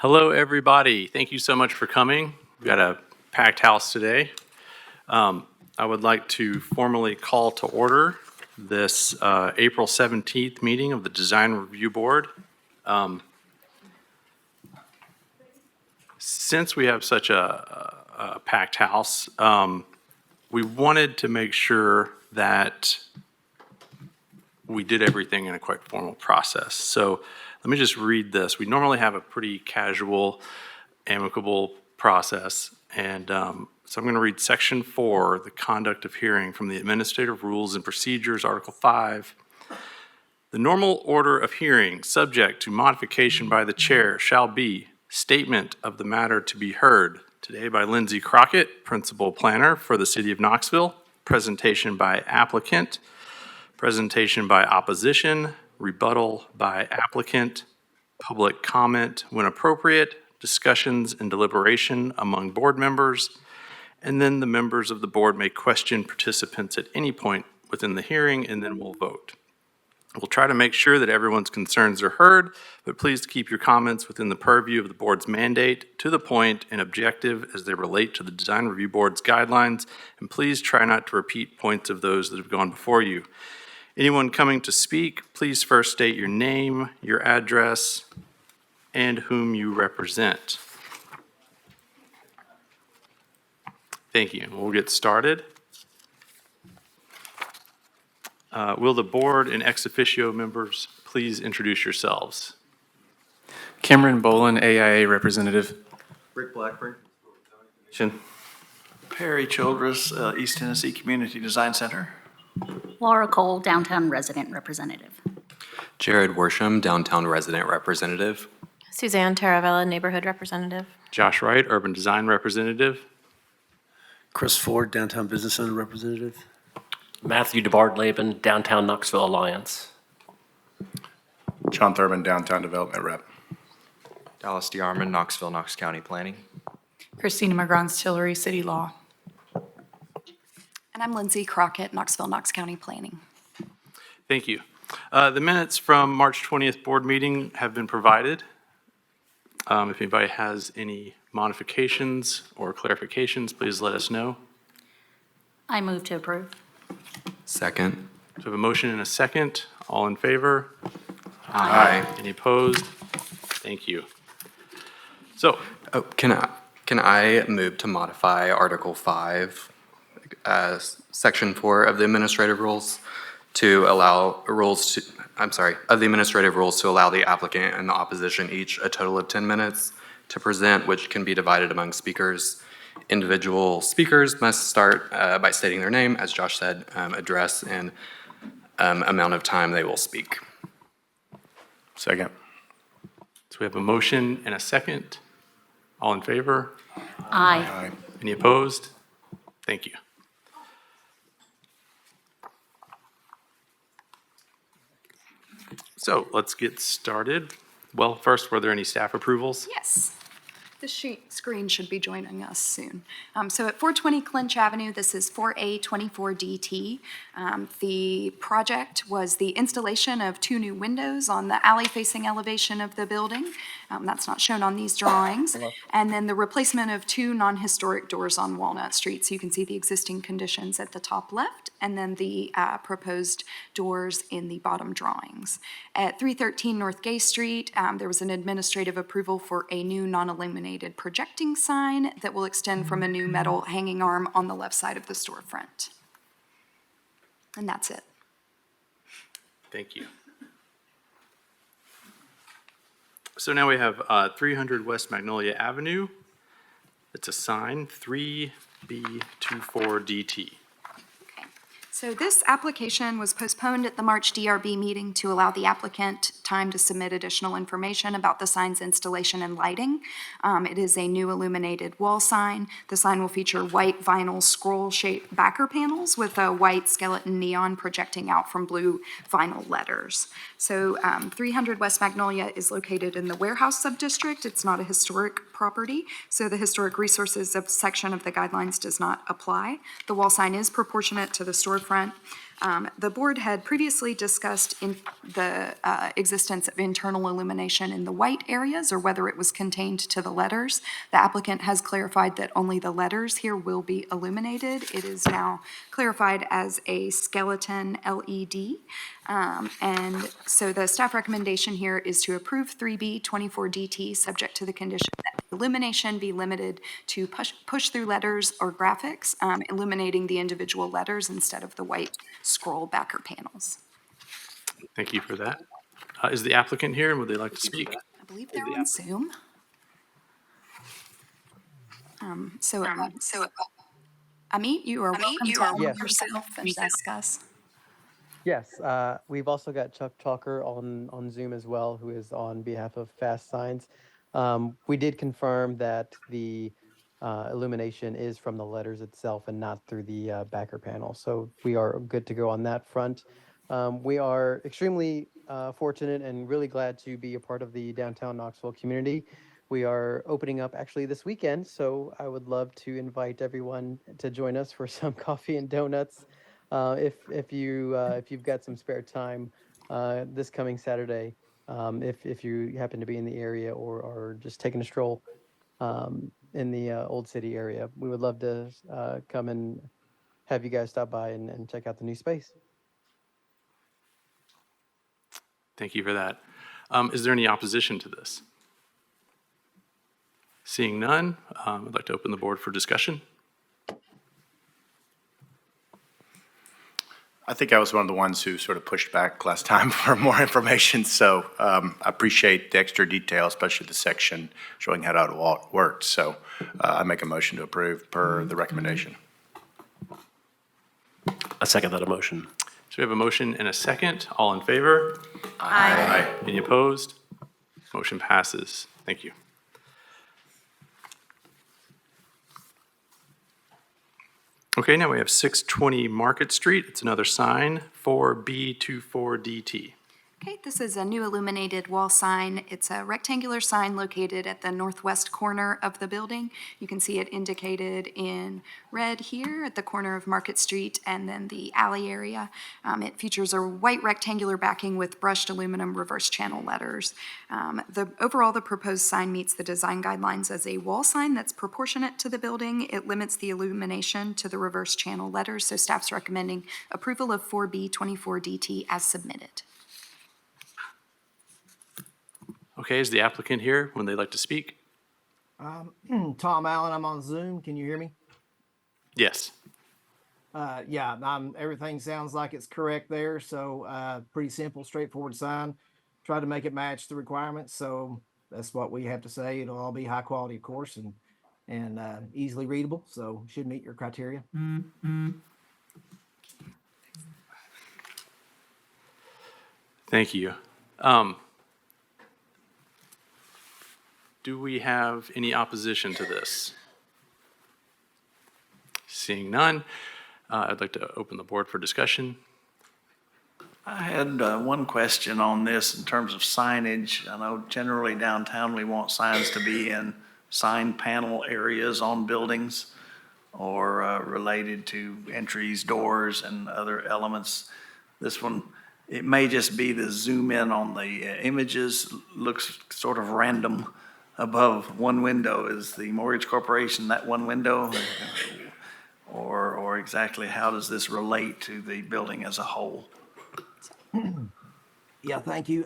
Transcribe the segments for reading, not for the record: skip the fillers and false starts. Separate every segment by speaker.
Speaker 1: Hello, everybody. Thank you so much for coming. We've got a packed house today. I would like to formally call to order this April 17th meeting of the Design Review Board. Since we have such a packed house, we wanted to make sure that we did everything in a quite formal process. So let me just read this. We normally have a pretty casual, amicable process. And so I'm going to read Section 4, the conduct of hearing from the Administrative Rules and Procedures, Article 5. The normal order of hearing, subject to modification by the chair, shall be statement of the matter to be heard today by Lindsay Crockett, Principal Planner for the City of Knoxville, presentation by applicant, presentation by opposition, rebuttal by applicant, public comment when appropriate, discussions and deliberation among board members, and then the members of the board may question participants at any point within the hearing, and then we'll vote. We'll try to make sure that everyone's concerns are heard, but please keep your comments within the purview of the board's mandate, to the point and objective as they relate to the Design Review Board's guidelines, and please try not to repeat points of those that have gone before you. Anyone coming to speak, please first state your name, your address, and whom you represent. Thank you. We'll get started. Will the board and ex officio members please introduce yourselves?
Speaker 2: Cameron Bolin, AIA representative.
Speaker 3: Rick Blackburn.
Speaker 4: Perry Childress, East Tennessee Community Design Center.
Speaker 5: Laura Cole, Downtown Resident Representative.
Speaker 6: Jared Worsham, Downtown Resident Representative.
Speaker 7: Suzanne Taravella, Neighborhood Representative.
Speaker 1: Josh Wright, Urban Design Representative.
Speaker 3: Chris Ford, Downtown Business Center Representative.
Speaker 8: Matthew DeBard-Laban, Downtown Knoxville Alliance.
Speaker 9: John Thurman, Downtown Development Rep.
Speaker 6: Dallas DeArmond, Knoxville, Knox County Planning.
Speaker 10: Christina McGrath, Tillery City Law.
Speaker 11: And I'm Lindsay Crockett, Knoxville, Knox County Planning.
Speaker 1: Thank you. The minutes from March 20th board meeting have been provided. If anybody has any modifications or clarifications, please let us know.
Speaker 5: I move to approve.
Speaker 6: Second.
Speaker 1: So we have a motion and a second. All in favor?
Speaker 6: Aye.
Speaker 1: Any opposed? Thank you. So,
Speaker 6: Can I move to modify Article 5, Section 4 of the Administrative Rules to allow of the Administrative Rules to allow the applicant and the opposition each a total of 10 minutes to present, which can be divided among speakers. Individual speakers must start by stating their name, as Josh said, address, and amount of time they will speak.
Speaker 9: Second.
Speaker 1: so we have a motion and a second. All in favor?
Speaker 5: Aye.
Speaker 1: Any opposed? Thank you. So let's get started. Well, first, were there any staff approvals?
Speaker 11: Yes. The screen should be joining us soon. So at 420 Clinch Avenue, this is 4A24DT. The project was the installation of 2 new windows on the alley-facing elevation of the building. That's not shown on these drawings. And then the replacement of 2 non-historic doors on Walnut Street. So you can see the existing conditions at the top left, and then the proposed doors in the bottom drawings. At 313 North Gay Street, there was an administrative approval for a new non-illuminated projecting sign that will extend from a new metal hanging arm on the left side of the storefront. And that's it.
Speaker 1: Thank you. So now we have 300 West Magnolia Avenue. It's a sign, 3B24DT.
Speaker 11: So this application was postponed at the March DRB meeting to allow the applicant time to submit additional information about the sign's installation and lighting. It is a new illuminated wall sign. The sign will feature white vinyl scroll-shaped backer panels with a white skeleton neon projecting out from blue vinyl letters. So 300 West Magnolia is located in the warehouse subdistrict. It's not a historic property, so the historic resources section of the guidelines does not apply. The wall sign is proportionate to the storefront. The board had previously discussed in the existence of internal illumination in the white areas, or whether it was contained to the letters. The applicant has clarified that only the letters here will be illuminated. It is now clarified as a skeleton LED. And so the staff recommendation here is to approve 3B 24DT, subject to the condition that illumination be limited to push-through letters or graphics, illuminating the individual letters instead of the white scroll backer panels.
Speaker 1: Thank you for that. Is the applicant here, and would they like to speak?
Speaker 11: I believe they're on Zoom. Amit, you are welcome to unmute yourself and discuss.
Speaker 12: Yes, we've also got Chuck Chalker on Zoom as well, who is on behalf of Fast Signs. We did confirm that the illumination is from the letters itself and not through the backer panel. So we are good to go on that front. We are extremely fortunate and really glad to be a part of the downtown Knoxville community. We are opening up actually this weekend, so I would love to invite everyone to join us for some coffee and donuts. If you've got some spare time this coming Saturday, if you happen to be in the area or just taking a stroll in the Old City area, we would love to come and have you guys stop by and check out the new space.
Speaker 1: Thank you for that. Is there any opposition to this? Seeing none, I'd like to open the board for discussion.
Speaker 9: I think I was one of the ones who sort of pushed back last time for more information, so I appreciate the extra detail, especially the section showing how it all works. So I make a motion to approve per the recommendation.
Speaker 8: I second that motion.
Speaker 1: So we have a motion and a second. All in favor?
Speaker 9: Aye.
Speaker 1: Any opposed? Motion passes. Thank you. Okay, now we have 620 Market Street. It's another sign, 4B24DT.
Speaker 11: Okay, this is a new illuminated wall sign. It's a rectangular sign located at the northwest corner of the building. You can see it indicated in red here at the corner of Market Street and then the alley area. It features a white rectangular backing with brushed aluminum reverse channel letters. Overall, the proposed sign meets the design guidelines as a wall sign that's proportionate to the building. It limits the illumination to the reverse channel letters, so staff's recommending approval of 4B24DT as submitted.
Speaker 1: Okay, is the applicant here? Would they like to speak?
Speaker 13: Tom Allen, I'm on Zoom. Can you hear me?
Speaker 1: Yes.
Speaker 13: Yeah, everything sounds like it's correct there. So pretty simple, straightforward sign. Try to make it match the requirements. So that's what we have to say. It'll all be high quality, of course, and easily readable. So should meet your criteria.
Speaker 1: Thank you. Do we have any opposition to this? Seeing none, I'd like to open the board for discussion.
Speaker 4: I had one question on this in terms of signage. I know generally downtown we want signs to be in sign panel areas on buildings or related to entries, doors, and other elements. This one, it may just be the zoom in on the images, looks sort of random. Above one window is the mortgage corporation, that one window? Or exactly how does this relate to the building as a whole?
Speaker 13: Yeah, thank you.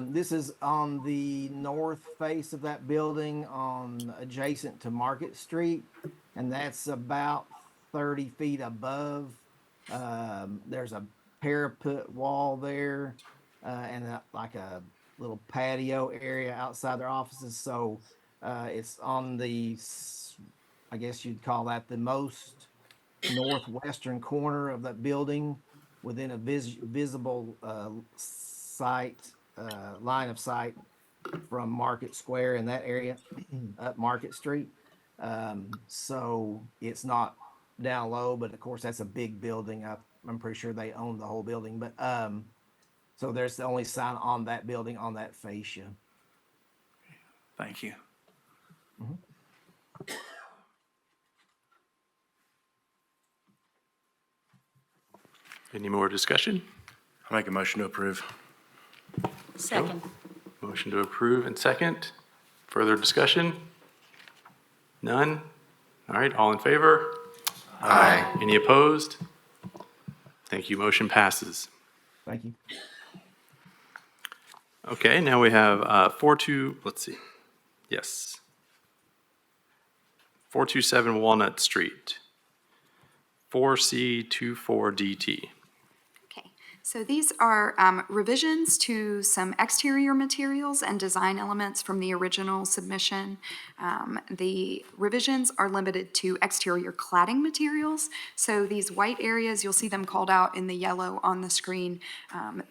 Speaker 13: This is on the north face of that building adjacent to Market Street, and that's about 30 feet above. There's a parapet wall there and like a little patio area outside their offices. So it's on the, I guess you'd call that the most northwestern corner of that building within a visible line of sight from Market Square in that area up Market Street. So it's not down low, but of course that's a big building. I'm pretty sure they own the whole building, but so there's the only sign on that building on that fascia.
Speaker 4: Thank you.
Speaker 1: Any more discussion?
Speaker 9: I'll make a motion to approve.
Speaker 5: Second.
Speaker 1: Motion to approve and second. Further discussion? None? All right, all in favor?
Speaker 6: Aye.
Speaker 1: Any opposed? Thank you, motion passes.
Speaker 13: Thank you.
Speaker 1: Okay, now we have 427 Walnut Street, 4C24DT.
Speaker 11: Okay, so these are revisions to some exterior materials and design elements from the original submission. The revisions are limited to exterior cladding materials. So these white areas, you'll see them called out in the yellow on the screen.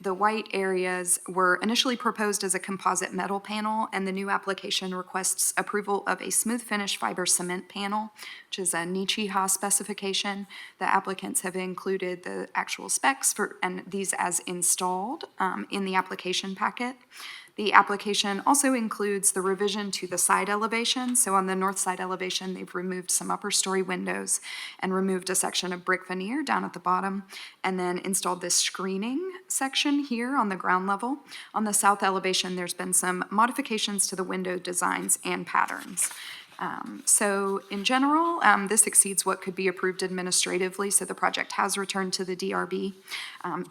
Speaker 11: The white areas were initially proposed as a composite metal panel, and the new application requests approval of a smooth finish fiber cement panel, which is a Nichiha specification. The applicants have included the actual specs and these as installed in the application packet. The application also includes the revision to the side elevation. So on the north side elevation, they've removed some upper story windows and removed a section of brick veneer down at the bottom, and then installed this screening section here on the ground level. On the south elevation, there's been some modifications to the window designs and patterns. So in general, this exceeds what could be approved administratively, so the project has returned to the DRB.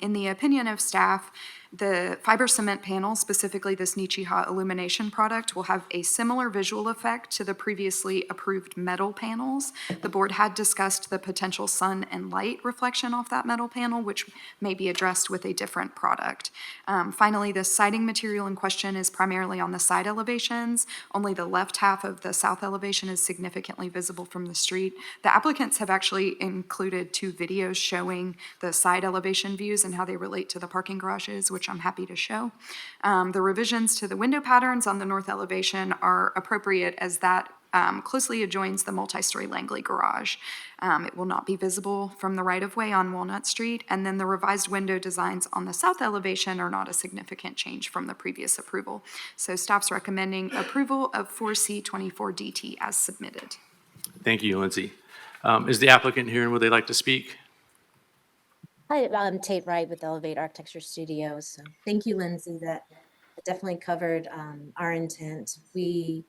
Speaker 11: In the opinion of staff, the fiber cement panel, specifically this Nichiha illumination product, will have a similar visual effect to the previously approved metal panels. The board had discussed the potential sun and light reflection off that metal panel, which may be addressed with a different product. Finally, the siding material in question is primarily on the side elevations. Only the left half of the south elevation is significantly visible from the street. The applicants have actually included 2 videos showing the side elevation views and how they relate to the parking garages, which I'm happy to show. The revisions to the window patterns on the north elevation are appropriate as that closely adjoins the multi-story Langley garage. It will not be visible from the right-of-way on Walnut Street, and then the revised window designs on the south elevation are not a significant change from the previous approval. So staff's recommending approval of 4C24DT as submitted.
Speaker 1: Thank you, Lindsay. Is the applicant here and would they like to speak?
Speaker 7: Hi, I'm Tate Wright with Elevate Architecture Studios. So thank you, Lindsay. That definitely covered our intent. We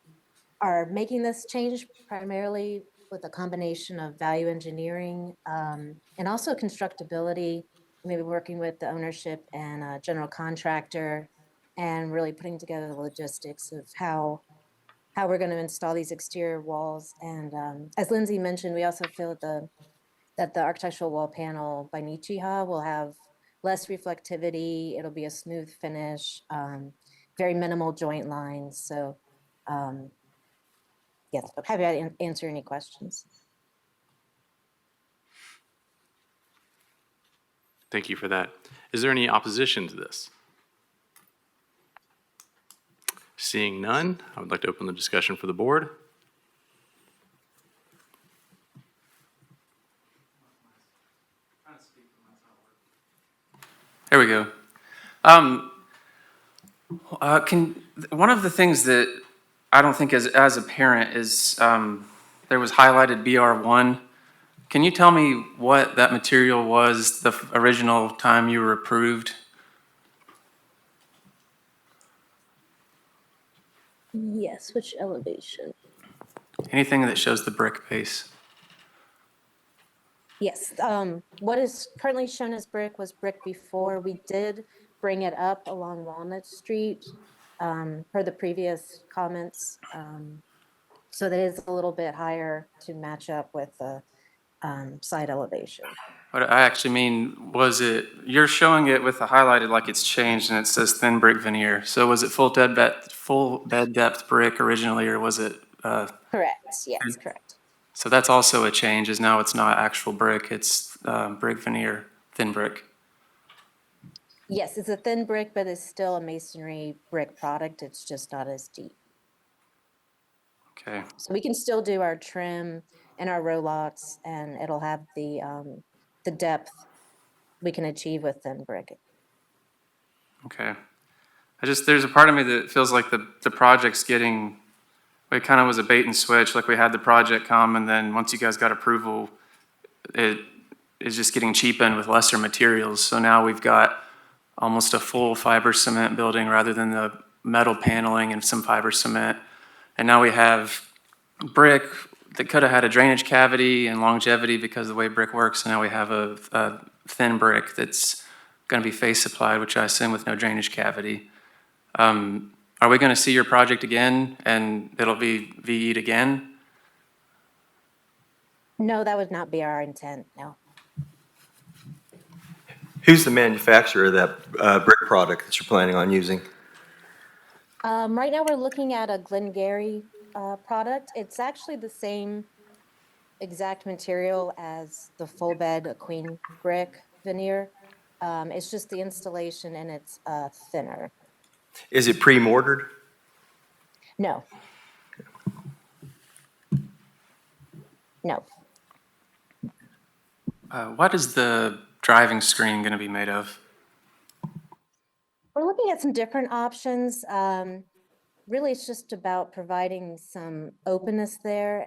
Speaker 7: are making this change primarily with a combination of value engineering and also constructability, maybe working with the ownership and a general contractor and really putting together the logistics of how we're going to install these exterior walls. And as Lindsay mentioned, we also feel that the architectural wall panel by Nichiha will have less reflectivity. It'll be a smooth finish, very minimal joint lines. So yes, I'm happy to answer any questions.
Speaker 1: Thank you for that. Is there any opposition to this? Seeing none, I would like to open the discussion for the board.
Speaker 2: There we go. One of the things that I don't think as apparent is there was highlighted BR1. Can you tell me what that material was the original time you were approved?
Speaker 7: Yes, which elevation?
Speaker 2: Anything that shows the brick base.
Speaker 7: Yes, what is currently shown as brick was brick before. We did bring it up along Walnut Street per the previous comments. So that is a little bit higher to match up with the side elevation.
Speaker 2: What I actually mean, was it, you're showing it with the highlighted like it's changed and it says thin brick veneer. So was it full bed depth brick originally, or was it?
Speaker 7: Correct, yes, correct.
Speaker 2: So that's also a change, is now it's not actual brick, it's brick veneer, thin brick.
Speaker 7: Yes, it's a thin brick, but it's still a masonry brick product. It's just not as deep.
Speaker 2: Okay.
Speaker 7: So we can still do our trim and our row locks, and it'll have the depth we can achieve with thin brick.
Speaker 2: Okay. There's a part of me that feels like the project's getting, it kind of was a bait and switch, like we had the project come, and then once you guys got approval, is just getting cheapened with lesser materials. So now we've got almost a full fiber cement building rather than the metal paneling and some fiber cement. And now we have brick that could have had a drainage cavity and longevity because of the way brick works. And now we have a thin brick that's going to be face supplied, which I assume with no drainage cavity. Are we going to see your project again and it'll be VE'd again?
Speaker 7: No, that would not be our intent, no.
Speaker 14: Who's the manufacturer of that brick product that you're planning on using?
Speaker 7: Right now, we're looking at a Glengarry product. It's actually the same exact material as the full bed queen brick veneer. It's just the installation and it's thinner.
Speaker 14: Is it pre-mortared?
Speaker 7: No. No.
Speaker 2: What is the driving screen going to be made of?
Speaker 7: We're looking at some different options. Really, it's just about providing some openness there,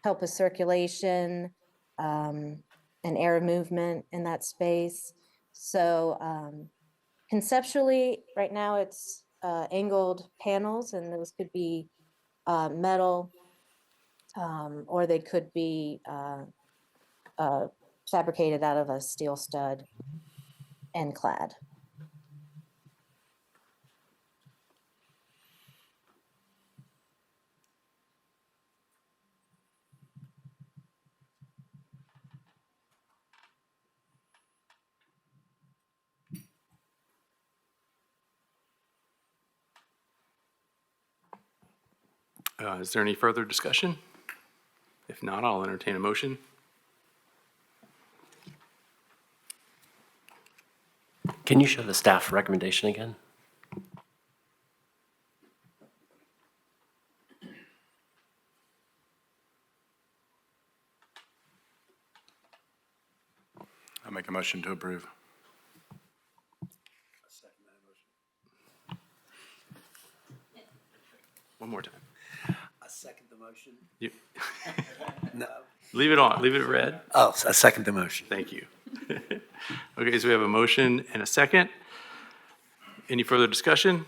Speaker 7: help with circulation, and air movement in that space. So conceptually, right now it's angled panels, and those could be metal, or they could be fabricated out of a steel stud and clad.
Speaker 1: Is there any further discussion? If not, I'll entertain a motion.
Speaker 8: Can you show the staff recommendation again?
Speaker 9: I make a motion to approve.
Speaker 1: One more time.
Speaker 3: I second the motion.
Speaker 1: You,
Speaker 3: No.
Speaker 1: leave it on, leave it red.
Speaker 3: Oh, I second the motion.
Speaker 1: Thank you. Okay, so we have a motion and a second. Any further discussion?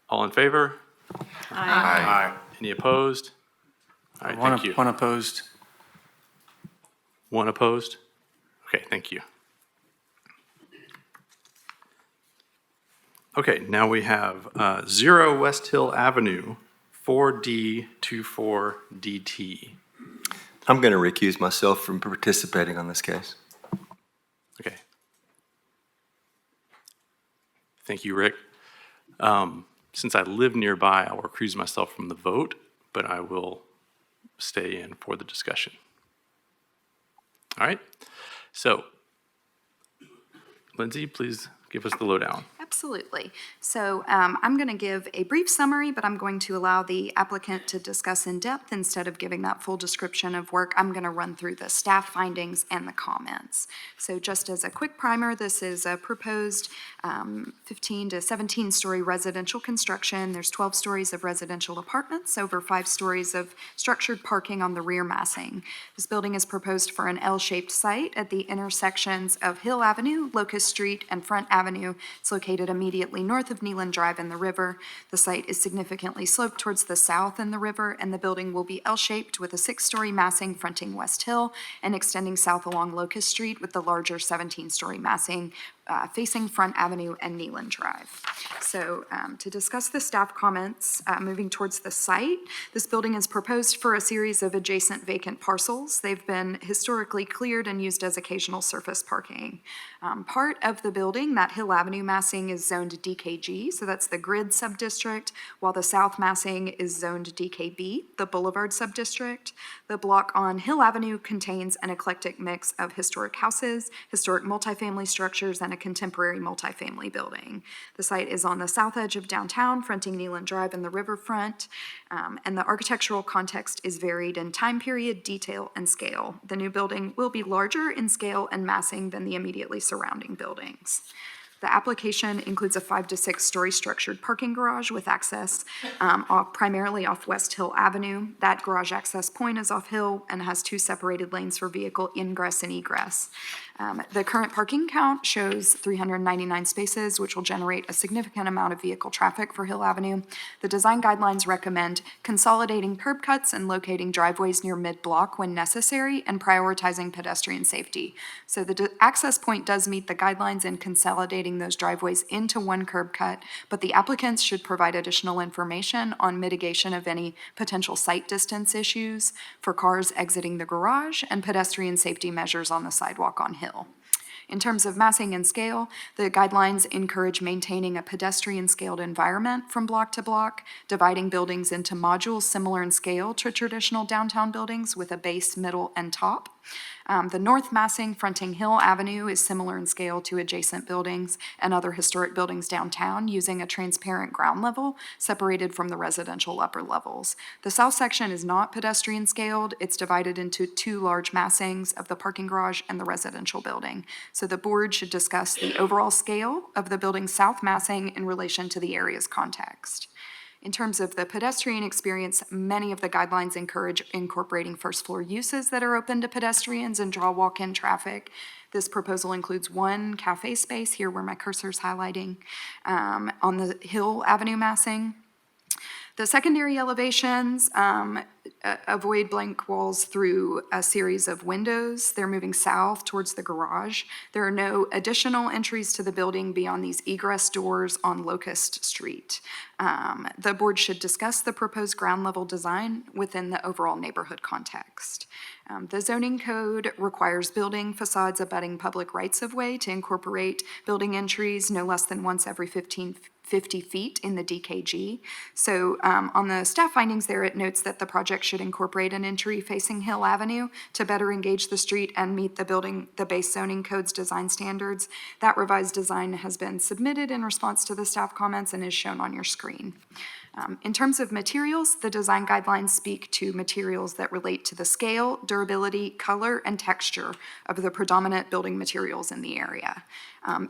Speaker 1: All in favor?
Speaker 9: Aye.
Speaker 1: Any opposed? All right, thank you.
Speaker 2: One opposed.
Speaker 1: One opposed? Okay, thank you. Okay, now we have 0 West Hill Avenue, 4D24DT.
Speaker 14: I'm going to recuse myself from participating on this case.
Speaker 1: Okay. Thank you, Rick. Since I live nearby, I will recuse myself from the vote, but I will stay in for the discussion. All right. So, Lindsay, please give us the lowdown.
Speaker 11: Absolutely. So I'm going to give a brief summary, but I'm going to allow the applicant to discuss in depth instead of giving that full description of work. I'm going to run through the staff findings and the comments. So just as a quick primer, this is a proposed 15 to 17-story residential construction. There's 12 stories of residential apartments, over 5 stories of structured parking on the rear massing. This building is proposed for an L-shaped site at the intersections of Hill Avenue, Locust Street, and Front Avenue. It's located immediately north of Neelan Drive and the river. The site is significantly sloped towards the south in the river, and the building will be L-shaped with a 6-story massing fronting West Hill and extending south along Locust Street with the larger 17-story massing facing Front Avenue and Neelan Drive. So to discuss the staff comments, moving towards the site, this building is proposed for a series of adjacent vacant parcels. They've been historically cleared and used as occasional surface parking. Part of the building, that Hill Avenue massing, is zoned DKG, so that's the grid subdistrict, while the south massing is zoned DKB, the Boulevard subdistrict. The block on Hill Avenue contains an eclectic mix of historic houses, historic multifamily structures, and a contemporary multifamily building. The site is on the south edge of downtown, fronting Neelan Drive and the riverfront, and the architectural context is varied in time period, detail, and scale. The new building will be larger in scale and massing than the immediately surrounding buildings. The application includes a 5 to 6 story structured parking garage with access primarily off West Hill Avenue. That garage access point is off Hill and has 2 separated lanes for vehicle ingress and egress. The current parking count shows 399 spaces, which will generate a significant amount of vehicle traffic for Hill Avenue. The design guidelines recommend consolidating curb cuts and locating driveways near mid-block when necessary and prioritizing pedestrian safety. So the access point does meet the guidelines in consolidating those driveways into one curb cut, but the applicants should provide additional information on mitigation of any potential sight distance issues for cars exiting the garage and pedestrian safety measures on the sidewalk on Hill. In terms of massing and scale, the guidelines encourage maintaining a pedestrian-scaled environment from block to block, dividing buildings into modules similar in scale to traditional downtown buildings with a base, middle, and top. The north massing fronting Hill Avenue is similar in scale to adjacent buildings and other historic buildings downtown, using a transparent ground level separated from the residential upper levels. The south section is not pedestrian scaled. It's divided into 2 large massings of the parking garage and the residential building. So the board should discuss the overall scale of the building's south massing in relation to the area's context. In terms of the pedestrian experience, many of the guidelines encourage incorporating first floor uses that are open to pedestrians and draw walk-in traffic. This proposal includes 1 cafe space, here where my cursor is highlighting, on the Hill Avenue massing. The secondary elevations avoid blank walls through a series of windows. They're moving south towards the garage. There are no additional entries to the building beyond these egress doors on Locust Street. The board should discuss the proposed ground level design within the overall neighborhood context. The zoning code requires building facades abutting public rights-of-way to incorporate building entries no less than once every 50 feet in the DKG. So on the staff findings there, it notes that the project should incorporate an entry facing Hill Avenue to better engage the street and meet the base zoning code's design standards. That revised design has been submitted in response to the staff comments and is shown on your screen. In terms of materials, the design guidelines speak to materials that relate to the scale, durability, color, and texture of the predominant building materials in the area.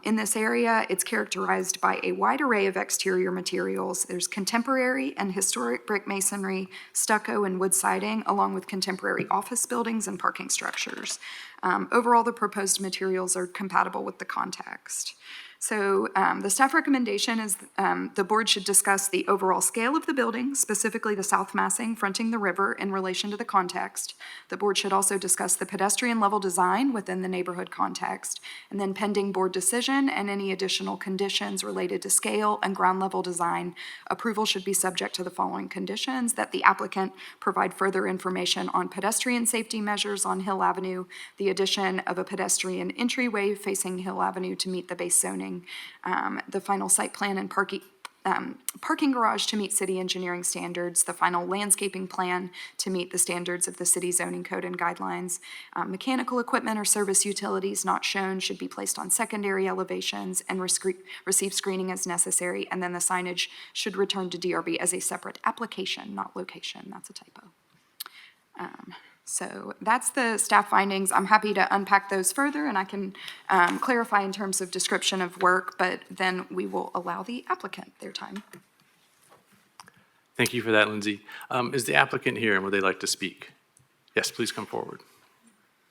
Speaker 11: In this area, it's characterized by a wide array of exterior materials. There's contemporary and historic brick masonry, stucco, and wood siding, along with contemporary office buildings and parking structures. Overall, the proposed materials are compatible with the context. So the staff recommendation is the board should discuss the overall scale of the building, specifically the south massing fronting the river in relation to the context. The board should also discuss the pedestrian level design within the neighborhood context, and then pending board decision and any additional conditions related to scale and ground level design, approval should be subject to the following conditions: that the applicant provide further information on pedestrian safety measures on Hill Avenue, the addition of a pedestrian entryway facing Hill Avenue to meet the base zoning, the final site plan and parking garage to meet city engineering standards, the final landscaping plan to meet the standards of the city zoning code and guidelines. Mechanical equipment or service utilities not shown should be placed on secondary elevations and receive screening as necessary, and then the signage should return to DRB as a separate application, not location. That's a typo. So that's the staff findings. I'm happy to unpack those further, and I can clarify in terms of description of work, but then we will allow the applicant their time.
Speaker 1: Thank you for that, Lindsay. Is the applicant here, and would they like to speak? Yes, please come forward.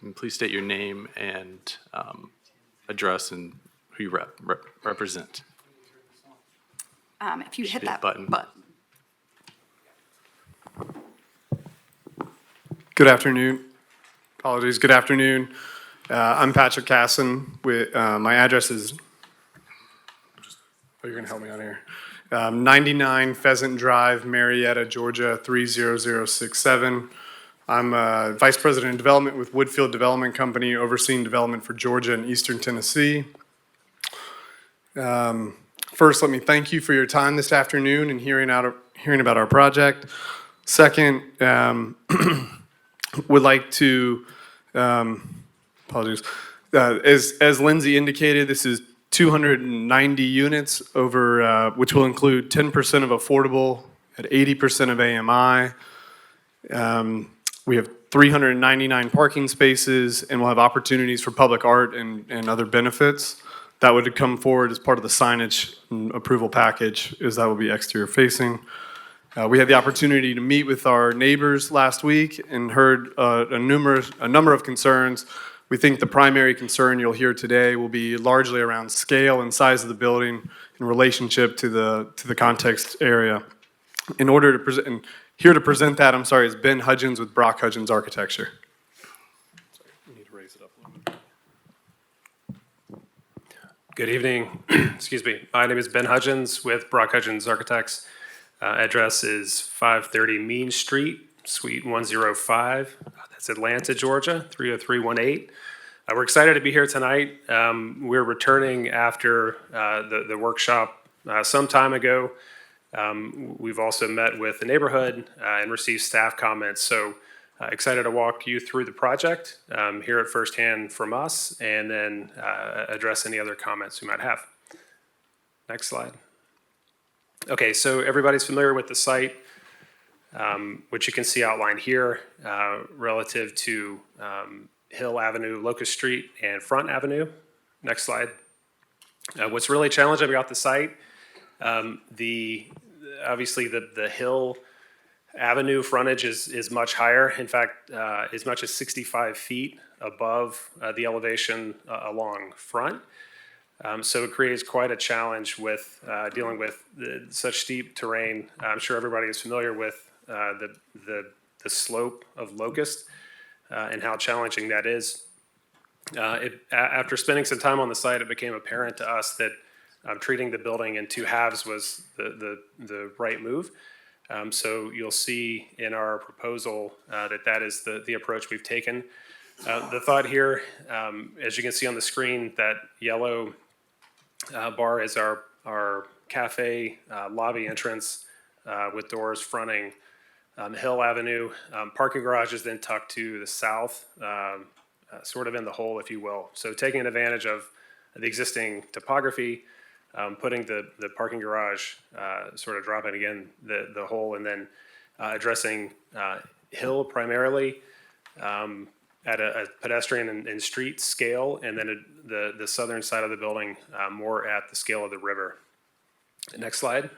Speaker 1: And please state your name and address and who you represent.
Speaker 11: If you hit that
Speaker 1: button.
Speaker 15: Good afternoon. Apologies. Good afternoon. I'm Patrick Casson. With my address is. Oh, you're gonna help me out here. 99 Pheasant Drive, Marietta, Georgia 30067. I'm Vice President of Development with Woodfield Development Company, overseeing development for Georgia and Eastern Tennessee. First, let me thank you for your time this afternoon and hearing about our project. Second, would like to, apologies, as Lindsay indicated, this is 290 units over, which will include 10% of affordable at 80% of AMI. We have 399 parking spaces, and we'll have opportunities for public art and other benefits. that would come forward as part of the signage and approval package, is that will be exterior facing. We had the opportunity to meet with our neighbors last week and heard a number of concerns. We think the primary concern you'll hear today will be largely around scale and size of the building in relationship to the context area. In order to present, and here to present that, I'm sorry, is Ben Hudgens with Brock Hudgens Architecture. Sorry, we need to raise it up a little bit.
Speaker 16: Good evening. Excuse me. My name is Ben Hudgens with Brock Hudgens Architects. Address is 530 Mean Street, Suite 105. That's Atlanta, Georgia, 30318. We're excited to be here tonight. We're returning after the workshop some time ago. We've also met with the neighborhood and received staff comments. So excited to walk you through the project, hear it firsthand from us, and then address any other comments we might have. Next slide. Okay, so everybody's familiar with the site, which you can see outlined here relative to Hill Avenue, Locust Street, and Front Avenue. Next slide. What's really challenging about the site, obviously the Hill Avenue frontage is much higher. In fact, as much as 65 feet above the elevation along Front. So it creates quite a challenge with dealing with such steep terrain. I'm sure everybody is familiar with the slope of Locust and how challenging that is. After spending some time on the site, it became apparent to us that treating the building in two halves was the right move. So you'll see in our proposal that is the approach we've taken. The thought here, as you can see on the screen, that yellow bar is our cafe lobby entrance with doors fronting Hill Avenue. Parking garage is then tucked to the south, sort of in the hole, if you will. So taking advantage of the existing topography, putting the parking garage, sort of dropping again the hole, and then addressing Hill primarily at a pedestrian and street scale, and then the southern side of the building more at the scale of the river. Next slide.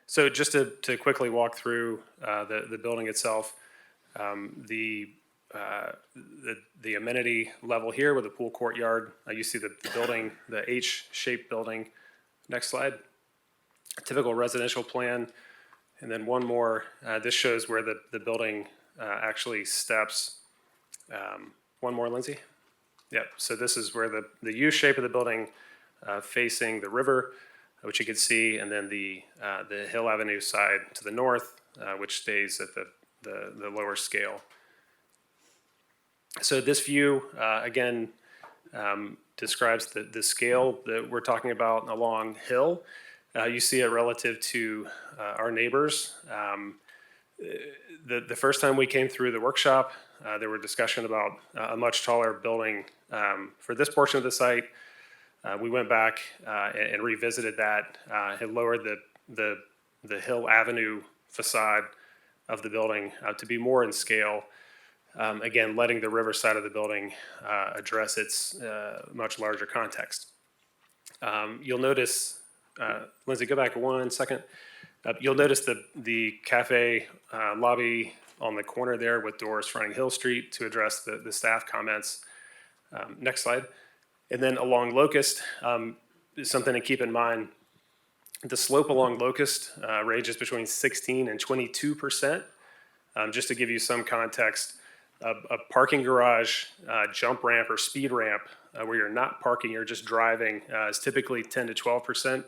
Speaker 16: So just to quickly walk through the building itself, the amenity level here with a pool courtyard. You see the building, the H-shaped building. Next slide. A typical residential plan, and then one more. This shows where the building actually steps. One more, Lindsay. Yep. So this is where the U shape of the building facing the river, which you can see, and then the Hill Avenue side to the north, which stays at the lower scale. So this view, again, describes the scale that we're talking about along Hill. You see it relative to our neighbors. The first time we came through the workshop, there were discussion about a much taller building for this portion of the site. We went back and revisited that. Had lowered the Hill Avenue facade of the building to be more in scale. Again, letting the river side of the building address its much larger context. You'll notice, Lindsay, go back 1 second. You'll notice the cafe lobby on the corner there with doors fronting Hill Street to address the staff comments. Next slide. And then along Locust, something to keep in mind, the slope along Locust ranges between 16 and 22%. Just to give you some context, a parking garage, jump ramp or speed ramp where you're not parking, you're just driving is typically 10 to 12%,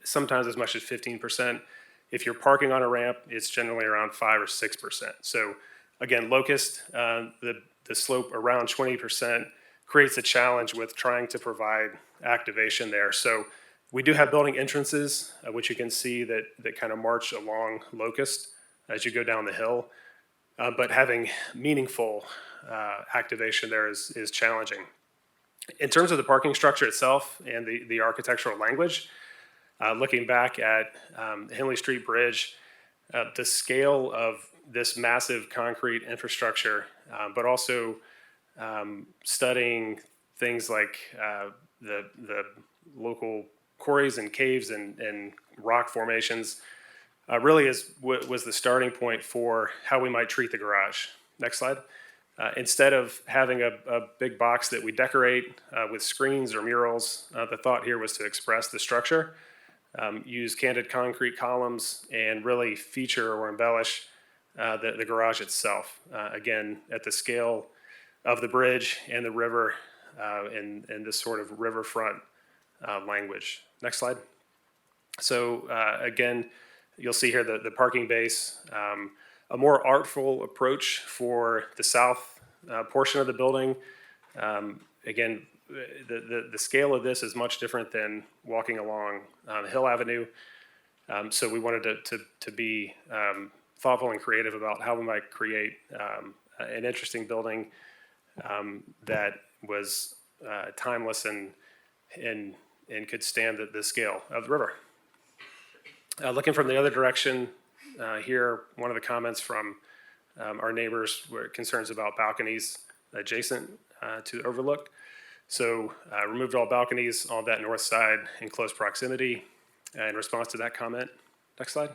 Speaker 16: sometimes as much as 15%. If you're parking on a ramp, it's generally around 5 or 6%. So again, Locust, the slope around 20% creates a challenge with trying to provide activation there. So we do have building entrances, which you can see that kind of march along Locust as you go down the hill. But having meaningful activation there is challenging. In terms of the parking structure itself and the architectural language, looking back at Henley Street Bridge, the scale of this massive concrete infrastructure, but also studying things like the local quarries and caves and rock formations really was the starting point for how we might treat the garage. Next slide. Instead of having a big box that we decorate with screens or murals, the thought here was to express the structure, use candid concrete columns, and really feature or embellish the garage itself. Again, at the scale of the bridge and the river in this sort of riverfront language. Next slide. So again, you'll see here the parking base, a more artful approach for the south portion of the building. Again, the scale of this is much different than walking along Hill Avenue. So we wanted to be thoughtful and creative about how we might create an interesting building that was timeless and could stand the scale of the river. Looking from the other direction here, one of the comments from our neighbors were concerns about balconies adjacent to the overlook. So removed all balconies on that north side in close proximity in response to that comment. Next slide.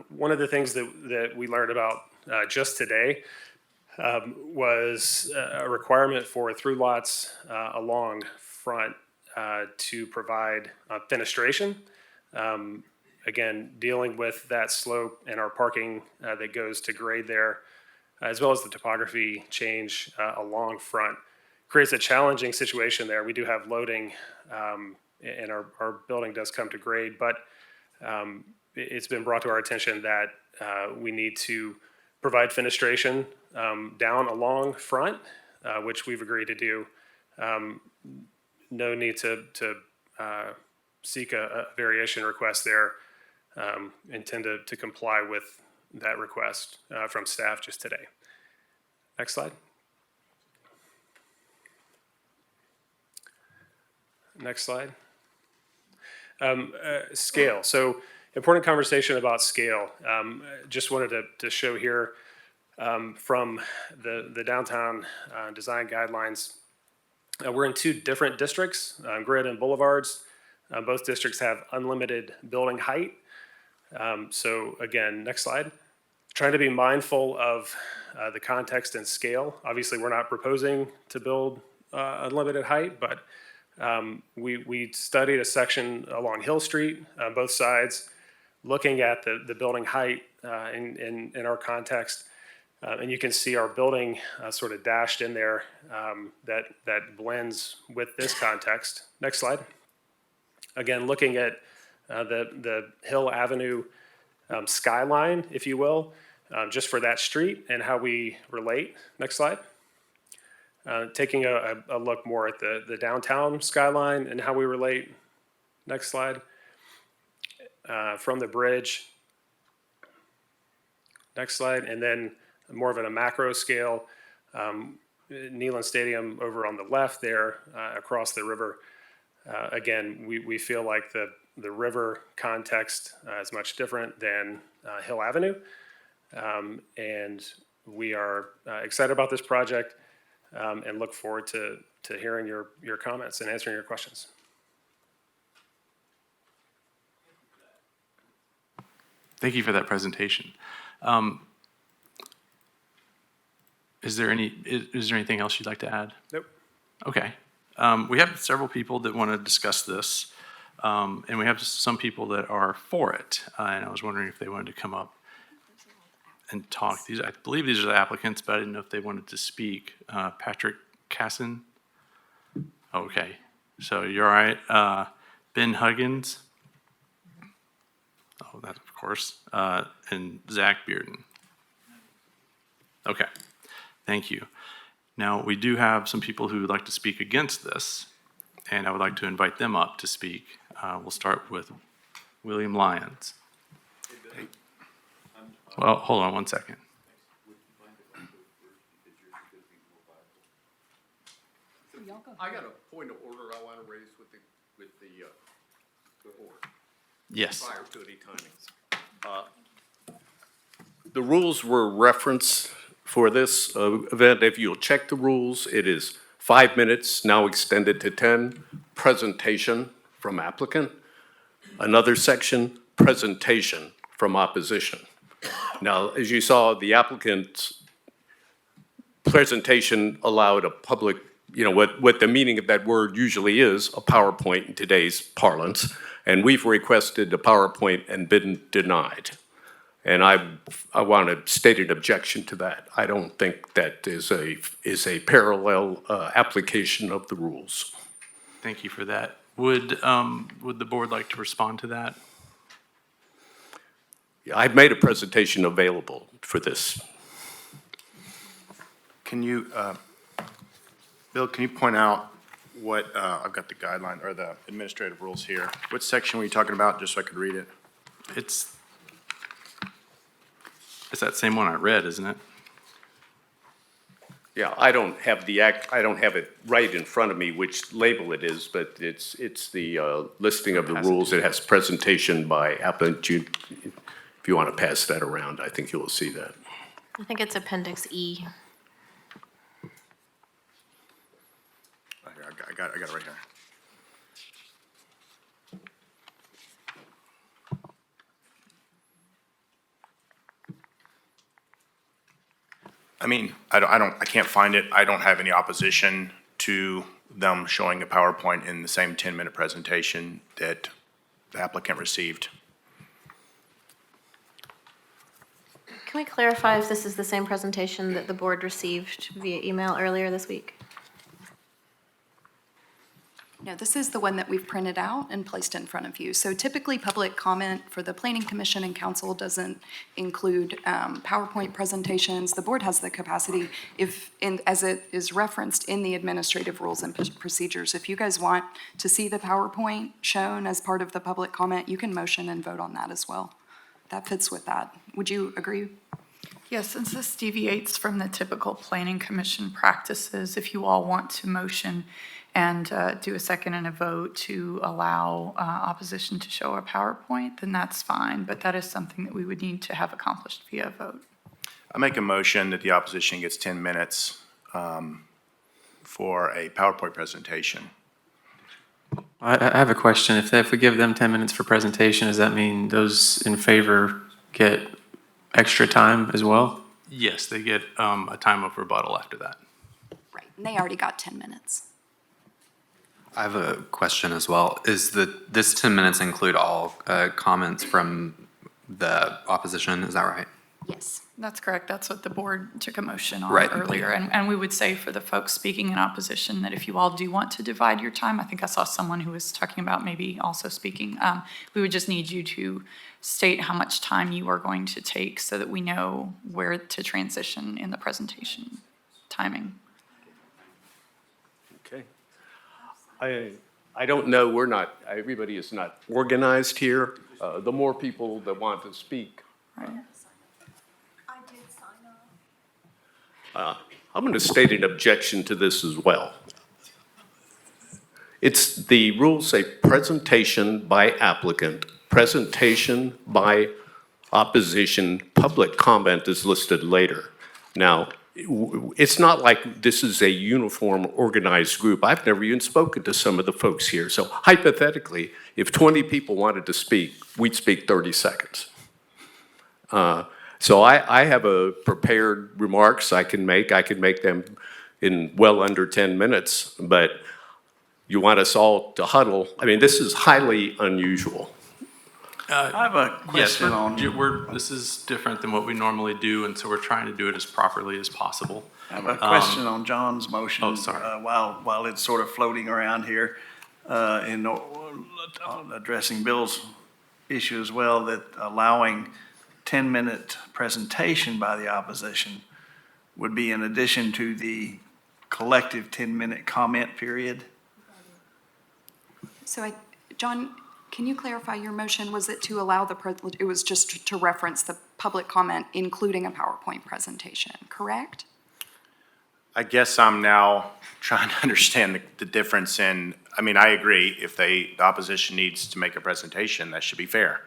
Speaker 16: One of the things that we learned about just today was a requirement for through lots along front to provide fenestration. Again, dealing with that slope and our parking that goes to grade there, as well as the topography change along front, creates a challenging situation there. We do have loading, and our building does come to grade, but it's been brought to our attention that we need to provide fenestration down along front, which we've agreed to do. No need to seek a variation request there. Intend to comply with that request from staff just today. Next slide. Next slide. Scale. So important conversation about scale. Just wanted to show here from the downtown design guidelines. We're in two different districts, Grid and Boulevards. Both districts have unlimited building height. So again, next slide. Trying to be mindful of the context and scale. Obviously, we're not proposing to build unlimited height, but we studied a section along Hill Street, both sides, looking at the building height in our context. And you can see our building sort of dashed in there that blends with this context. Next slide. Again, looking at the Hill Avenue skyline, if you will, just for that street and how we relate. Next slide. Taking a look more at the downtown skyline and how we relate. Next slide. From the bridge. Next slide. And then more of a macro scale. Neyland Stadium over on the left there across the river. Again, we feel like the river context is much different than Hill Avenue. And we are excited about this project and look forward to hearing your comments and answering your questions.
Speaker 1: Thank you for that presentation. Is there anything else you'd like to add?
Speaker 16: Nope.
Speaker 1: Okay. We have several people that want to discuss this, and we have some people that are for it. And I was wondering if they wanted to come up and talk. I believe these are the applicants, but I didn't know if they wanted to speak. Patrick Casson. Okay. So you're all right. Ben Huggins. Oh, that of course. And Zach Bearden. Okay. Thank you. Now, we do have some people who would like to speak against this, and I would like to invite them up to speak. We'll start with William Lyons. Well, hold on one second.
Speaker 17: I got a point of order I want to raise with the board.
Speaker 1: Yes.
Speaker 17: Prior to any timing. the rules were referenced for this event. If you'll check the rules, it is 5 minutes, now extended to 10, presentation from applicant. Another section, presentation from opposition. Now, as you saw, the applicant's presentation allowed a public, what the meaning of that word usually is, a PowerPoint in today's parlance, and we've requested a PowerPoint and been denied. And I want a stated objection to that. I don't think that is a parallel application of the rules.
Speaker 1: Thank you for that. Would the board like to respond to that?
Speaker 17: I've made a presentation available for this.
Speaker 9: Can you, Bill, can you point out what, I've got the guideline or the administrative rules here. What section were you talking about, just so I could read it?
Speaker 1: It's that same one I read, isn't it?
Speaker 17: Yeah, I don't have it right in front of me which label it is, but it's the listing of the rules. It has presentation by applicant. If you want to pass that around, I think you will see that.
Speaker 18: I think it's Appendix E.
Speaker 9: I got it right here. I mean, I can't find it. I don't have any opposition to them showing a PowerPoint in the same 10-minute presentation that the applicant received.
Speaker 18: Can we clarify if this is the same presentation that the board received via email earlier this week?
Speaker 11: No, this is the one that we've printed out and placed in front of you. So typically, public comment for the Planning Commission and Council doesn't include PowerPoint presentations. The board has the capacity, as it is referenced in the administrative rules and procedures, if you guys want to see the PowerPoint shown as part of the public comment, you can motion and vote on that as well. That fits with that. Would you agree?
Speaker 10: Yes, since this deviates from the typical planning commission practices, if you all want to motion and do a second and a vote to allow opposition to show a PowerPoint, then that's fine. But that is something that we would need to have accomplished via vote.
Speaker 9: I make a motion that the opposition gets 10 minutes for a PowerPoint presentation.
Speaker 2: I have a question. If we give them 10 minutes for presentation, does that mean those in favor get extra time as well?
Speaker 1: Yes, they get a time of rebuttal after that.
Speaker 11: Right, and they already got 10 minutes.
Speaker 6: I have a question as well. Is this 10 minutes include all comments from the opposition? Is that right?
Speaker 11: Yes.
Speaker 10: That's correct. That's what the board took a motion on
Speaker 6: Right.
Speaker 10: earlier. And we would say for the folks speaking in opposition that if you all do want to divide your time, I think I saw someone who was talking about maybe also speaking, we would just need you to state how much time you are going to take so that we know where to transition in the presentation timing.
Speaker 17: Okay. I don't know, everybody is not organized here. The more people that want to speak.
Speaker 10: Right.
Speaker 17: I'm going to state an objection to this as well. The rules say presentation by applicant, presentation by opposition, public comment is listed later. Now, it's not like this is a uniform organized group. I've never even spoken to some of the folks here. So hypothetically, if 20 people wanted to speak, we'd speak 30 seconds. So I have a prepared remarks I can make. I can make them in well under 10 minutes, but you want us all to huddle. I mean, this is highly unusual.
Speaker 4: I have a question
Speaker 1: This is different than what we normally do, and so we're trying to do it as properly as possible.
Speaker 4: I have a question on John's motion.
Speaker 1: Oh, sorry.
Speaker 4: While it's sort of floating around here, in addressing Bill's issue as well, that allowing 10-minute presentation by the opposition would be in addition to the collective 10-minute comment period.
Speaker 11: So John, can you clarify your motion? Was it to allow it was just to reference the public comment, including a PowerPoint presentation, correct?
Speaker 9: I guess I'm now trying to understand the difference in, I mean, I agree, if the opposition needs to make a presentation, that should be fair.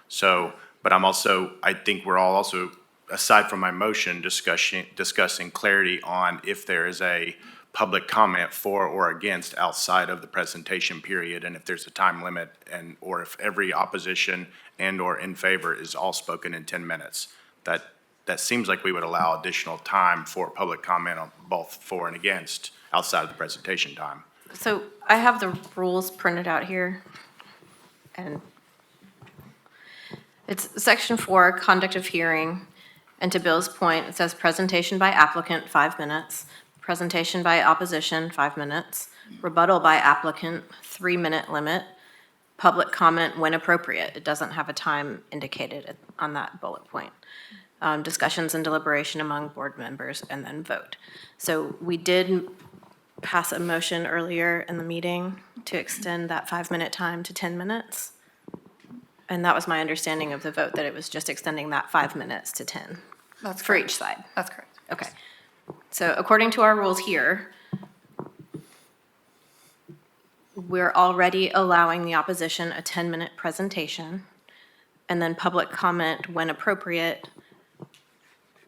Speaker 9: So, but I think we're all also aside from my motion, discussing clarity on if there is a public comment for or against outside of the presentation period, and if there's a time limit, and or if every opposition and or in favor is all spoken in 10 minutes. That seems like we would allow additional time for public comment on both for and against outside of the presentation time.
Speaker 18: So I have the rules printed out here. And it's section 4, conduct of hearing. And to Bill's point, it says presentation by applicant, 5 minutes. Presentation by opposition, 5 minutes. Rebuttal by applicant, 3-minute limit. Public comment when appropriate. It doesn't have a time indicated on that bullet point. Discussions and deliberation among board members, and then vote. So we did pass a motion earlier in the meeting to extend that 5-minute time to 10 minutes. And that was my understanding of the vote, that it was just extending that 5 minutes to 10.
Speaker 10: That's
Speaker 18: for
Speaker 10: correct.
Speaker 18: each side.
Speaker 10: That's correct.
Speaker 18: Okay. So according to our rules here, we're already allowing the opposition a 10-minute presentation, and then public comment when appropriate,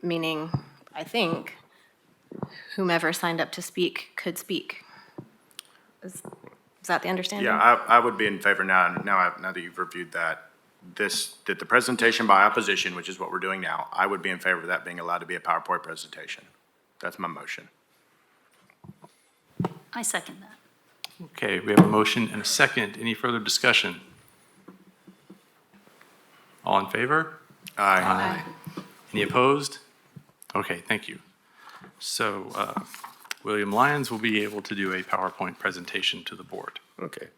Speaker 18: meaning, I think, whomever signed up to speak could speak. Is that the understanding?
Speaker 9: Yeah, I would be in favor now that you've reviewed that. That the presentation by opposition, which is what we're doing now, I would be in favor of that being allowed to be a PowerPoint presentation. That's my motion.
Speaker 5: I second that.
Speaker 1: Okay, we have a motion and a second. Any further discussion? All in favor?
Speaker 9: Aye.
Speaker 1: Any opposed? Okay, thank you. So William Lyons will be able to do a PowerPoint presentation to the board.
Speaker 17: Okay.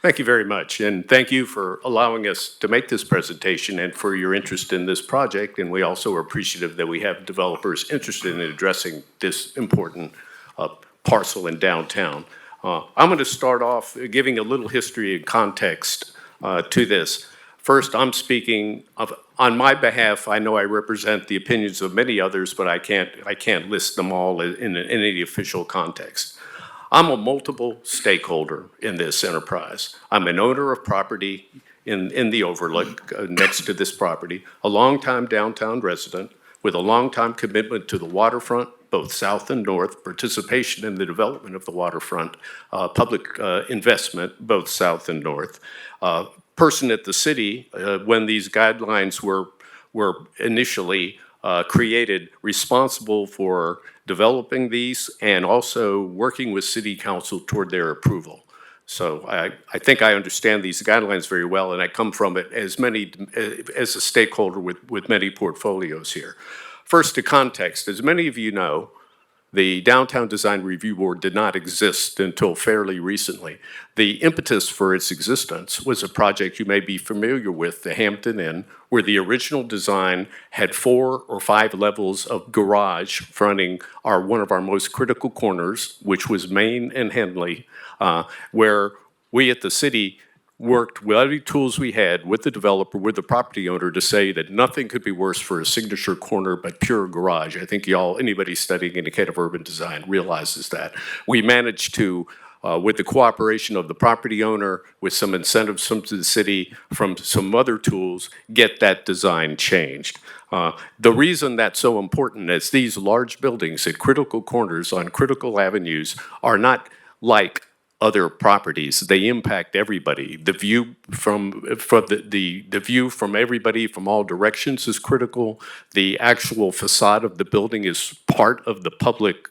Speaker 17: Thank you very much, and thank you for allowing us to make this presentation and for your interest in this project. And we also are appreciative that we have developers interested in addressing this important parcel in downtown. I'm going to start off giving a little history and context to this. First, I'm speaking on my behalf. I know I represent the opinions of many others, but I can't list them all in any official context. I'm a multiple stakeholder in this enterprise. I'm an owner of property in the overlook next to this property, a longtime downtown resident with a longtime commitment to the waterfront, both south and north, participation in the development of the waterfront, public investment, both south and north. Person at the city, when these guidelines were initially created, responsible for developing these and also working with city council toward their approval. So I think I understand these guidelines very well, and I come from it as a stakeholder with many portfolios here. First, to context, as many of you know, the Downtown Design Review Board did not exist until fairly recently. The impetus for its existence was a project you may be familiar with, the Hampton Inn, where the original design had 4 or 5 levels of garage fronting one of our most critical corners, which was Main and Henley, where we at the city worked with every tools we had with the developer, with the property owner, to say that nothing could be worse for a signature corner but pure garage. I think anybody studying indicative urban design realizes that. We managed to, with the cooperation of the property owner, with some incentives from the city, from some other tools, get that design changed. The reason that's so important is these large buildings at critical corners on critical avenues are not like other properties. They impact everybody. The view the view from everybody from all directions is critical. The actual facade of the building is part of the public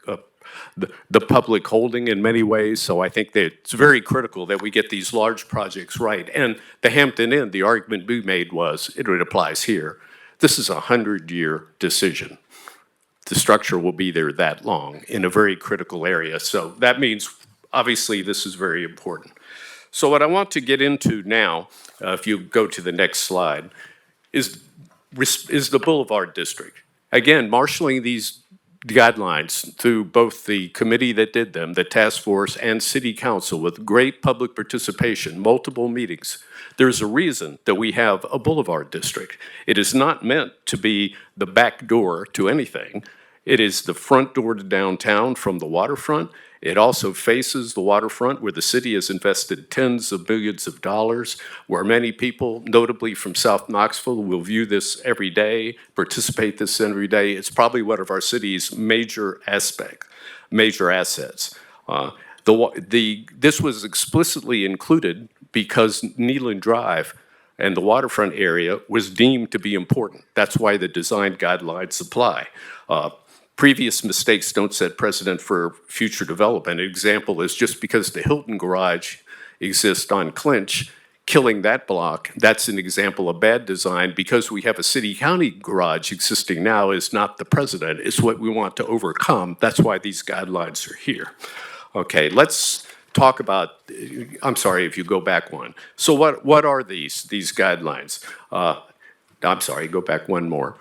Speaker 17: public holding in many ways. So I think that it's very critical that we get these large projects right. And the Hampton Inn, the argument we made was, it applies here, this is a 100-year decision. The structure will be there that long in a very critical area. So that means, obviously, this is very important. So what I want to get into now, if you go to the next slide, is the Boulevard District. Again, marshaling these guidelines through both the committee that did them, the task force, and city council with great public participation, multiple meetings. There's a reason that we have a Boulevard District. It is not meant to be the back door to anything. It is the front door to downtown from the waterfront, It also faces the waterfront where the city has invested tens of millions of dollars, where many people, notably from South Knoxville, will view this every day, participate this every day. It's probably one of our city's major assets. This was explicitly included because Neelan Drive and the waterfront area was deemed to be important. That's why the design guidelines apply. Previous mistakes don't set precedent for future development. An example is just because the Hilton Garage exists on Clinch, killing that block, that's an example of bad design. Because we have a city-county garage existing now is not the precedent. It's what we want to overcome. That's why these guidelines are here. Okay, let's talk about, I'm sorry if you go back one. So what are these guidelines? I'm sorry, go back one more.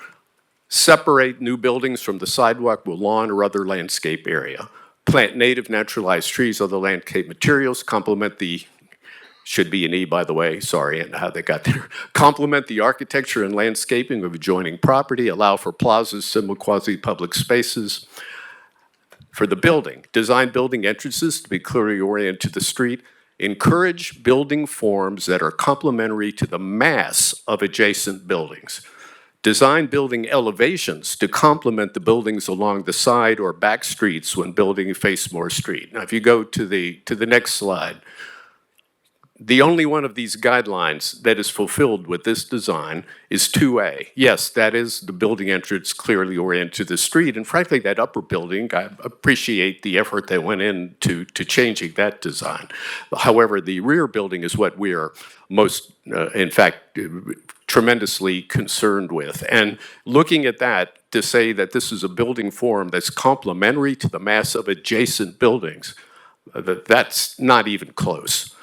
Speaker 17: Separate new buildings from the sidewalk with lawn or other landscape area. Plant native naturalized trees, other landscape materials, complement the, should be an E by the way, sorry, and how they got there. Complement the architecture and landscaping of adjoining property, allow for plazas, similar quasi-public spaces. For the building, design building entrances to be clearly oriented to the street. Encourage building forms that are complementary to the mass of adjacent buildings. Design building elevations to complement the buildings along the side or back streets when building face more street. Now, if you go to the next slide, the only one of these guidelines that is fulfilled with this design is 2A. Yes, that is the building entrance clearly oriented to the street, and frankly, that upper building, I appreciate the effort that went into changing that design. However, the rear building is what we are most, in fact, tremendously concerned with. And looking at that, to say that this is a building form that's complementary to the mass of adjacent buildings, that's not even close.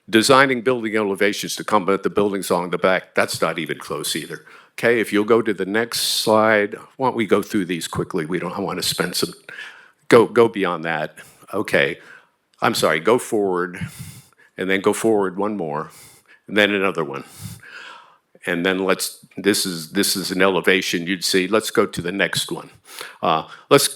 Speaker 17: Designing building elevations to complement the buildings along the back, that's not even close either. Okay, if you'll go to the next slide, why don't we go through these quickly? I want to spend some, go beyond that. Okay, I'm sorry, go forward, and then go forward one more, and then another one. And then this is an elevation you'd see. Let's go to the next one. I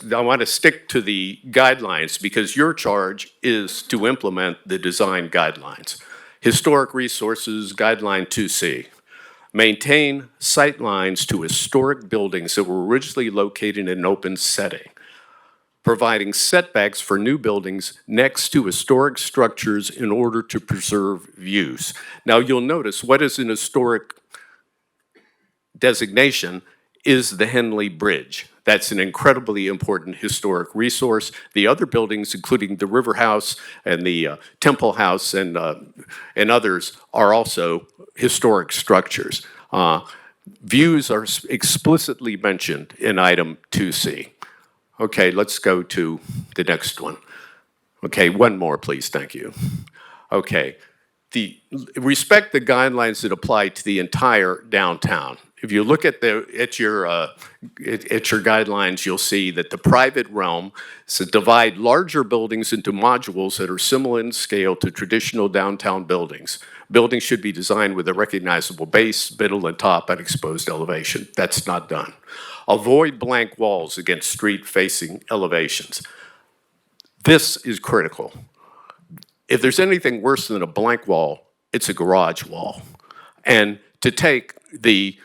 Speaker 17: want to stick to the guidelines because your charge is to implement the design guidelines. Historic resources, guideline 2C. Maintain sight lines to historic buildings that were originally located in an open setting. Providing setbacks for new buildings next to historic structures in order to preserve views. Now you'll notice what is an historic designation is the Henley Bridge. That's an incredibly important historic resource. The other buildings, including the River House and the Temple House and others, are also historic structures. Views are explicitly mentioned in item 2C. Okay, let's go to the next one. Okay, one more, please, thank you. Okay, respect the guidelines that apply to the entire downtown. If you look at your guidelines, you'll see that the private realm divide larger buildings into modules that are similar in scale to traditional downtown buildings. Buildings should be designed with a recognizable base, middle, and top at exposed elevation. That's not done. Avoid blank walls against street-facing elevations. This is critical. If there's anything worse than a blank wall, it's a garage wall. And to take the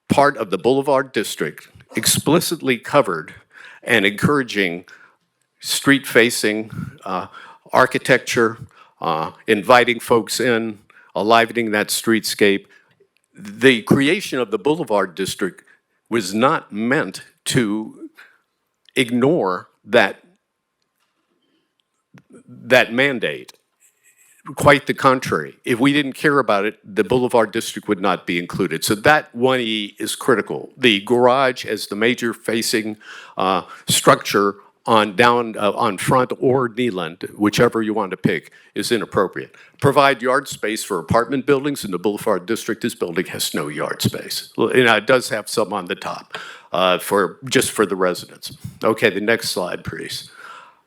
Speaker 17: part of the Boulevard District explicitly covered and encouraging street-facing architecture, inviting folks in, enlivening that streetscape. The creation of the Boulevard District was not meant to ignore that mandate. Quite the contrary. If we didn't care about it, the Boulevard District would not be included. So that 1E is critical. The garage as the major facing structure on Front or Neeland, whichever you want to pick, is inappropriate. Provide yard space for apartment buildings in the Boulevard District. This building has no yard space. It does have some on the top just for the residents. Okay, the next slide, please.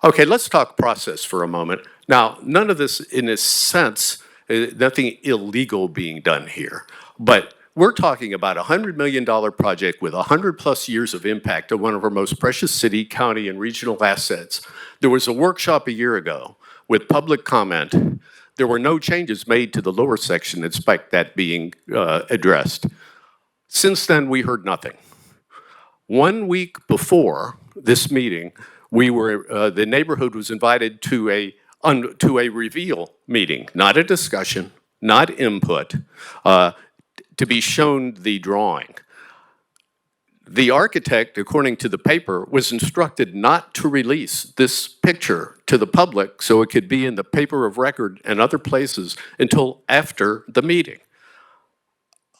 Speaker 17: Okay, let's talk process for a moment. Now, none of this, in a sense, nothing illegal being done here, but We're talking about a $100 million project with 100-plus years of impact on one of our most precious city, county, and regional assets. There was a workshop a year ago with public comment. There were no changes made to the lower section despite that being addressed. Since then, we heard nothing. 1 week before this meeting, the neighborhood was invited to a reveal meeting, not a discussion, not input, to be shown the drawing. The architect, according to the paper, was instructed not to release this picture to the public so it could be in the paper of record and other places until after the meeting.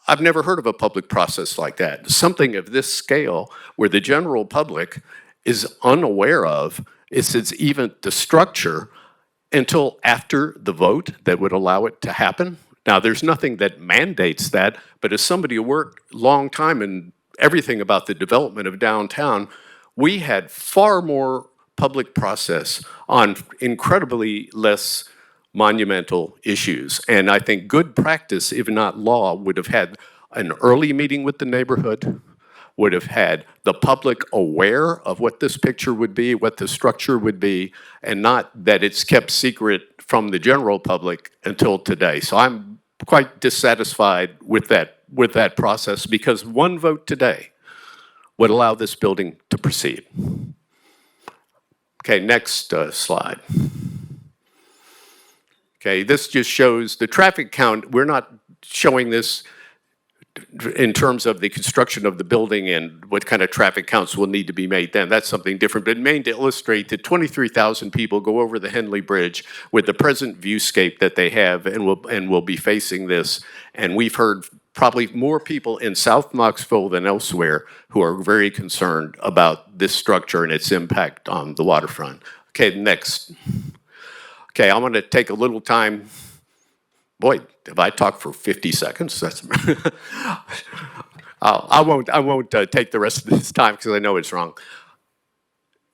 Speaker 17: I've never heard of a public process like that. Something of this scale where the general public is unaware of it's even the structure until after the vote that would allow it to happen. Now, there's nothing that mandates that, but as somebody who worked a long time in everything about the development of downtown, we had far more public process on incredibly less monumental issues. And I think good practice, if not law, would have had an early meeting with the neighborhood, would have had the public aware of what this picture would be, what the structure would be, and not that it's kept secret from the general public until today. So I'm quite dissatisfied with that process because one vote today would allow this building to proceed. Okay, next slide. Okay, this just shows the traffic count. We're not showing this in terms of the construction of the building and what kind of traffic counts will need to be made then. That's something different, but made to illustrate that 23,000 people go over the Henley Bridge with the present viewscape that they have and will be facing this. And we've heard probably more people in South Knoxville than elsewhere who are very concerned about this structure and its impact on the waterfront. Okay, next. Okay, I'm going to take a little time. Boy, have I talked for 50 seconds? That's I won't take the rest of this time because I know it's wrong.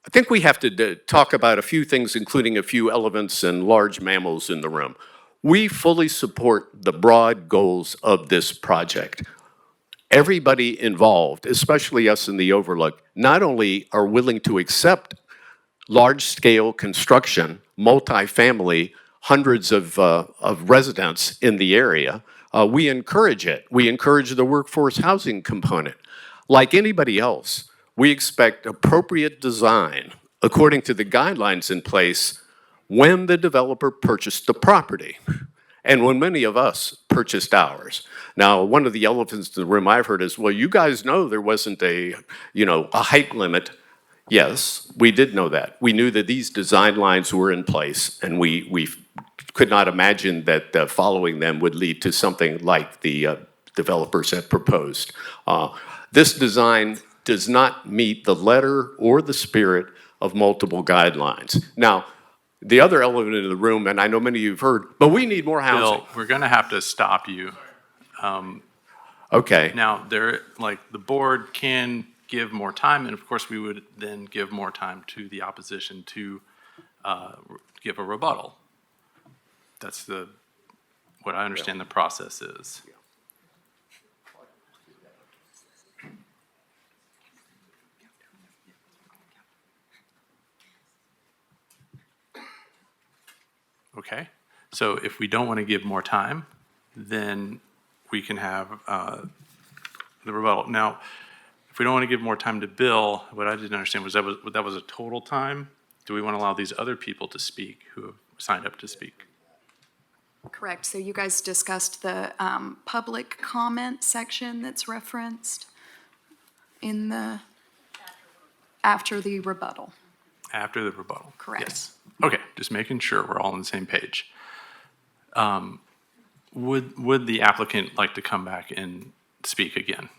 Speaker 17: I think we have to talk about a few things, including a few elephants and large mammals in the room. We fully support the broad goals of this project. Everybody involved, especially us in the Overlook, not only are willing to accept large-scale construction, multifamily, hundreds of residents in the area, we encourage it. We encourage the workforce housing component. Like anybody else, we expect appropriate design according to the guidelines in place when the developer purchased the property and when many of us purchased ours. Now, one of the elephants in the room I've heard is, well, you guys know there wasn't a height limit. Yes, we did know that. We knew that these design lines were in place, and we could not imagine that following them would lead to something like the developers had proposed. This design does not meet the letter or the spirit of multiple guidelines. Now, the other elephant in the room, and I know many of you have heard, but we need more housing.
Speaker 1: Bill, we're going to have to stop you.
Speaker 17: Okay.
Speaker 1: Now, the board can give more time, and of course, we would then give more time to the opposition to give a rebuttal. That's what I understand the process is. Okay, so if we don't want to give more time, then we can have the rebuttal. Now, if we don't want to give more time to Bill, what I didn't understand was that was a total time? Do we want to allow these other people to speak who have signed up to speak?
Speaker 11: Correct. So you guys discussed the public comment section that's referenced in the, after the rebuttal.
Speaker 1: After the rebuttal?
Speaker 11: Correct.
Speaker 1: Yes. Okay, just making sure we're all on the same page. Would the applicant like to come back and speak again?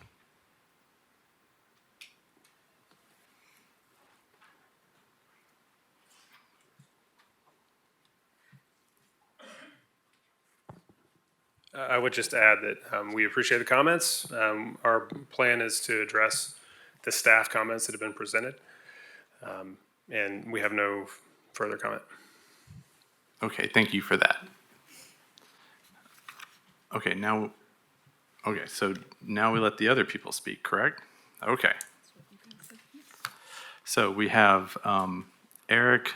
Speaker 16: I would just add that we appreciate the comments. Our plan is to address the staff comments that have been presented, and we have no further comment.
Speaker 1: Okay, thank you for that. Okay, now Okay, so now we let the other people speak, correct? Okay. So we have Eric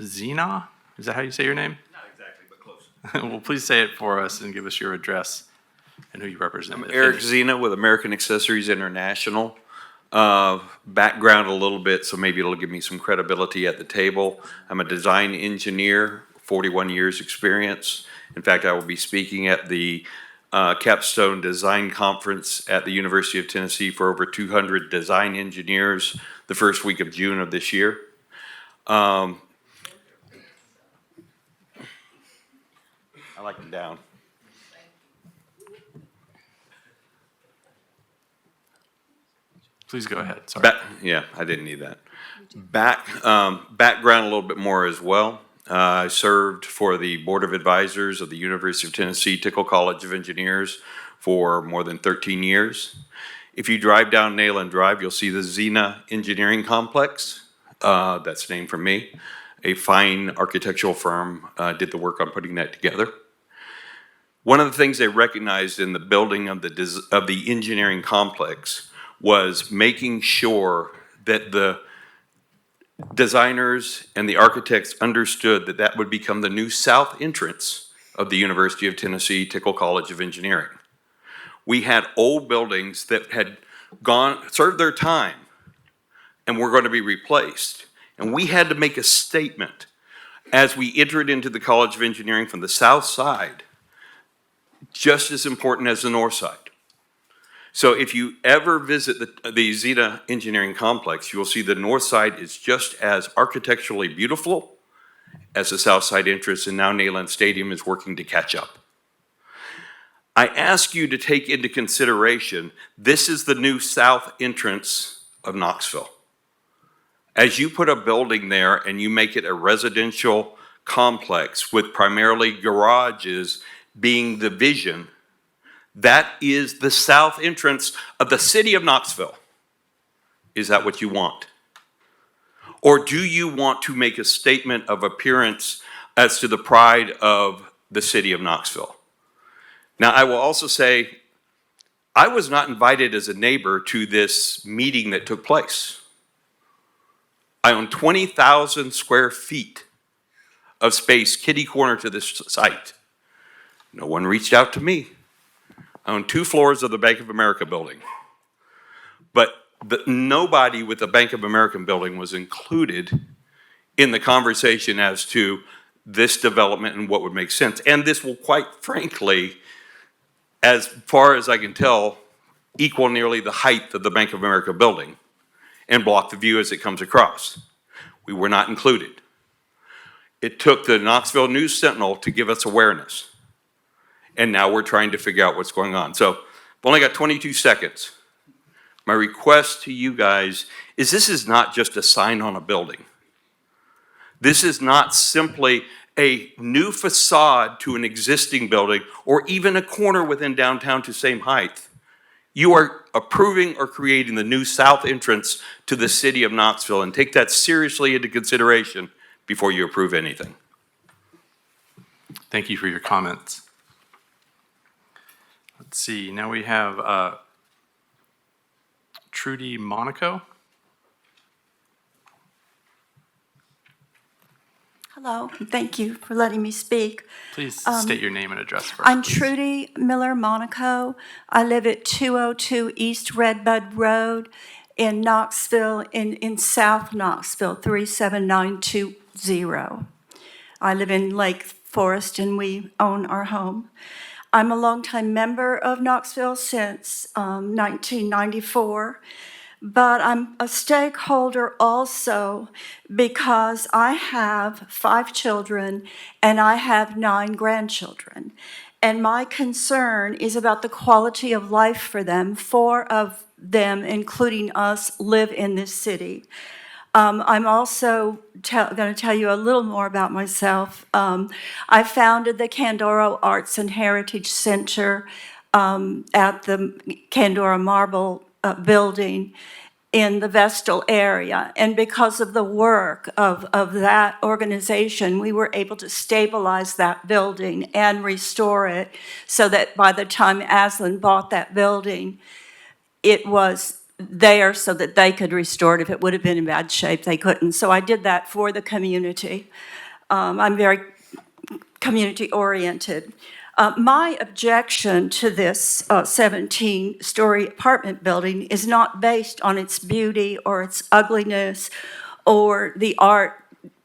Speaker 1: Zena. Is that how you say your name?
Speaker 14: Not exactly, but close.
Speaker 1: Well, please say it for us and give us your address and who you represent.
Speaker 14: I'm
Speaker 1: if
Speaker 14: Eric
Speaker 1: any.
Speaker 14: Zena with American Accessories International. Background a little bit, so maybe it'll give me some credibility at the table. I'm a design engineer, 41 years experience. In fact, I will be speaking at the Capstone Design Conference at the University of Tennessee for over 200 design engineers the first week of June of this year. I like them down.
Speaker 1: Please go ahead, sorry.
Speaker 14: Yeah, I didn't need that. Background a little bit more as well. I served for the Board of Advisors of the University of Tennessee Tickle College of Engineers for more than 13 years. If you drive down Nayland Drive, you'll see the Zena Engineering Complex. That's named for me. A fine architectural firm did the work on putting that together. One of the things they recognized in the building of the engineering complex was making sure that the designers and the architects understood that that would become the new south entrance of the University of Tennessee Tickle College of Engineering. We had old buildings that had served their time and were going to be replaced. And we had to make a statement as we entered into the College of Engineering from the south side, just as important as the north side. So if you ever visit the Zena Engineering Complex, you will see the north side is just as architecturally beautiful as the south side entrance, and now Neyland Stadium is working to catch up. I ask you to take into consideration, this is the new south entrance of Knoxville. As you put a building there and you make it a residential complex with primarily garages being the vision, that is the south entrance of the city of Knoxville. Is that what you want? Or do you want to make a statement of appearance as to the pride of the city of Knoxville? Now, I will also say, I was not invited as a neighbor to this meeting that took place. I own 20,000 square feet of space kitty corner to this site. No one reached out to me. I own 2 floors of the Bank of America building. But nobody with the Bank of America building was included in the conversation as to this development and what would make sense. And this will, quite frankly, as far as I can tell, equal nearly the height of the Bank of America building and block the view as it comes across. We were not included. It took the Knoxville News Sentinel to give us awareness. And now we're trying to figure out what's going on. So I've only got 22 seconds. My request to you guys is this is not just a sign on a building. This is not simply a new facade to an existing building or even a corner within downtown to same height. You are approving or creating the new south entrance to the city of Knoxville, and take that seriously into consideration before you approve anything.
Speaker 1: Thank you for your comments. Let's see, now we have Trudy Monaco.
Speaker 19: Hello, thank you for letting me speak.
Speaker 1: Please state your name and address first.
Speaker 19: I'm
Speaker 1: please.
Speaker 19: Trudy Miller Monaco. I live at 202 East Redbud Road in Knoxville, in South Knoxville, 37920. I live in Lake Forest and we own our home. I'm a longtime member of Knoxville since 1994. But I'm a stakeholder also because I have 5 children and I have 9 grandchildren. And my concern is about the quality of life for them. 4 of them, including us, live in this city. I'm also going to tell you a little more about myself. I founded the Candoro Arts and Heritage Center at the Candora Marble building in the Vestal area. And because of the work of that organization, we were able to stabilize that building and restore it so that by the time Aslan bought that building, it was there so that they could restore it. If it would have been in bad shape, they couldn't. So I did that for the community. I'm very community-oriented. My objection to this 17-story apartment building is not based on its beauty or its ugliness or the art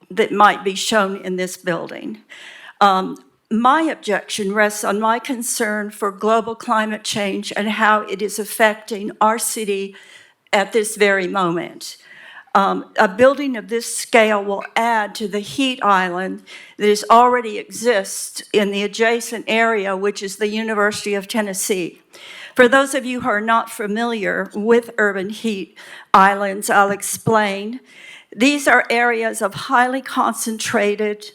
Speaker 19: that might be shown in this building. My objection rests on my concern for global climate change and how it is affecting our city at this very moment. A building of this scale will add to the heat island that already exists in the adjacent area, which is the University of Tennessee. For those of you who are not familiar with urban heat islands, I'll explain. These are areas of highly concentrated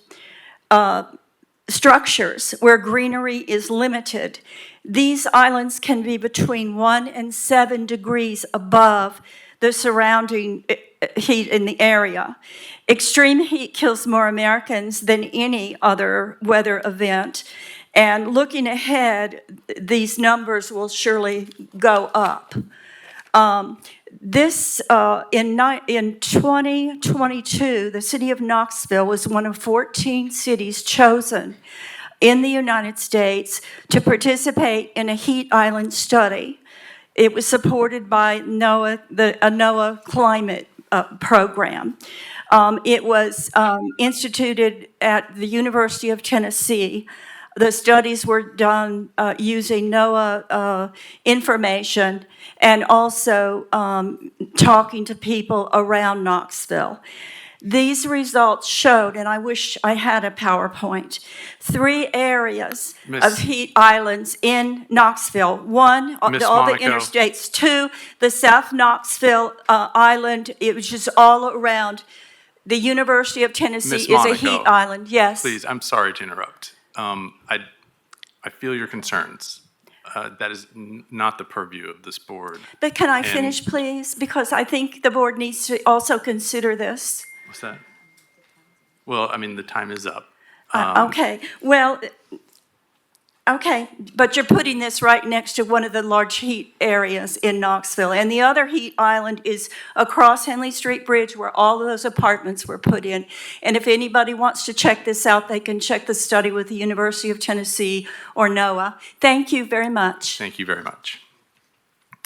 Speaker 19: structures where greenery is limited. These islands can be between 1 and 7 degrees above the surrounding heat in the area. Extreme heat kills more Americans than any other weather event. And looking ahead, these numbers will surely go up. In 2022, the city of Knoxville was one of 14 cities chosen in the United States to participate in a heat island study. It was supported by NOAA, a NOAA climate program. It was instituted at the University of Tennessee. The studies were done using NOAA information and also talking to people around Knoxville. These results showed, and I wish I had a PowerPoint, 3 areas of heat islands in Knoxville. 1, all the interstates. 2, the South Knoxville Island, which is all around. The University of Tennessee is a heat island, yes.
Speaker 1: Please, I'm sorry to interrupt. I feel your concerns. That is not the purview of this board.
Speaker 19: But can I finish, please? Because I think the board needs to also consider this.
Speaker 1: What's that? Well, I mean, the time is up.
Speaker 19: Okay, well, okay, but you're putting this right next to one of the large heat areas in Knoxville. And the other heat island is across Henley Street Bridge where all of those apartments were put in. And if anybody wants to check this out, they can check the study with the University of Tennessee or NOAA. Thank you very much.
Speaker 1: Thank you very much.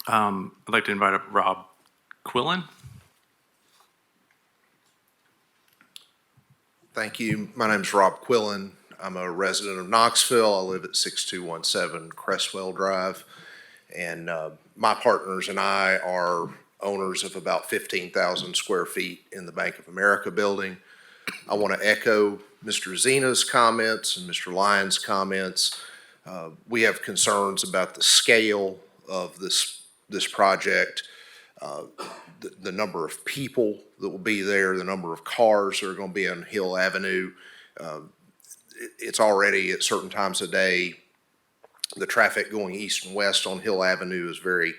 Speaker 1: I'd like to invite up Rob Quillen.
Speaker 20: Thank you. My name's Rob Quillen. I'm a resident of Knoxville. I live at 6217 Cresswell Drive. And my partners and I are owners of about 15,000 square feet in the Bank of America building. I want to echo Mr. Zena's comments and Mr. Lyons' comments. We have concerns about the scale of this project, the number of people that will be there, the number of cars that are going to be on Hill Avenue. It's already at certain times of day, the traffic going east and west on Hill Avenue is very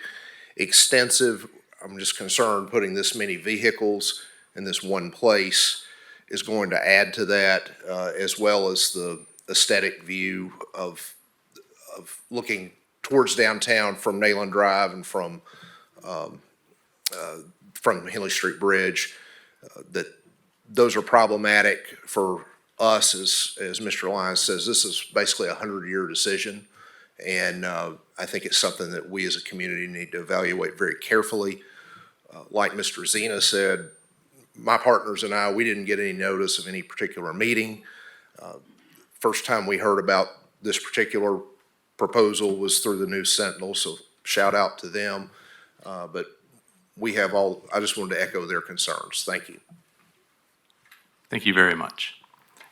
Speaker 20: extensive. I'm just concerned putting this many vehicles in this one place is going to add to that, as well as the aesthetic view of looking towards downtown from Nayland Drive and from Henley Street Bridge, that those are problematic for us. As Mr. Lyons says, this is basically a 100-year decision. And I think it's something that we as a community need to evaluate very carefully. Like Mr. Zena said, my partners and I, we didn't get any notice of any particular meeting. First time we heard about this particular proposal was through the News Sentinel, so shout out to them. But I just wanted to echo their concerns. Thank you.
Speaker 1: Thank you very much.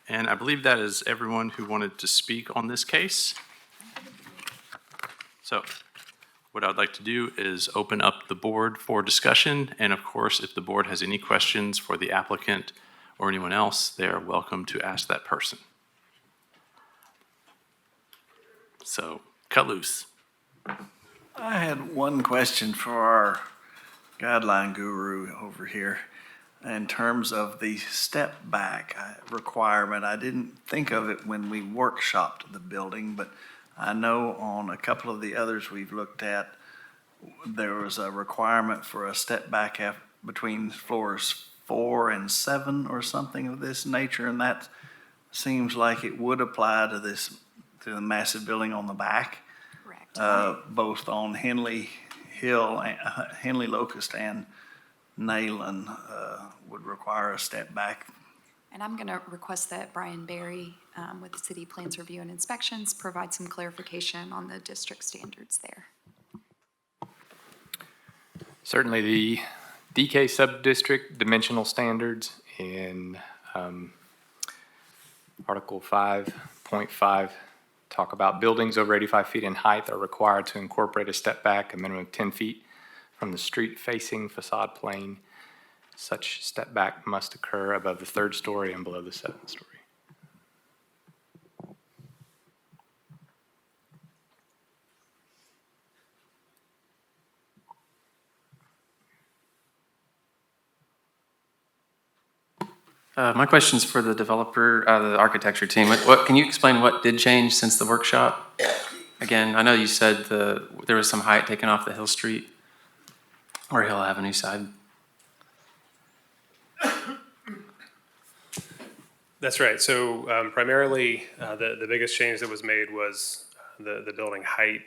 Speaker 1: And I believe that is everyone who wanted to speak on this case. So what I'd like to do is open up the board for discussion. And of course, if the board has any questions for the applicant or anyone else, they are welcome to ask that person. So cut loose.
Speaker 4: I had one question for our guideline guru over here. In terms of the step back requirement, I didn't think of it when we workshopped the building, but I know on a couple of the others we've looked at, there was a requirement for a step back between floors 4 and 7 or something of this nature, and that seems like it would apply to to the massive building on the back.
Speaker 11: Correct.
Speaker 4: Both on Henley Hill, Henley Locust and Nayland would require a step back.
Speaker 11: And I'm going to request that Brian Berry, with the City Plans Review and Inspections, provide some clarification on the district standards there.
Speaker 21: Certainly the DK sub-district dimensional standards in Article 5.5 talk about buildings over 85 feet in height are required to incorporate a step back a minimum of 10 feet from the street facing facade plane. Such step back must occur above the 3rd story and below the 7th story.
Speaker 2: My question's for the developer, the architecture team. What can you explain what did change since the workshop? Again, I know you said there was some height taken off the Hill Street or Hill Avenue side.
Speaker 16: That's right. So primarily, the biggest change that was made was the building height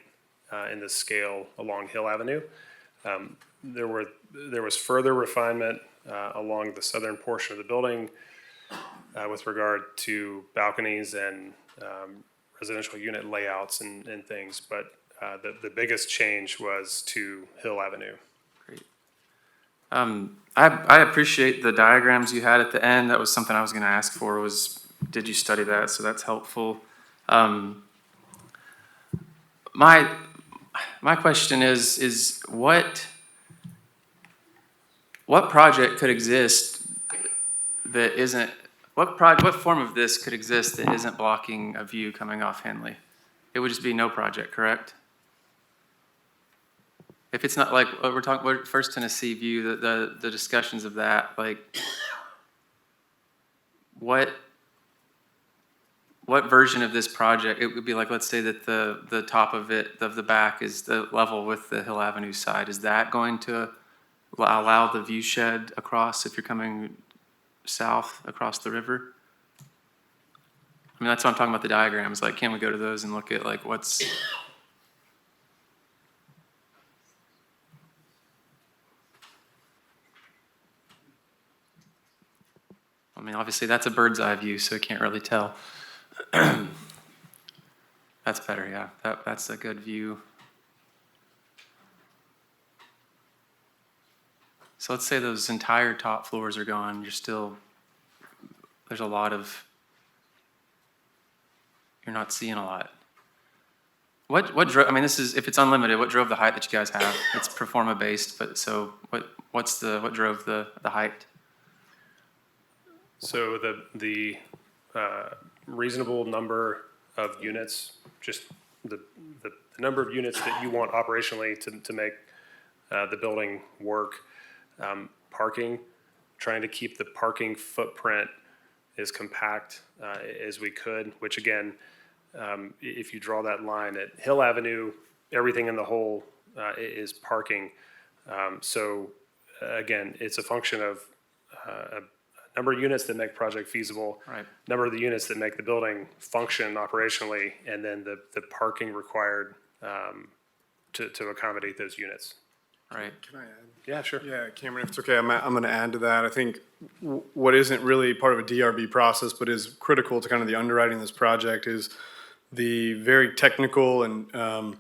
Speaker 16: and the scale along Hill Avenue. There was further refinement along the southern portion of the building with regard to balconies and residential unit layouts and things, but the biggest change was to Hill Avenue.
Speaker 2: Great. I appreciate the diagrams you had at the end. That was something I was going to ask for was, did you study that? So that's helpful. My question is what project could exist that isn't, what form of this could exist that isn't blocking a view coming off Henley? It would just be no project, correct? If it's not like, we're talking First Tennessee view, the discussions of that, like, what version of this project, it would be like, let's say that the top of it, of the back is the level with the Hill Avenue side. Is that going to allow the view shed across if you're coming south across the river? I mean, that's what I'm talking about, the diagrams. Like, can we go to those and look at like what's... I mean, obviously that's a bird's eye view, so I can't really tell. That's better, yeah. That's a good view. So let's say those entire top floors are gone. There's a lot of, you're not seeing a lot. What drove, I mean, this is, if it's unlimited, what drove the height that you guys have? It's pro forma based, but so what drove the height?
Speaker 16: So the reasonable number of units, just the number of units that you want operationally to make the building work. Parking, trying to keep the parking footprint as compact as we could, which again, if you draw that line at Hill Avenue, everything in the whole is parking. So again, it's a function of a number of units that make project feasible,
Speaker 2: right,
Speaker 16: number of the units that make the building function operationally, and then the parking required to accommodate those units.
Speaker 2: Right.
Speaker 15: Can I add?
Speaker 16: Yeah, sure.
Speaker 15: Yeah, Cameron, if it's okay, I'm going to add to that. I think what isn't really part of a DRB process, but is critical to kind of the underwriting of this project is the very technical and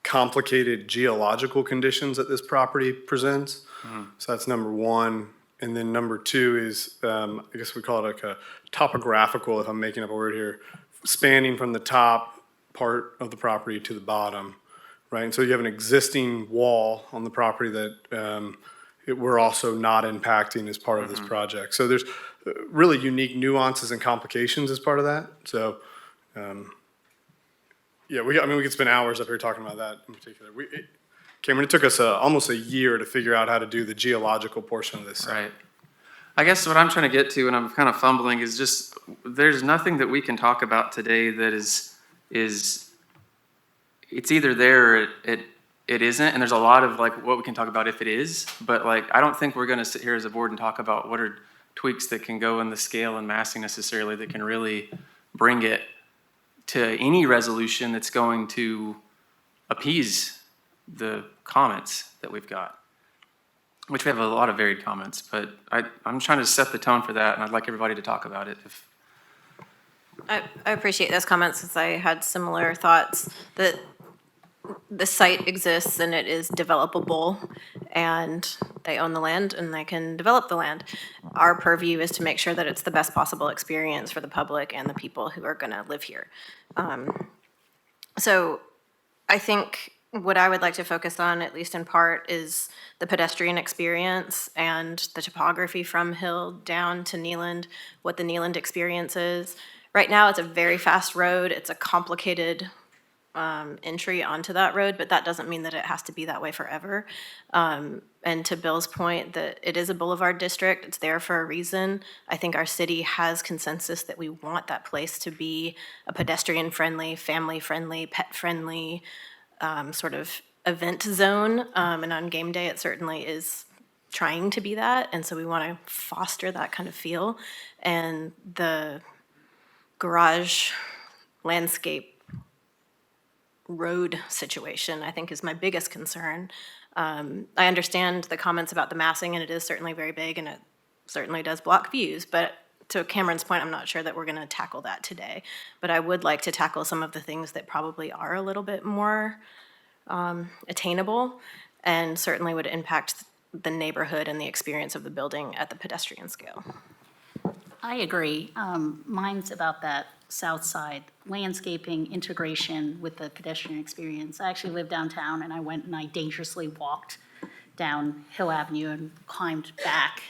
Speaker 15: complicated geological conditions that this property presents. Mm-hmm. So that's number one. And then number two is, I guess we call it like a topographical, if I'm making up a word here, spanning from the top part of the property to the bottom. Right, and so you have an existing wall on the property that we're also not impacting as part of this project. So there's really unique nuances and complications as part of that. So, yeah, we could spend hours up here talking about that in particular. Cameron, it took us almost a year to figure out how to do the geological portion of this site.
Speaker 2: Right. I guess what I'm trying to get to, and I'm kind of fumbling, is just, there's nothing that we can talk about today that is it's either there or it isn't, and there's a lot of like what we can talk about if it is, but like, I don't think we're gonna sit here as a board and talk about what are tweaks that can go in the scale and massing necessarily that can really bring it to any resolution that's going to appease the comments that we've got, which we have a lot of varied comments, but I'm trying to set the tone for that, and I'd like everybody to talk about it.
Speaker 18: I appreciate those comments, since I had similar thoughts that the site exists and it is developable, and they own the land and they can develop the land. Our purview is to make sure that it's the best possible experience for the public and the people who are gonna live here. So I think what I would like to focus on, at least in part, is the pedestrian experience and the topography from Hill down to Neeland, what the Neeland experience is. Right now, it's a very fast road. It's a complicated entry onto that road, but that doesn't mean that it has to be that way forever. And to Bill's point, that it is a boulevard district, it's there for a reason. I think our city has consensus that we want that place to be a pedestrian-friendly, family-friendly, pet-friendly sort of event zone. And on game day, it certainly is trying to be that. And so we want to foster that kind of feel. And the garage landscape road situation, I think, is my biggest concern. I understand the comments about the massing, and it is certainly very big, and it certainly does block views, but to Cameron's point, I'm not sure that we're gonna tackle that today. But I would like to tackle some of the things that probably are a little bit more attainable, and certainly would impact the neighborhood and the experience of the building at the pedestrian scale.
Speaker 5: I agree. Mine's about that south side landscaping integration with the pedestrian experience. I actually live downtown, and I went and I dangerously walked down Hill Avenue and climbed back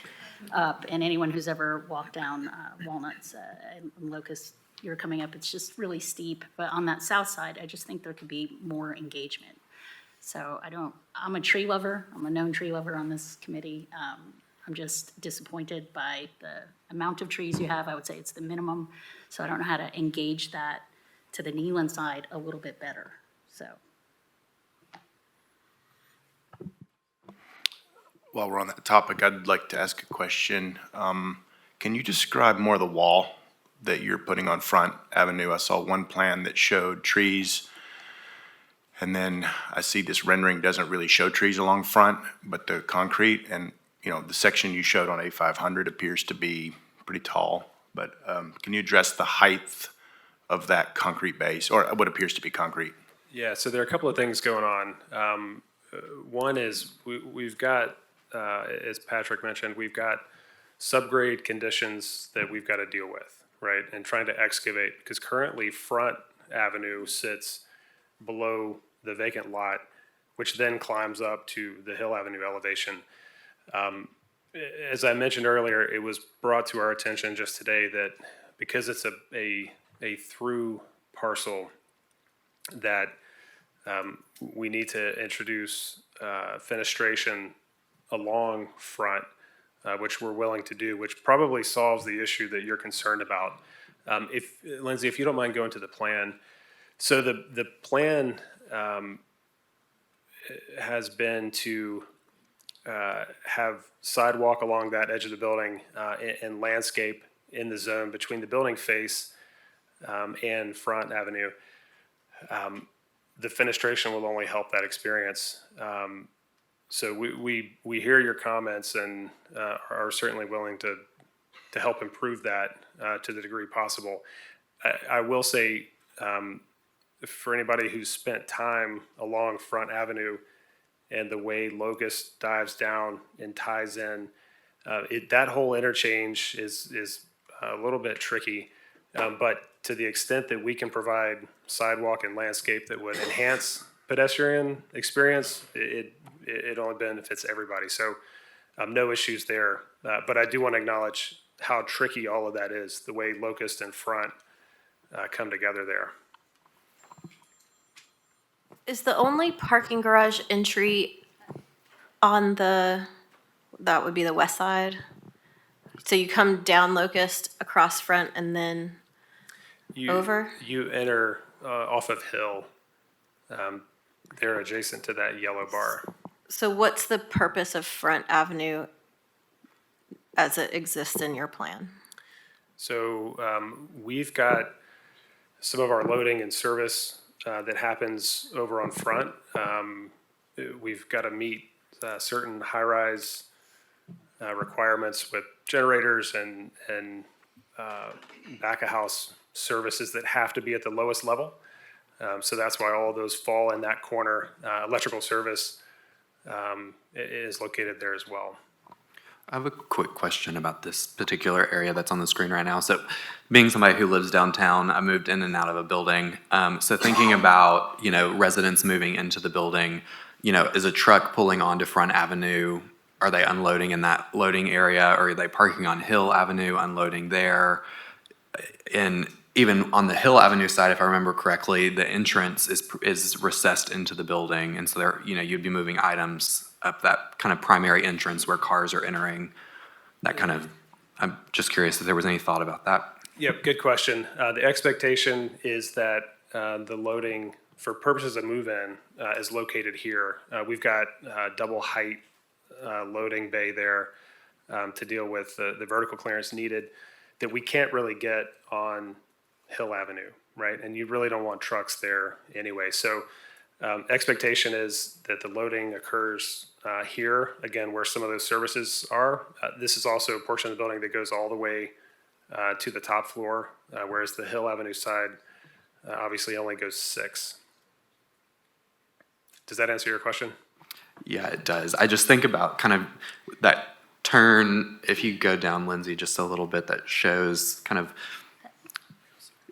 Speaker 5: up. And anyone who's ever walked down Walnuts and Locust, you're coming up, it's just really steep. But on that south side, I just think there could be more engagement. So I'm a tree lover. I'm a known tree lover on this committee. I'm just disappointed by the amount of trees you have. I would say it's the minimum. So I don't know how to engage that to the Neeland side a little bit better, so.
Speaker 9: While we're on that topic, I'd like to ask a question. Can you describe more of the wall that you're putting on Front Avenue? I saw one plan that showed trees, and then I see this rendering doesn't really show trees along Front, but the concrete, and the section you showed on A500 appears to be pretty tall. But can you address the height of that concrete base, or what appears to be concrete?
Speaker 16: Yeah, so there are a couple of things going on. One is we've got, as Patrick mentioned, we've got subgrade conditions that we've got to deal with, right? And trying to excavate, because currently Front Avenue sits below the vacant lot, which then climbs up to the Hill Avenue elevation. As I mentioned earlier, it was brought to our attention just today that because it's a through parcel, that we need to introduce fenestration along Front, which we're willing to do, which probably solves the issue that you're concerned about. Lindsay, if you don't mind going to the plan. So the plan has been to have sidewalk along that edge of the building and landscape in the zone between the building face and Front Avenue. The fenestration will only help that experience. So we hear your comments and are certainly willing to help improve that to the degree possible. I will say, for anybody who's spent time along Front Avenue and the way Locust dives down and ties in, that whole interchange is a little bit tricky. But to the extent that we can provide sidewalk and landscape that would enhance pedestrian experience, it only benefits everybody. So no issues there. But I do want to acknowledge how tricky all of that is, the way Locust and Front come together there.
Speaker 18: Is the only parking garage entry on the, that would be the west side? So you come down Locust, across front, and then over?
Speaker 16: You enter off of Hill. They're adjacent to that yellow bar.
Speaker 18: So what's the purpose of Front Avenue as it exists in your plan?
Speaker 16: So we've got some of our loading and service that happens over on Front. We've got to meet certain high-rise requirements with generators and back-of-house services that have to be at the lowest level. So that's why all of those fall in that corner. Electrical service is located there as well.
Speaker 6: I have a quick question about this particular area that's on the screen right now. So being somebody who lives downtown, I moved in and out of a building. So thinking about, residents moving into the building, is a truck pulling onto Front Avenue? Are they unloading in that loading area? Or are they parking on Hill Avenue, unloading there? And even on the Hill Avenue side, if I remember correctly, the entrance is recessed into the building. And so there, you'd be moving items up that kind of primary entrance where cars are entering, that kind of, I'm just curious if there was any thought about that.
Speaker 16: Yep, good question. The expectation is that the loading, for purposes of move-in, is located here. We've got double height loading bay there to deal with the vertical clearance needed that we can't really get on Hill Avenue, right? And you really don't want trucks there anyway. So expectation is that the loading occurs here, again, where some of those services are. This is also a portion of the building that goes all the way to the top floor, whereas the Hill Avenue side obviously only goes 6. Does that answer your question?
Speaker 6: Yeah, it does. I just think about kind of that turn, if you go down, Lindsay, just a little bit, that shows kind of,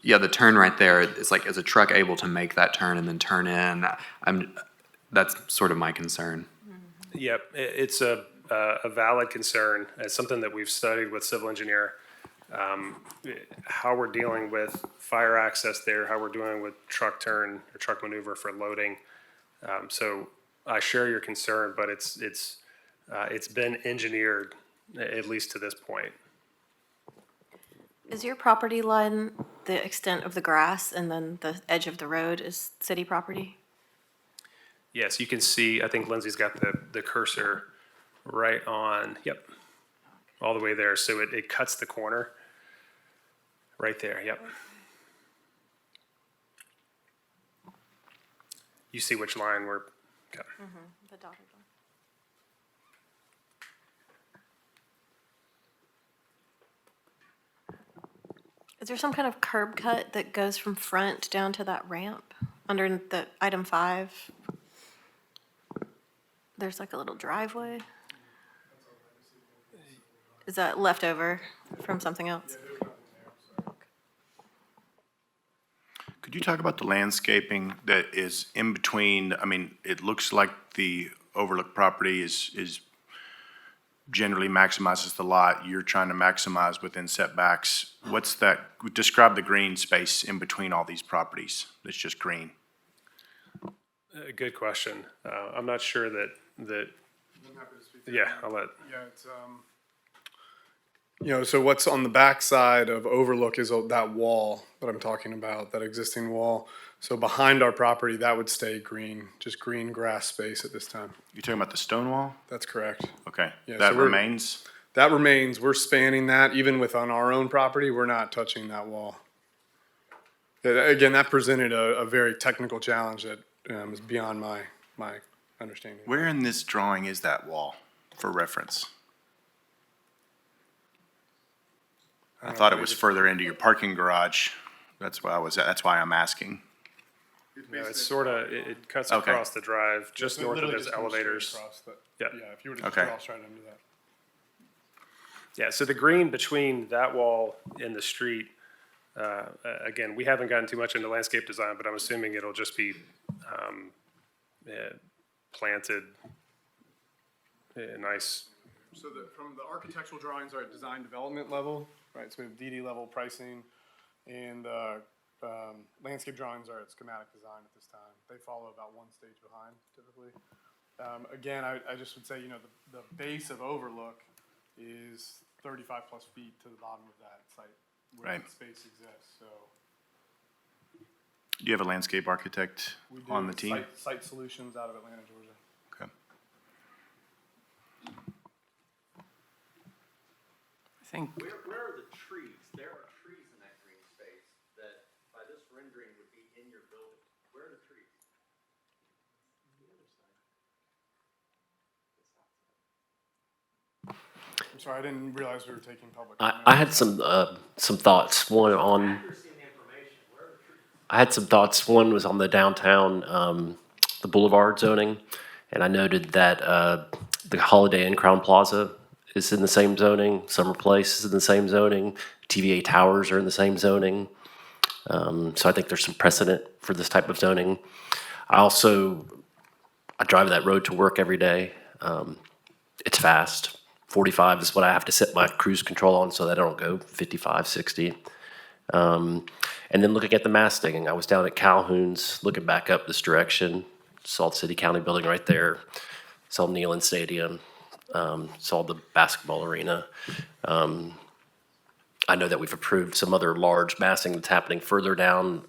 Speaker 6: the turn right there. It's like, is a truck able to make that turn and then turn in? That's sort of my concern.
Speaker 16: Yep, it's a valid concern. It's something that we've studied with civil engineer, how we're dealing with fire access there, how we're dealing with truck turn or truck maneuver for loading. So I share your concern, but it's been engineered at least to this point.
Speaker 18: Is your property line the extent of the grass and then the edge of the road is city property?
Speaker 16: Yes, you can see, I think Lindsay's got the cursor right on, yep, all the way there. So it cuts the corner right there, yep. You see which line we're, okay.
Speaker 18: The dotted line. Is there some kind of curb cut that goes from front down to that ramp under the item 5? There's like a little driveway. Is that left over from something else?
Speaker 9: Could you talk about the landscaping that is in between? I mean, it looks like the overlook property is generally maximizes the lot. You're trying to maximize within setbacks. What's that? Describe the green space in between all these properties. It's just green.
Speaker 16: Good question. I'm not sure that, yeah, I'll let.
Speaker 15: Yeah, it's, so what's on the back side of Overlook is that wall that I'm talking about, that existing wall. So behind our property, that would stay green, just green grass space at this time.
Speaker 9: You're talking about the stone wall?
Speaker 15: That's correct.
Speaker 9: Okay,
Speaker 15: Yeah,
Speaker 9: that
Speaker 15: so
Speaker 9: remains?
Speaker 15: That remains. We're spanning that. Even on our own property, we're not touching that wall. Again, that presented a very technical challenge that is beyond my understanding.
Speaker 9: Where in this drawing is that wall, for reference? I thought it was further into your parking garage. That's why I'm asking.
Speaker 16: Yeah, it's sort of, it cuts
Speaker 9: Okay.
Speaker 16: across the drive, just north of those
Speaker 15: Just goes straight
Speaker 16: elevators.
Speaker 15: across the-
Speaker 16: Yeah.
Speaker 15: Yeah, if you were to just
Speaker 9: Okay.
Speaker 15: cross right under that.
Speaker 16: Yeah, so the green between that wall and the street, again, we haven't gotten too much into landscape design, but I'm assuming it'll just be planted nice.
Speaker 15: So from the architectural drawings are at design development level, right? So we have DD level pricing and landscape drawings are at schematic design at this time. They follow about one stage behind typically. Again, I just would say, the base of overlook is 35 plus feet to the bottom of that site where
Speaker 9: Right.
Speaker 15: that space exists, so.
Speaker 9: Do you have a landscape architect
Speaker 15: We do
Speaker 9: on the team?
Speaker 15: Site Solutions out of Atlanta, Georgia.
Speaker 9: Okay.
Speaker 2: I think,
Speaker 6: Where are the trees? There are trees in that green space that by this rendering would be in your building. Where are the trees?
Speaker 15: I'm sorry, I didn't realize we were taking public
Speaker 8: I,
Speaker 15: comment.
Speaker 8: I had some thoughts. I had some thoughts. One was on the downtown, the boulevard zoning, and I noted that the Holiday Inn Crown Plaza is in the same zoning. Summer Place is in the same zoning. TVA Towers are in the same zoning. So I think there's some precedent for this type of zoning. I drive that road to work every day. It's fast. 45 is what I have to set my cruise control on so that I don't go 55, 60. And then looking at the mass digging, I was down at Calhoun's, looking back up this direction, saw the city county building right there, saw Neyland Stadium, saw the basketball arena. I know that we've approved some other large massing that's happening further down.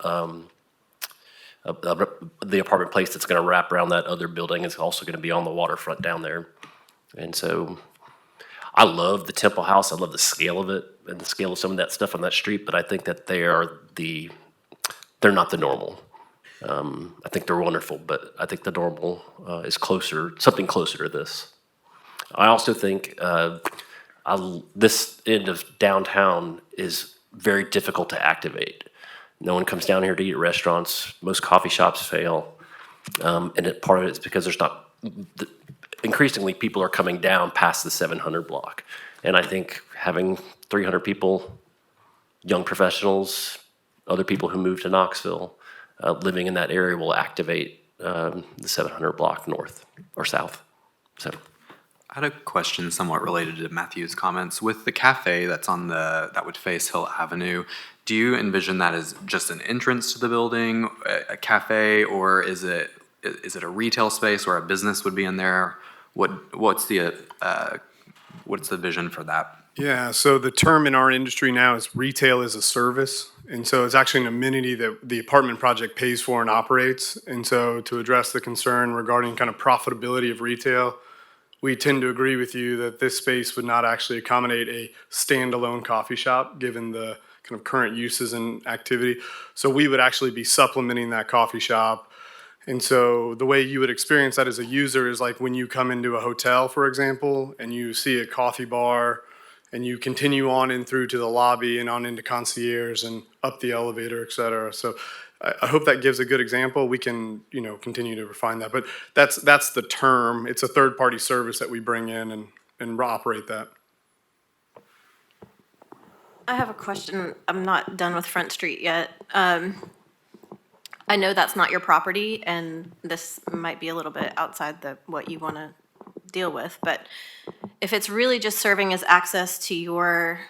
Speaker 8: The apartment place that's going to wrap around that other building is also going to be on the waterfront down there. And so I love the Temple House. I love the scale of it and the scale of some of that stuff on that street, but I think that they're not the normal. I think they're wonderful, but I think the normal is something closer to this. I also think this end of downtown is very difficult to activate. No one comes down here to eat at restaurants. Most coffee shops fail. And part of it is because there's not, increasingly people are coming down past the 700 block. And I think having 300 people, young professionals, other people who move to Knoxville, living in that area will activate the 700 block north or south. So.
Speaker 6: I had a question somewhat related to Matthew's comments. With the cafe that would face Hill Avenue, do you envision that as just an entrance to the building, a cafe, or is it a retail space where a business would be in there? What's the vision for that?
Speaker 15: Yeah, so the term in our industry now is retail as a service. And so it's actually an amenity that the apartment project pays for and operates. And so to address the concern regarding kind of profitability of retail, we tend to agree with you that this space would not actually accommodate a standalone coffee shop, given the kind of current uses and activity. So we would actually be supplementing that coffee shop. And so the way you would experience that as a user is like when you come into a hotel, for example, and you see a coffee bar, and you continue on in through to the lobby and on into concierge and up the elevator, et cetera. So I hope that gives a good example. We can, continue to refine that, but that's the term. It's a third-party service that we bring in and operate that.
Speaker 18: I have a question. I'm not done with Front Street yet. I know that's not your property, and this might be a little bit outside what you want to deal with, but if it's really just serving as access to your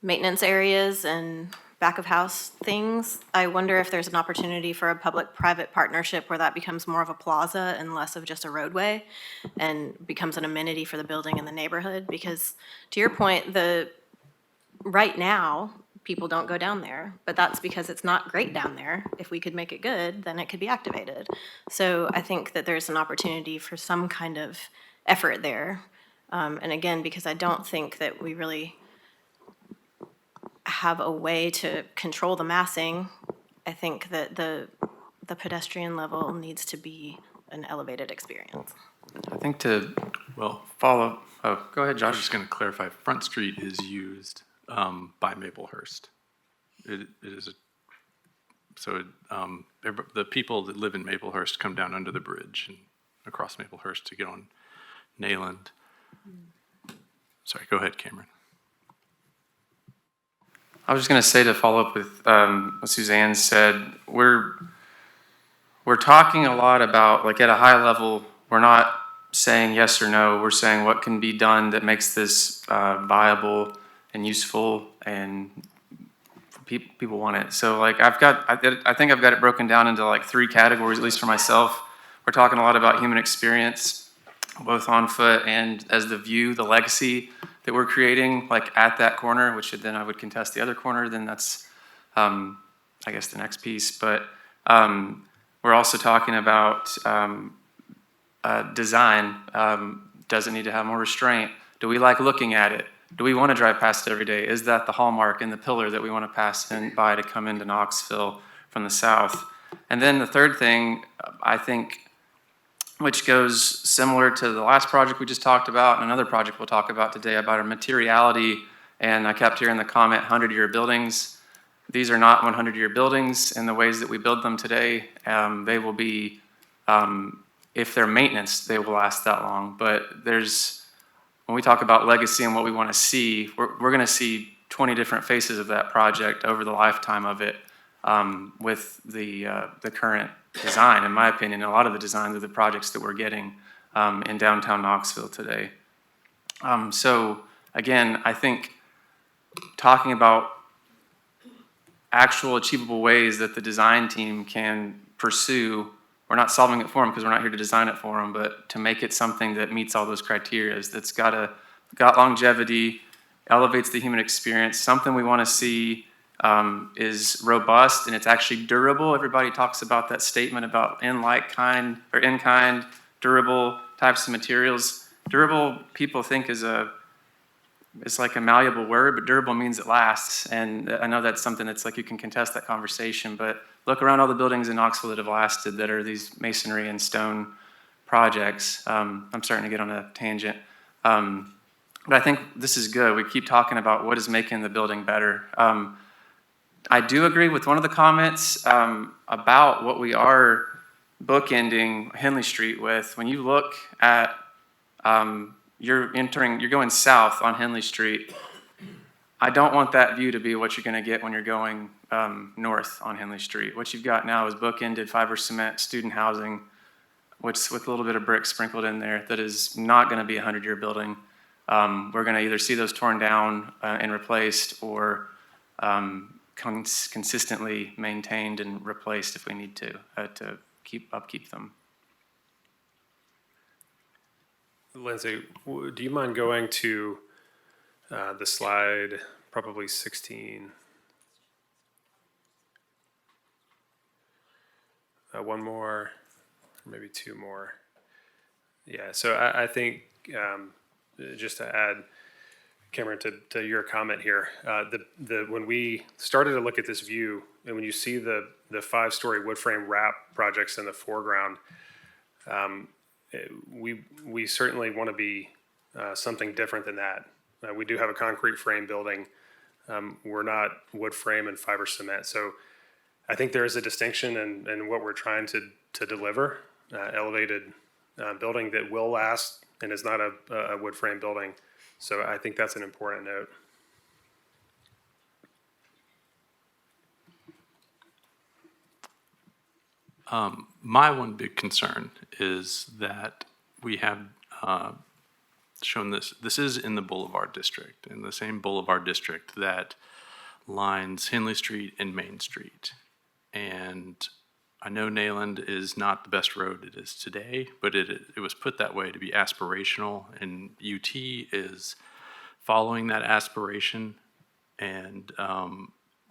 Speaker 18: maintenance areas and back of house things, I wonder if there's an opportunity for a public-private partnership where that becomes more of a plaza and less of just a roadway and becomes an amenity for the building and the neighborhood. Because to your point, right now, people don't go down there, but that's because it's not great down there. If we could make it good, then it could be activated. So I think that there's an opportunity for some kind of effort there. And again, because I don't think that we really have a way to control the massing, I think that the pedestrian level needs to be an elevated experience.
Speaker 2: I think to follow, go ahead,
Speaker 1: I was
Speaker 2: Josh.
Speaker 1: just going to clarify, Front Street is used by Maplehurst. It is, the people that live in Maplehurst come down under the bridge and across Maplehurst to get on Neyland. Sorry, go ahead, Cameron.
Speaker 2: I was just going to say, to follow up with what Suzanne said, we're talking a lot about, like, at a high level, we're not saying yes or no. We're saying what can be done that makes this viable and useful and people want it. So like I think I've got it broken down into like 3 categories, at least for myself. We're talking a lot about human experience, both on foot and as the view, the legacy that we're creating, like at that corner, which then I would contest the other corner, then that's, I guess, the next piece. But we're also talking about design. Does it need to have more restraint? Do we like looking at it? Do we want to drive past it every day? Is that the hallmark and the pillar that we want to pass in by to come into Knoxville from the south? And then the third thing, I think, which goes similar to the last project we just talked about and another project we'll talk about today about our materiality. And I kept hearing the comment 100-year buildings. These are not 100-year buildings in the ways that we build them today. They will be, if they're maintenance, they will last that long. But when we talk about legacy and what we want to see, we're going to see 20 different faces of that project over the lifetime of it with the current design, in my opinion, a lot of the designs of the projects that we're getting in downtown Knoxville today. So again, I think talking about actual achievable ways that the design team can pursue, we're not solving it for them because we're not here to design it for them, but to make it something that meets all those criteria, that's got longevity, elevates the human experience, something we want to see is robust and it's actually durable. Everybody talks about that statement about in-kind, durable types of materials. Durable, people think it's like a malleable word, but durable means it lasts. And I know that's something that's like you can contest that conversation, but look around all the buildings in Knoxville that have lasted that are these masonry and stone projects. I'm starting to get on a tangent. But I think this is good. We keep talking about what is making the building better. I do agree with one of the comments about what we are bookending Henley Street with. When you look at, you're going south on Henley Street. I don't want that view to be what you're going to get when you're going north on Henley Street. What you've got now is bookended fiber cement student housing, which with a little bit of brick sprinkled in there, that is not going to be a 100-year building. We're going to either see those torn down and replaced or consistently maintained and replaced if we need to upkeep them.
Speaker 16: Lindsay, do you mind going to the slide, probably 16? One more, maybe 2 more. Yeah, so I think just to add, Cameron, to your comment here, when we started to look at this view, and when you see the 5-story wood frame wrap projects in the foreground, we certainly want to be something different than that. We do have a concrete frame building. We're not wood frame and fiber cement. So I think there is a distinction in what we're trying to deliver, elevated building that will last and is not a wood frame building. So I think that's an important note.
Speaker 1: My one big concern is that we have shown this. This is in the Boulevard District, in the same Boulevard District that lines Henley Street and Main Street. And I know Nayland is not the best road it is today, but it was put that way to be aspirational, and UT is following that aspiration, and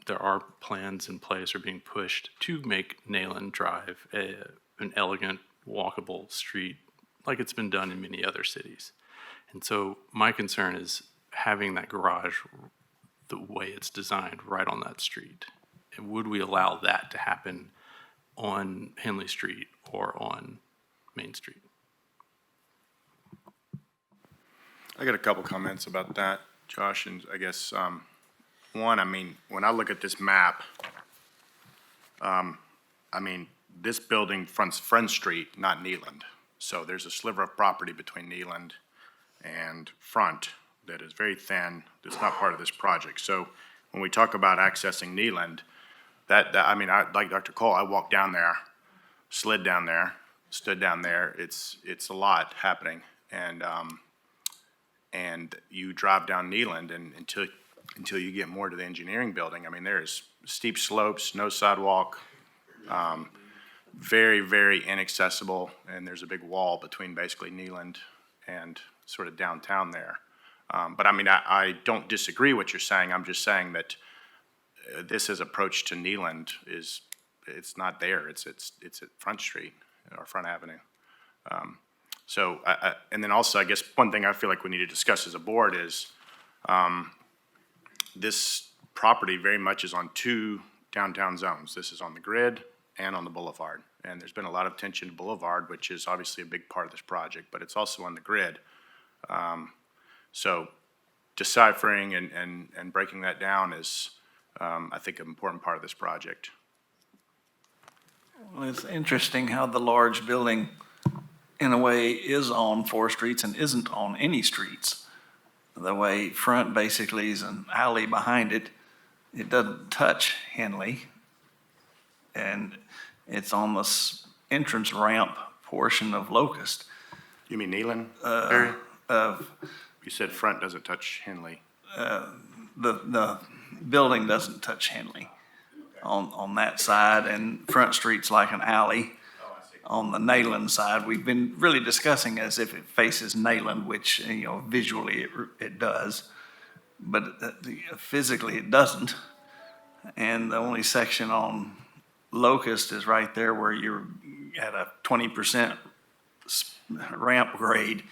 Speaker 1: there are plans in place or being pushed to make Nayland Drive an elegant, walkable street like it's been done in many other cities. And so my concern is having that garage the way it's designed right on that street. And would we allow that to happen on Henley Street or on Main Street?
Speaker 9: I got a couple comments about that, Josh, and I guess, one, I mean, when I look at this map, this building fronts Friend Street, not Neeland. So there's a sliver of property between Neeland and Front that is very thin, that's not part of this project. So when we talk about accessing Neeland, like Dr. Cole, I walked down there, slid down there, stood down there. It's a lot happening. And you drive down Neeland and until until you get more to the engineering building. I mean, there's steep slopes, no sidewalk, very, very inaccessible, and there's a big wall between basically Neyland and sort of downtown there. But I mean, I don't disagree what you're saying. I'm just saying that this as approach to Neyland it's not there. It's at Front Street or Front Avenue. So, and then also, I guess one thing I feel like we need to discuss as a board is this property very much is on two downtown zones. This is on the grid and on the boulevard. And there's been a lot of attention to boulevard, which is obviously a big part of this project, but it's also on the grid. So deciphering and breaking that down is, I think, an important part of this project.
Speaker 4: Well, it's interesting how the large building, in a way, is on 4 streets and isn't on any streets. The way front basically is an alley behind it. It doesn't touch Henley. And it's on the entrance ramp portion of Locust.
Speaker 9: You mean Neyland? You said front doesn't touch Henley.
Speaker 4: The building doesn't touch Henley on that side, and Front Street's like an alley. On the Neyland side, we've been really discussing as if it faces Neyland, which, you know, visually it does, but physically it doesn't. And the only section on Locust is right there where you're at a 20% ramp grade.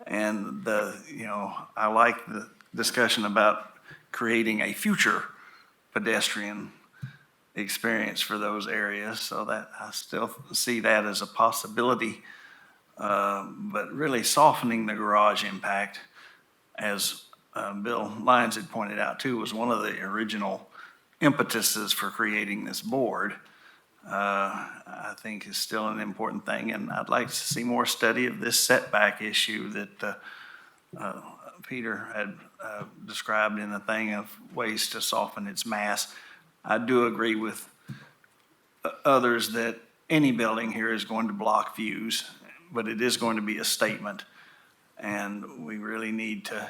Speaker 4: And I like the discussion about creating a future pedestrian experience for those areas, so that I still see that as a possibility. But really softening the garage impact, as Bill Lyons had pointed out too, was one of the original impetuses for creating this board. I think is still an important thing, and I'd like to see more study of this setback issue that Peter had described in the thing of ways to soften its mass. I do agree with others that any building here is going to block views, but it is going to be a statement, and we really need to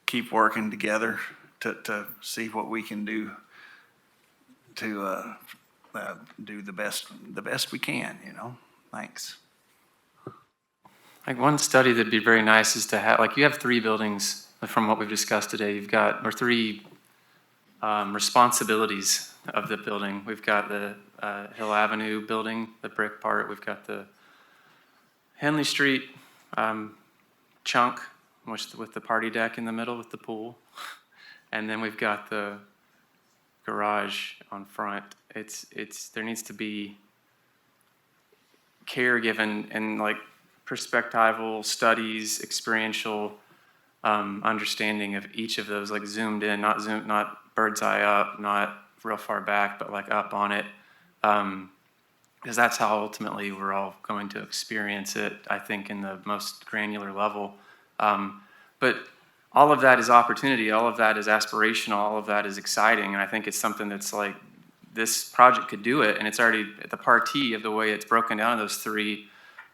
Speaker 4: keep working together to see what we can do to do the best we can, you know. Thanks.
Speaker 2: Like one study that'd be very nice is to have, like you have 3 buildings from what we've discussed today. You've got, or 3 responsibilities of the building. We've got the Hill Avenue building, the brick part. We've got the Henley Street chunk, with the party deck in the middle with the pool. And then we've got the garage on front. There needs to be care given and like perspectival studies, experiential understanding of each of those, like zoomed in, not bird's eye up, not real far back, but like up on it. Because that's how ultimately we're all going to experience it, I think, in the most granular level. But all of that is opportunity, all of that is aspirational, all of that is exciting, and I think it's something that's like, this project could do it, and it's already at the party of the way it's broken down, those 3,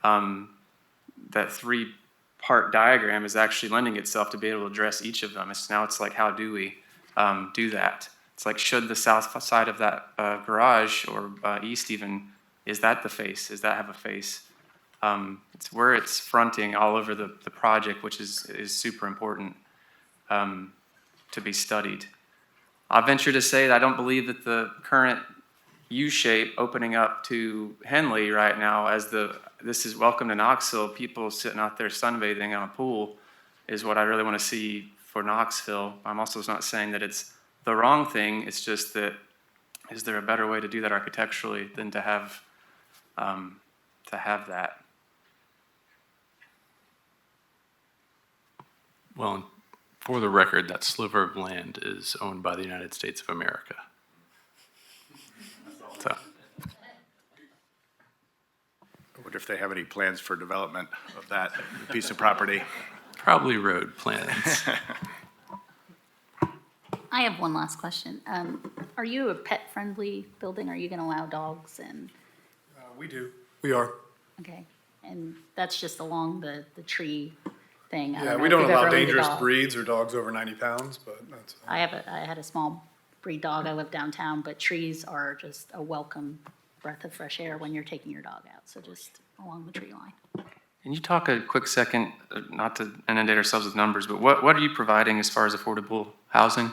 Speaker 2: that 3-part diagram is actually lending itself to be able to address each of them. Now it's like, how do we do that? It's like, should the south side of that garage, or east even, is that the face? Does that have a face? It's where it's fronting all over the project, which is super important to be studied. I venture to say that I don't believe that the current U-shape opening up to Henley right now, this is welcome to Knoxville, people sitting out there sunbathing on a pool, is what I really want to see for Knoxville. I'm also not saying that it's the wrong thing. It's just that, is there a better way to do that architecturally than to have that?
Speaker 1: Well, for the record, that sliver of land is owned by the United States of America. So.
Speaker 9: I wonder if they have any plans for development of that piece of property.
Speaker 1: Probably road plans.
Speaker 5: I have one last question. Are you a pet-friendly building? Are you going to allow dogs and?
Speaker 15: We do. We are.
Speaker 5: Okay, and that's just along the tree thing. I
Speaker 15: Yeah,
Speaker 5: don't
Speaker 15: we
Speaker 5: know if
Speaker 15: don't
Speaker 5: you've
Speaker 15: allow
Speaker 5: ever owned a
Speaker 15: dangerous
Speaker 5: dog.
Speaker 15: breeds or dogs over 90 pounds, but that's.
Speaker 5: I had a small breed dog. I live downtown, but trees are just a welcome breath of fresh air when you're taking your dog out. So just along the tree line.
Speaker 2: Can you talk a quick second, not to inundate ourselves with numbers, but what are you providing as far as affordable housing?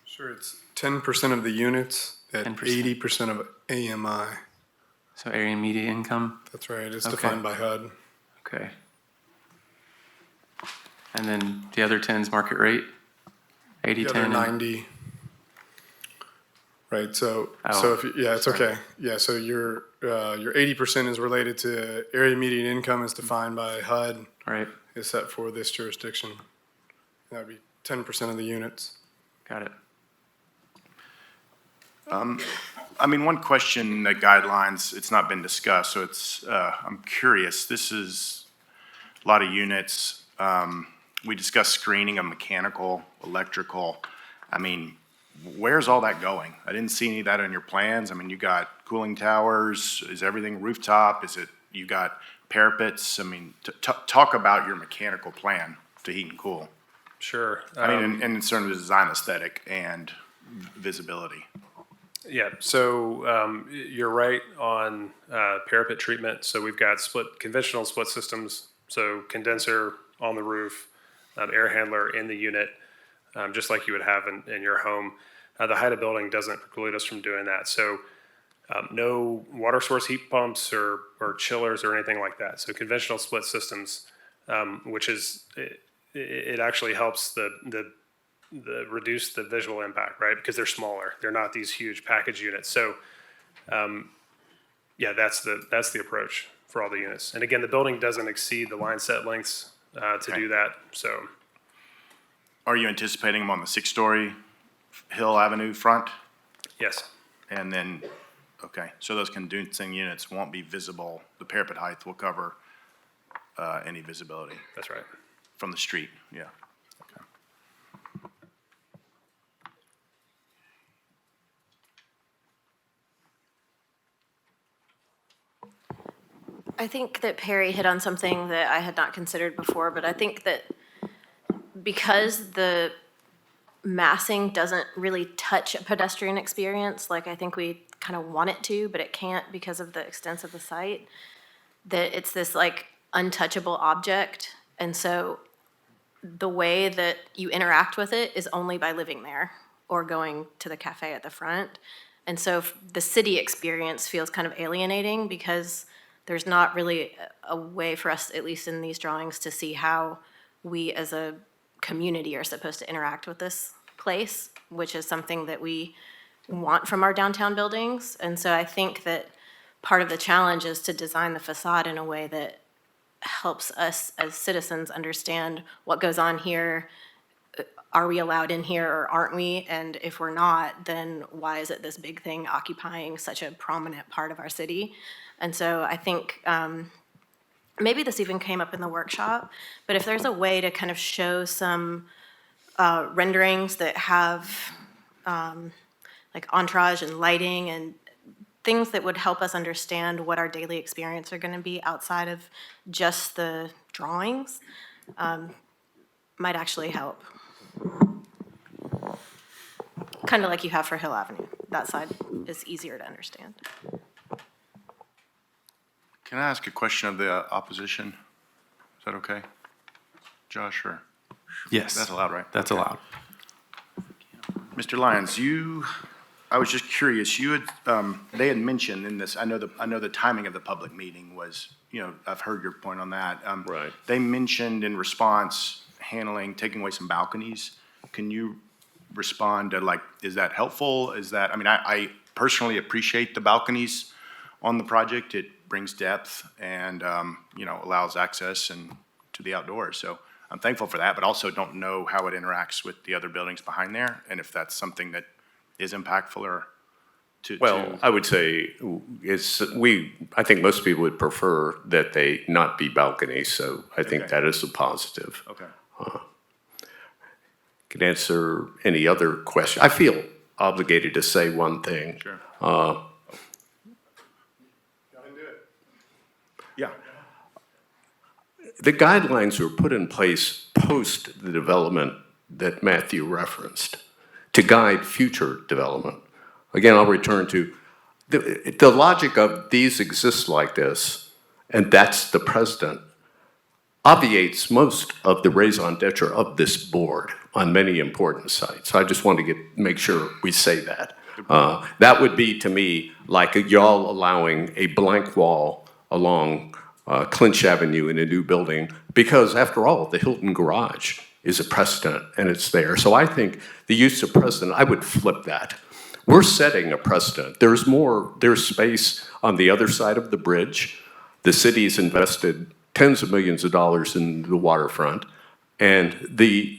Speaker 15: Sure, it's 10% of the units at
Speaker 2: 10%.
Speaker 15: 80% of AMI.
Speaker 2: So area and median income?
Speaker 15: That's right, it's
Speaker 2: Okay.
Speaker 15: defined by HUD.
Speaker 2: Okay. And then the other 10's market rate? 80,
Speaker 15: The
Speaker 2: 10?
Speaker 15: other 90. Right, so
Speaker 2: Oh,
Speaker 15: if, yeah, it's
Speaker 2: sorry.
Speaker 15: okay. Yeah, so your 80% is related to area median income is defined by HUD.
Speaker 2: Right.
Speaker 15: Is set for this jurisdiction. That would be 10% of the units.
Speaker 2: Got it.
Speaker 9: I mean, one question, the guidelines, it's not been discussed, so it's, I'm curious, this is a lot of units. We discussed screening of mechanical, electrical. I mean, where's all that going? I didn't see any of that in your plans. I mean, you got cooling towers, is everything rooftop? Is it, you got parapets? I mean, talk about your mechanical plan to heat and cool.
Speaker 16: Sure.
Speaker 9: I mean, and in terms of design aesthetic and visibility.
Speaker 16: Yeah, so you're right on parapet treatment. So we've got conventional split systems, so condenser on the roof, air handler in the unit, just like you would have in your home. The height of building doesn't preclude us from doing that. So no water source heat pumps or chillers or anything like that. So conventional split systems, which is, it actually helps the reduce the visual impact, right? Because they're smaller. They're not these huge package units. So, yeah, that's the approach for all the units. And again, the building doesn't exceed the line set lengths to do that. So,
Speaker 9: Are you anticipating them on the 6-story Hill Avenue front?
Speaker 16: yes,
Speaker 9: And then, okay, so those condensing units won't be visible. The parapet height will cover any visibility
Speaker 16: that's right.
Speaker 9: from the street, yeah. Okay.
Speaker 18: I think that Perry hit on something that I had not considered before, but I think that because the massing doesn't really touch a pedestrian experience, like I think we kind of want it to, but it can't because of the extent of the site, that it's this like untouchable object. And so the way that you interact with it is only by living there or going to the cafe at the front. And so the city experience feels kind of alienating because there's not really a way for us, at least in these drawings, to see how we as a community are supposed to interact with this place, which is something that we want from our downtown buildings. And so I think that part of the challenge is to design the facade in a way that helps us as citizens understand what goes on here. Are we allowed in here or aren't we? And if we're not, then why is it this big thing occupying such a prominent part of our city? And so I think maybe this even came up in the workshop, but if there's a way to kind of show some renderings that have like entourage and lighting and things that would help us understand what our daily experience are going to be outside of just the drawings, might actually help. Kind of like you have for Hill Avenue. That side is easier to understand.
Speaker 9: Can I ask a question of the opposition? Is that okay? Josh, or?
Speaker 1: Yes.
Speaker 9: That's allowed, right?
Speaker 1: That's
Speaker 9: Okay.
Speaker 1: allowed.
Speaker 9: Mr. Lyons, I was just curious, they had mentioned in this, I know the timing of the public meeting was, I've heard your point on that.
Speaker 17: Right.
Speaker 9: They mentioned in response, taking away some balconies. Can you respond to, like, is that helpful? I personally appreciate the balconies on the project. It brings depth and, allows access to the outdoors. So I'm thankful for that, but also don't know how it interacts with the other buildings behind there, and if that's something that is impactful or
Speaker 17: Well, I would say I think most people would prefer that they not be balconies, so I think
Speaker 9: Okay.
Speaker 17: that is a positive.
Speaker 9: Okay.
Speaker 17: Can answer any other question. I feel obligated to say one thing.
Speaker 9: Sure.
Speaker 17: Yeah. the guidelines were put in place post the development that Matthew referenced to guide future development. Again, I'll return to the logic of these exist like this, and that's the precedent, obviates most of the raison d'etre of this board on many important sites. I just want to make sure we say that. That would be, to me, like y'all allowing a blank wall along Clinch Avenue in a new building, because after all, the Hilton Garage is a precedent and it's there. So I think the use of precedent, I would flip that. We're setting a precedent. There's space on the other side of the bridge. The city's invested tens of millions of dollars in the waterfront, and the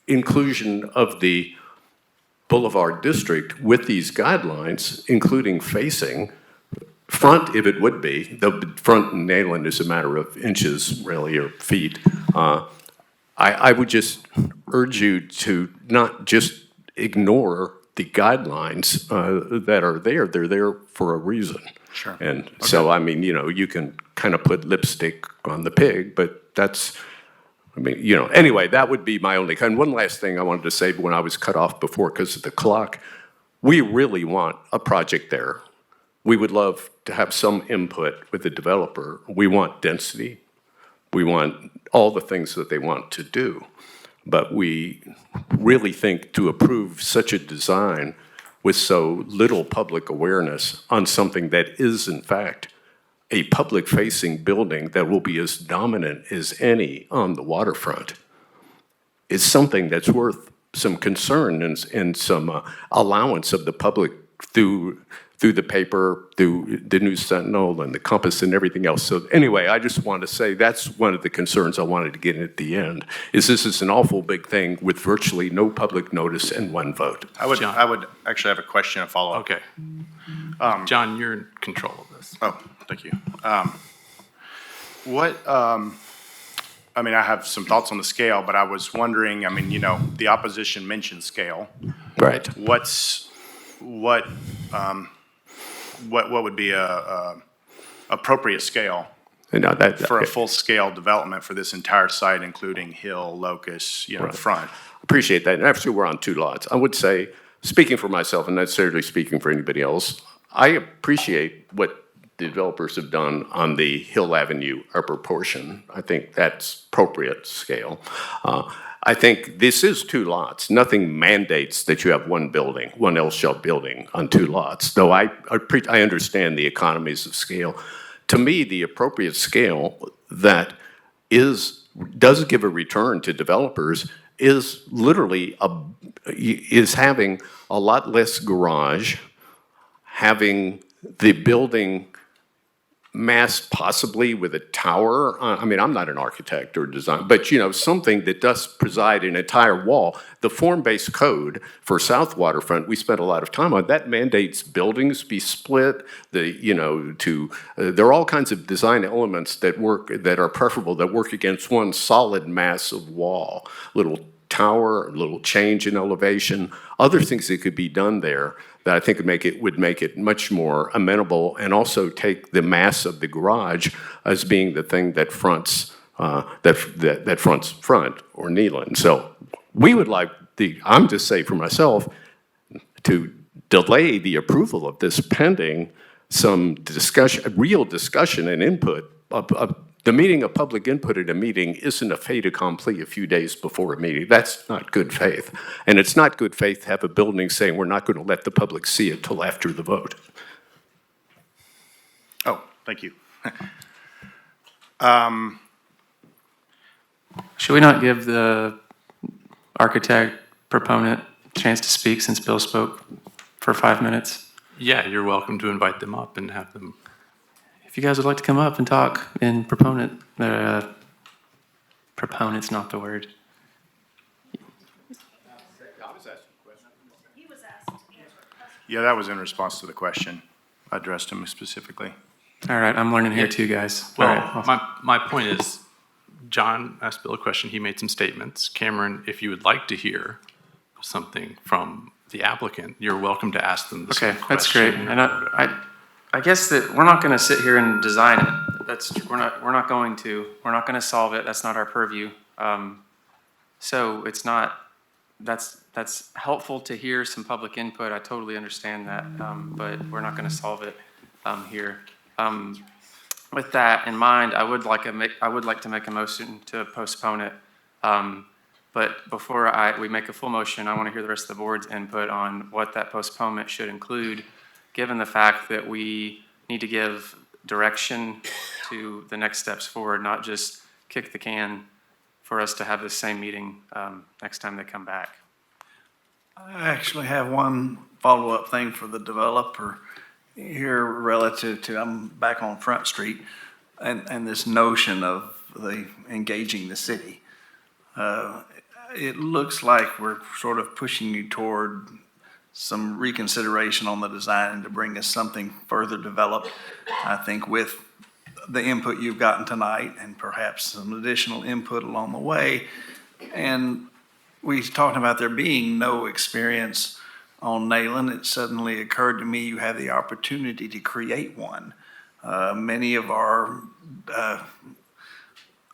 Speaker 17: inclusion of the Boulevard District with these guidelines, including facing front, if it would be, the front in Nayland is a matter of inches, really, or feet. I would just urge you to not just ignore the guidelines that are there. They're there for a reason.
Speaker 9: Sure.
Speaker 17: And so, I mean, you can kind of put lipstick on the pig, but that's, I mean, anyway, that would be my only, and one last thing I wanted to say when I was cut off before because of the clock, we really want a project there. We would love to have some input with the developer. We want density. We want all the things that they want to do. But we really think to approve such a design with so little public awareness on something that is, in fact, a public-facing building that will be as dominant as any on the waterfront is something that's worth some concern and some allowance of the public through the paper, through the News Sentinel and the Compass and everything else. So anyway, I just wanted to say that's one of the concerns I wanted to get in at the end, is this is an awful big thing with virtually no public notice and one vote.
Speaker 9: I would actually have a question, a follow-up.
Speaker 1: Okay. John, you're in control of this.
Speaker 9: Oh, thank you. I mean, I have some thoughts on the scale, but I was wondering, I mean, the opposition mentioned scale.
Speaker 17: Right.
Speaker 9: What would be a appropriate scale for a full-scale development for this entire site, including Hill, Locust,
Speaker 17: Right.
Speaker 9: front?
Speaker 17: Appreciate that. And actually, we're on two lots. I would say, speaking for myself and not necessarily speaking for anybody else, I appreciate what the developers have done on the Hill Avenue upper portion. I think that's appropriate scale. I think this is two lots. Nothing mandates that you have one building, one L-shell building on two lots, though I understand the economies of scale. To me, the appropriate scale that does give a return to developers is literally is having a lot less garage, having the building massed possibly with a tower. I mean, I'm not an architect or design, but something that does preside an entire wall. The form-based code for South Waterfront, we spent a lot of time on, that mandates buildings be split. There are all kinds of design elements that are preferable, that work against one solid mass of wall. Little tower, a little change in elevation, other things that could be done there that I think would make it much more amenable, and also take the mass of the garage as being the thing that fronts that fronts front or Neyland. So we would like I'm just saying for myself, to delay the approval of this pending some discussion, real discussion and input. The meeting of public input at a meeting isn't a fait accompli a few days before a meeting. That's not good faith. And it's not good faith to have a building saying we're not going to let the public see it till after the vote.
Speaker 9: Oh, thank you.
Speaker 2: Should we not give the architect proponent a chance to speak since Bill spoke for 5 minutes?
Speaker 1: Yeah, you're welcome to invite them up and have them.
Speaker 2: If you guys would like to come up and talk in proponent's not the word.
Speaker 9: Yeah, that was in response to the question. I addressed him specifically.
Speaker 2: All right, I'm learning here too, guys.
Speaker 1: Well,
Speaker 2: All right.
Speaker 1: my point is, John asked Bill a question, he made some statements. Cameron, if you would like to hear something from the applicant, you're welcome to ask them the same
Speaker 2: Okay,
Speaker 1: question.
Speaker 2: that's great. And I guess that we're not going to sit here and design it. we're not going to solve it. That's not our purview. So it's not, that's helpful to hear some public input. I totally understand that, but we're not going to solve it here. With that in mind, I would like to make a motion to postpone it. But before we make a full motion, I want to hear the rest of the board's input on what that postponement should include, given the fact that we need to give direction to the next steps forward, not just kick the can for us to have the same meeting next time they come back.
Speaker 4: I actually have one follow-up thing for the developer here relative to, I'm back on Front Street, and this notion of engaging the city. It looks like we're sort of pushing you toward some reconsideration on the design to bring us something further developed. I think with the input you've gotten tonight and perhaps some additional input along the way. And we talked about there being no experience on Nayland. It suddenly occurred to me you have the opportunity to create one. Many of our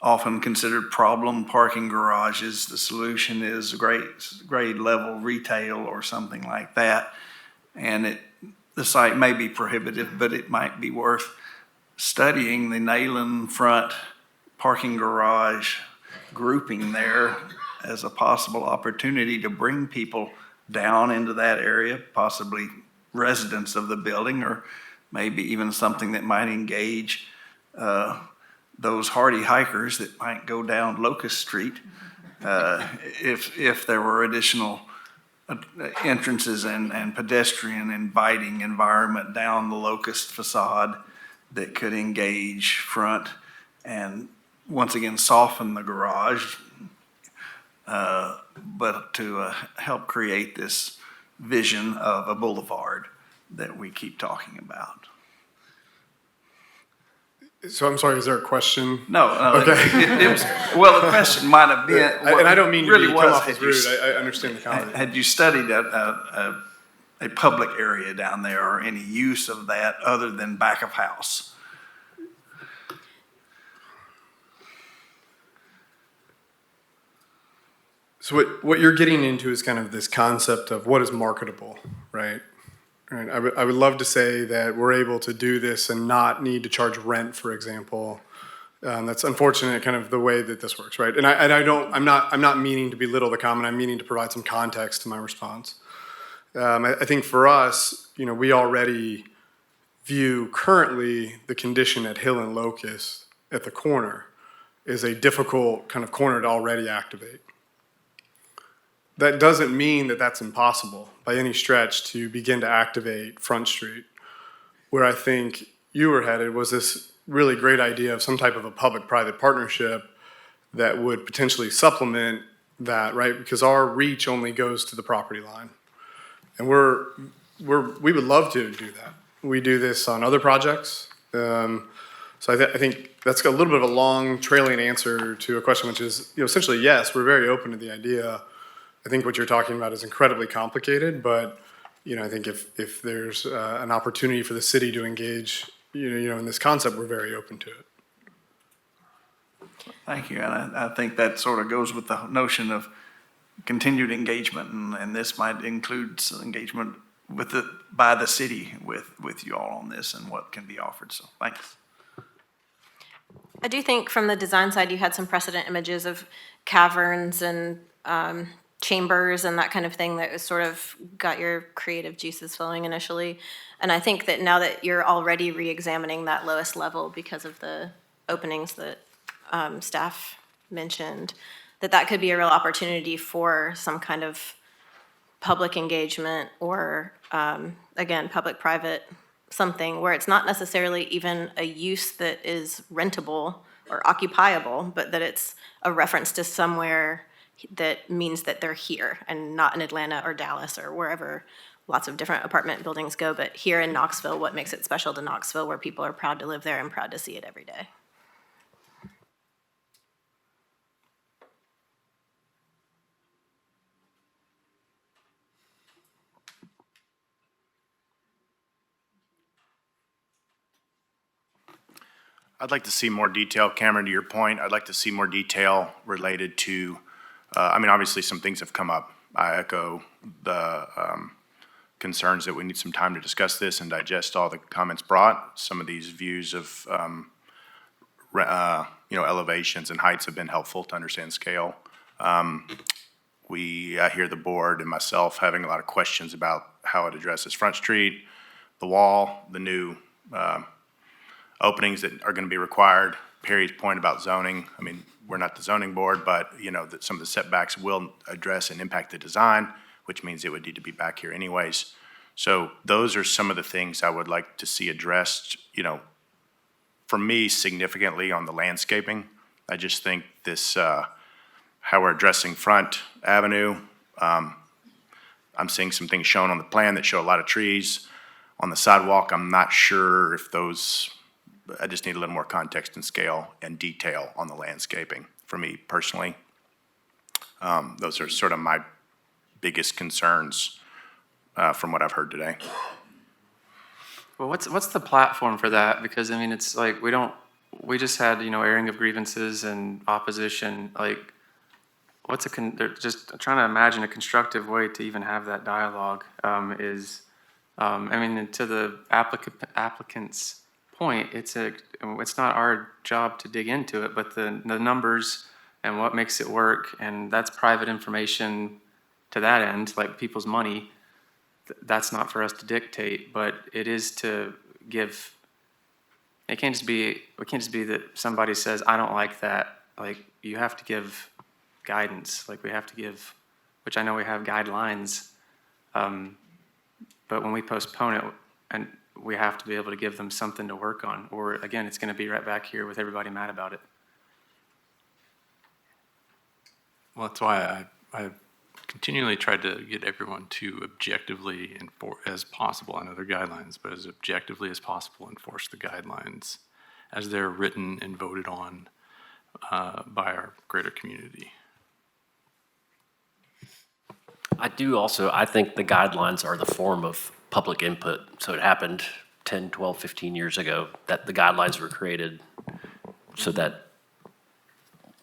Speaker 4: often considered problem parking garages, the solution is grade level retail or something like that. And the site may be prohibitive, but it might be worth studying the Nayland front parking garage grouping there as a possible opportunity to bring people down into that area, possibly residents of the building, or maybe even something that might engage those hardy hikers that might go down Locust Street if there were additional entrances and pedestrian inviting environment down the Locust facade that could engage front and once again soften the garage, but to help create this vision of a boulevard that we keep talking about.
Speaker 15: So I'm sorry, is there a question?
Speaker 4: No.
Speaker 15: Okay.
Speaker 4: It was, well, the question might have been.
Speaker 15: And I don't mean to
Speaker 4: really
Speaker 15: come off as rude. I understand the comment.
Speaker 4: Had you studied a public area down there or any use of that other than back of house?
Speaker 15: So what you're getting into is kind of this concept of what is marketable, right? Right. I would love to say that we're able to do this and not need to charge rent, for example. That's unfortunate, kind of the way that this works, right? And I'm not meaning to belittle the comment. I'm meaning to provide some context to my response. I think for us, we already view currently the condition at Hill and Locust at the corner is a difficult kind of corner to already activate. That doesn't mean that that's impossible by any stretch to begin to activate Front Street. Where I think you were headed was this really great idea of some type of a public-private partnership that would potentially supplement that, right? Because our reach only goes to the property line. And we would love to do that. We do this on other projects. So I think that's a little bit of a long trailing answer to a question, which is, essentially, yes, we're very open to the idea. I think what you're talking about is incredibly complicated, but I think if there's an opportunity for the city to engage, in this concept, we're very open to it.
Speaker 4: Thank you, and I think that sort of goes with the notion of continued engagement, and this might include some engagement by the city with you all on this and what can be offered. So thanks.
Speaker 18: I do think from the design side, you had some precedent images of caverns and chambers and that kind of thing that was sort of got your creative juices flowing initially. And I think that now that you're already re-examining that lowest level because of the openings that staff mentioned, that could be a real opportunity for some kind of public engagement or, again, public-private something where it's not necessarily even a use that is rentable or occupiable, but that it's a reference to somewhere that means that they're here and not in Atlanta or Dallas or wherever lots of different apartment buildings go, but here in Knoxville, what makes it special to Knoxville, where people are proud to live there and proud to see it every day.
Speaker 9: I'd like to see more detail, Cameron, to your point. I'd like to see more detail related to, obviously some things have come up. I echo the concerns that we need some time to discuss this and digest all the comments brought. Some of these views of, elevations and heights have been helpful to understand scale. I hear the board and myself having a lot of questions about how it addresses Front Street, the wall, the new openings that are going to be required. Perry's point about zoning, we're not the zoning board, but, that some of the setbacks will address and impact the design, which means it would need to be back here anyways. So those are some of the things I would like to see addressed, for me, significantly on the landscaping. I just think this, how we're addressing Front Avenue, I'm seeing some things shown on the plan that show a lot of trees. On the sidewalk, I'm not sure if those, I just need a little more context and scale and detail on the landscaping for me personally. Those are sort of my biggest concerns from what I've heard today.
Speaker 2: Well, what's the platform for that? Because, it's like, we just had, airing of grievances and opposition, like, they're just trying to imagine a constructive way to even have that dialogue and to the applicant's point, it's not our job to dig into it, but the numbers and what makes it work, and that's private information to that end, like people's money. That's not for us to dictate, but it is to give. It can't just be that somebody says, I don't like that. Like, you have to give guidance. Like, we have to give, which I know we have guidelines, but when we postpone it, and we have to be able to give them something to work on, or again, it's going to be right back here with everybody mad about it.
Speaker 1: Well, that's why I continually tried to get everyone to objectively, as possible, I know they're guidelines, but as objectively as possible, enforce the guidelines as they're written and voted on by our greater community.
Speaker 8: I think the guidelines are the form of public input. So it happened 10, 12, 15 years ago that the guidelines were created so that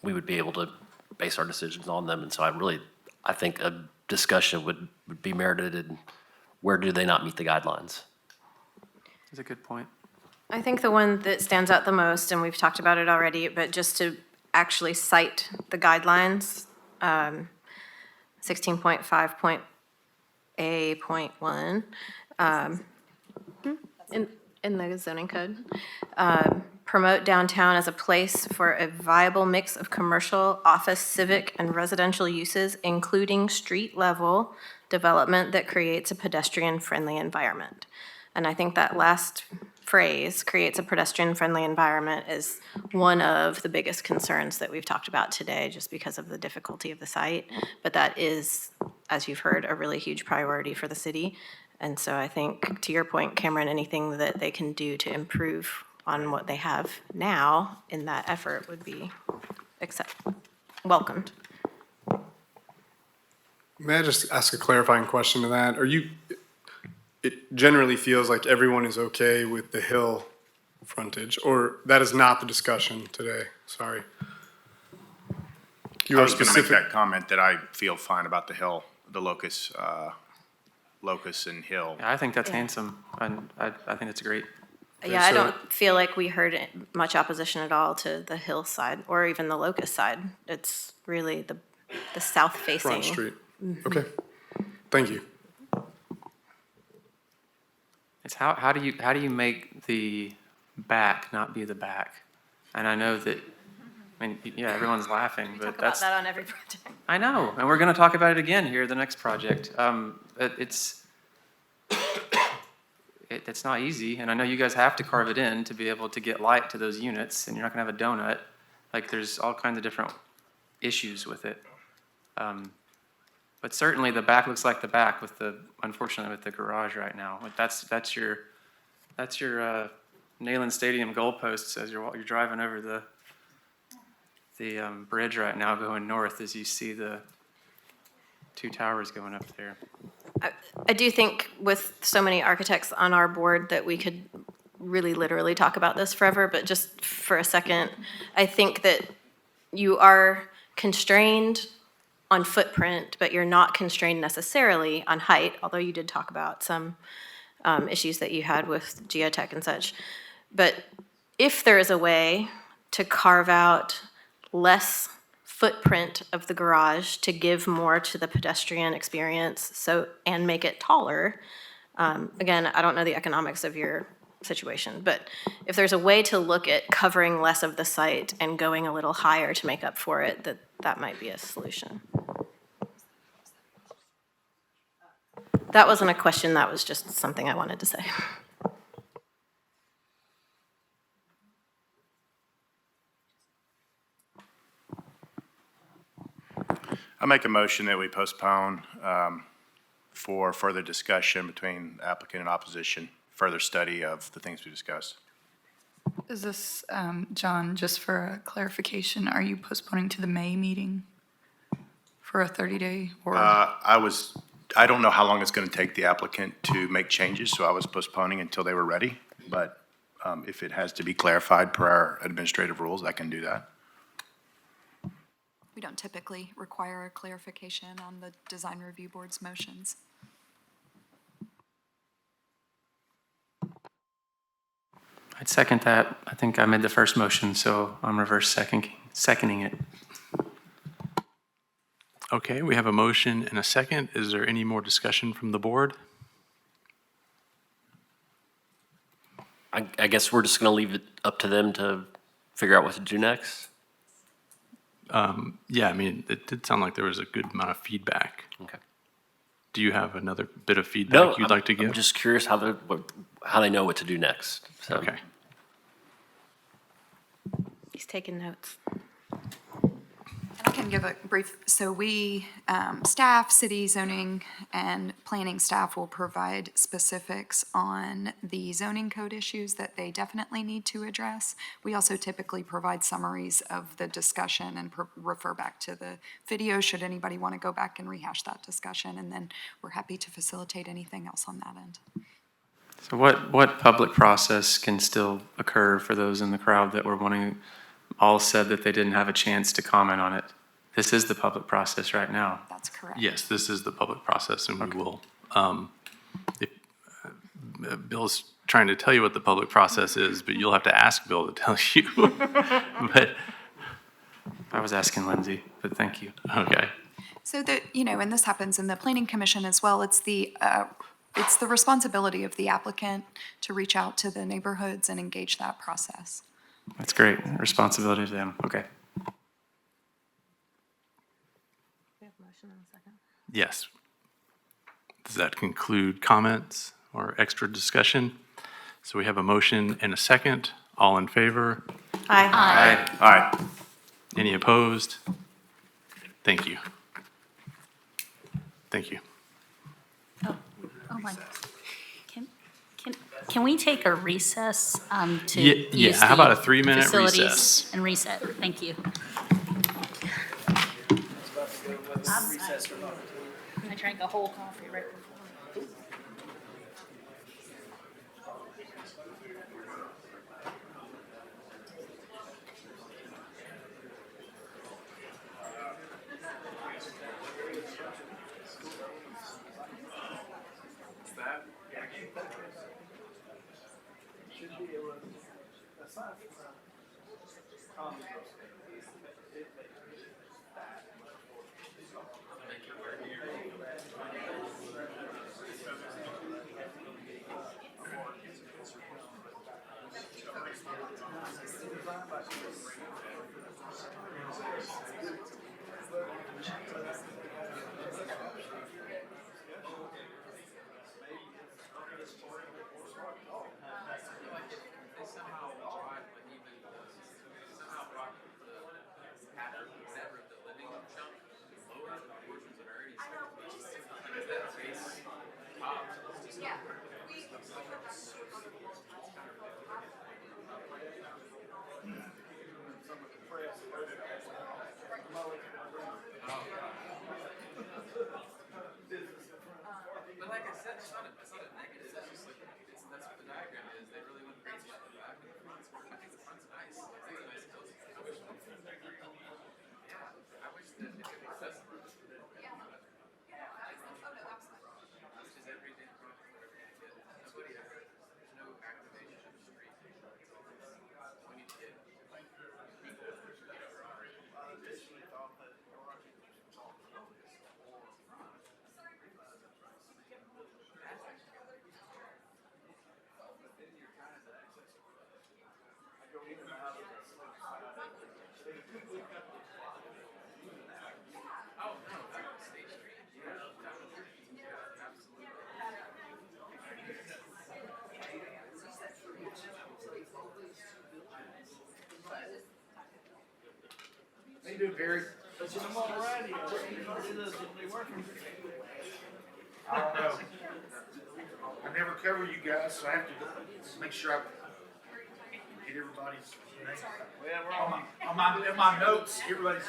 Speaker 8: we would be able to base our decisions on them. And so I think a discussion would be merited in where do they not meet the guidelines?
Speaker 2: That's a good point.
Speaker 18: I think the one that stands out the most, and we've talked about it already, but just to actually cite the guidelines, 16.5.A.1 in the zoning code. Promote downtown as a place for a viable mix of commercial, office, civic, and residential uses, including street-level development that creates a pedestrian-friendly environment. And I think that last phrase, creates a pedestrian-friendly environment, is one of the biggest concerns that we've talked about today, just because of the difficulty of the site. But that is, as you've heard, a really huge priority for the city. And so I think, to your point, Cameron, anything that they can do to improve on what they have now in that effort would be welcomed.
Speaker 15: May I just ask a clarifying question to that? It generally feels like everyone is okay with the hill frontage, or that is not the discussion today? Sorry.
Speaker 9: I was going to make that comment that I feel fine about the hill, the locus and hill.
Speaker 2: Yeah, I think that's handsome, and I think that's great.
Speaker 18: Yeah, I don't feel like we heard much opposition at all to the hillside or even the locust side. It's really the south facing.
Speaker 15: Front Street. Okay, thank you.
Speaker 2: It's how do you make the back not be the back? And I know that, everyone's laughing, but
Speaker 18: Talk about that on every project.
Speaker 2: I know, and we're going to talk about it again here, the next project. It's not easy, and I know you guys have to carve it in to be able to get light to those units, and you're not going to have a donut. Like, there's all kinds of different issues with it. But certainly the back looks like the back unfortunately with the garage right now. Like, that's your Neyland Stadium goalposts as you're driving over the bridge right now going north, as you see the two towers going up there.
Speaker 18: I do think with so many architects on our board that we could really literally talk about this forever, but just for a second, I think that you are constrained on footprint, but you're not constrained necessarily on height, although you did talk about some issues that you had with geotech and such. But if there is a way to carve out less footprint of the garage to give more to the pedestrian experience and make it taller, again, I don't know the economics of your situation, but if there's a way to look at covering less of the site and going a little higher to make up for it, that might be a solution. That wasn't a question, that was just something I wanted to say.
Speaker 9: I make a motion that we postpone for further discussion between applicant and opposition, further study of the things we discussed.
Speaker 10: Is this, John, just for a clarification, are you postponing to the May meeting for a 30-day or?
Speaker 9: I don't know how long it's going to take the applicant to make changes, so I was postponing until they were ready. But if it has to be clarified per our administrative rules, I can do that.
Speaker 11: We don't typically require a clarification on the design review board's motions.
Speaker 2: I'd second that. I think I made the first motion, so I'm reverse seconding it.
Speaker 1: Okay, we have a motion and a second. Is there any more discussion from the board?
Speaker 8: I guess we're just going to leave it up to them to figure out what to do next.
Speaker 1: Yeah, I mean, it did sound like there was a good amount of feedback.
Speaker 8: Okay.
Speaker 1: Do you have another bit of feedback you'd like to give?
Speaker 8: I'm just curious how they know what to do next. So.
Speaker 1: Okay.
Speaker 18: He's taking notes.
Speaker 11: I can give a brief, so we, staff, city zoning, and planning staff will provide specifics on the zoning code issues that they definitely need to address. We also typically provide summaries of the discussion and refer back to the video should anybody want to go back and rehash that discussion, and then we're happy to facilitate anything else on that end.
Speaker 2: So what public process can still occur for those in the crowd that were wanting, all said that they didn't have a chance to comment on it? This is the public process right now.
Speaker 11: That's correct.
Speaker 1: Yes, this is the public process, and we will. Bill's trying to tell you what the public process is, but you'll have to ask Bill to tell you. But
Speaker 2: I was asking Lindsay, but thank you.
Speaker 1: Okay.
Speaker 11: So that, and this happens in the planning commission as well, it's the responsibility of the applicant to reach out to the neighborhoods and engage that process.
Speaker 2: That's great. Responsibility to them. Okay.
Speaker 1: Yes. Does that conclude comments or extra discussion? So we have a motion and a second. All in favor?
Speaker 18: Aye.
Speaker 9: Aye.
Speaker 1: Any opposed? Thank you. Thank you.
Speaker 5: Oh my. Can we take a recess to use
Speaker 1: how about a
Speaker 5: the
Speaker 1: 3-minute
Speaker 5: facilities
Speaker 1: recess?
Speaker 5: and reset? Thank you. I drank a whole coffee right before.
Speaker 6: Somehow
Speaker 4: How you doing, Perry? I'm all righty.
Speaker 12: I don't know. I never cover you guys, so I have to make sure I get everybody's name.
Speaker 4: Well, we're
Speaker 12: In my notes, everybody's,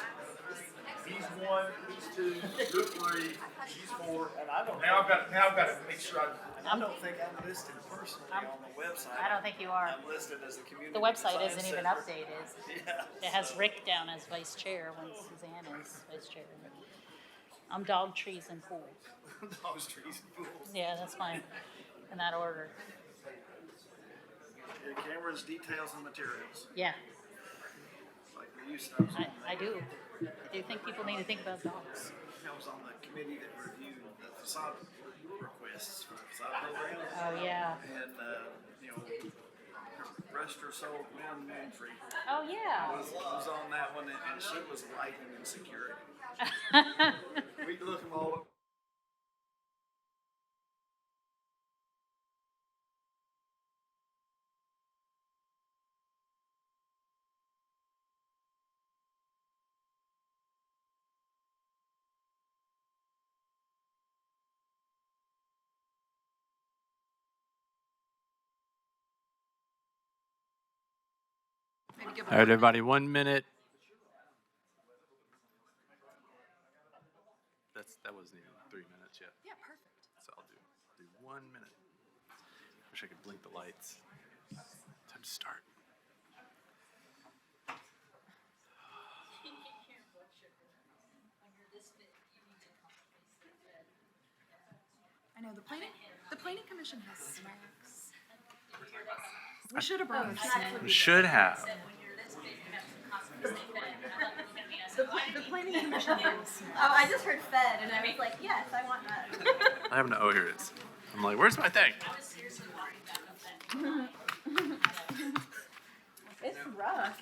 Speaker 12: he's one, he's two, you're three, she's four.
Speaker 4: And I don't.
Speaker 12: Now I've got to make sure
Speaker 4: I don't think I'm listed personally on the website.
Speaker 5: I don't think you are.
Speaker 4: I'm listed as a community.
Speaker 5: The website
Speaker 4: design
Speaker 5: isn't even
Speaker 4: center.
Speaker 5: updated.
Speaker 4: Yeah.
Speaker 5: It has Rick down as vice chair when Suzanne is vice chair. I'm dog, trees, and pools.
Speaker 4: Dogs, trees, and pools.
Speaker 5: Yeah, that's fine, in that order.
Speaker 4: Yeah, cameras, details, and materials.
Speaker 5: Yeah,
Speaker 4: Like we used to.
Speaker 5: I do. I do think people need to think about dogs.
Speaker 4: I was on the committee that reviewed the facade requests for the facade program.
Speaker 5: Oh, yeah.
Speaker 4: And, Rest Her Soul, Gwen Manfrey.
Speaker 5: Oh, yeah.
Speaker 4: Was on that one, and she was lighting and security. We could look them all up.
Speaker 1: All right, everybody, 1 minute. That wasn't even 3 minutes yet.
Speaker 11: Yeah, perfect.
Speaker 1: So I'll do 1 minute. Wish I could blink the lights. Time to start.
Speaker 11: I know, the planning commission has snacks. We should have brought our snacks.
Speaker 1: We should have.
Speaker 11: The planning commission has snacks.
Speaker 18: Oh, I just heard fed, and I was like, yes, I want that.
Speaker 1: I have no. Oh, here it is. I'm like, where's my thing?
Speaker 18: It's rough.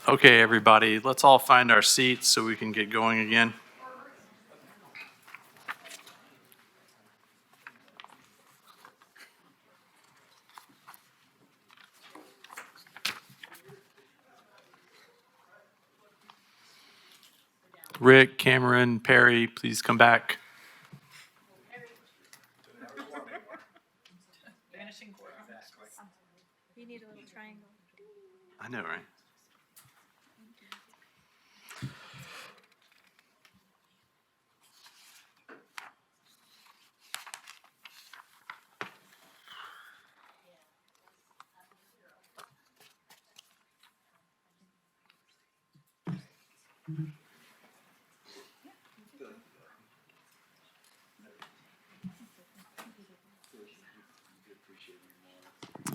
Speaker 1: Okay, everybody, let's all find our seats so we can get going again. Rick, Cameron, Perry, please come back.
Speaker 18: You need a little triangle.
Speaker 1: I know, right?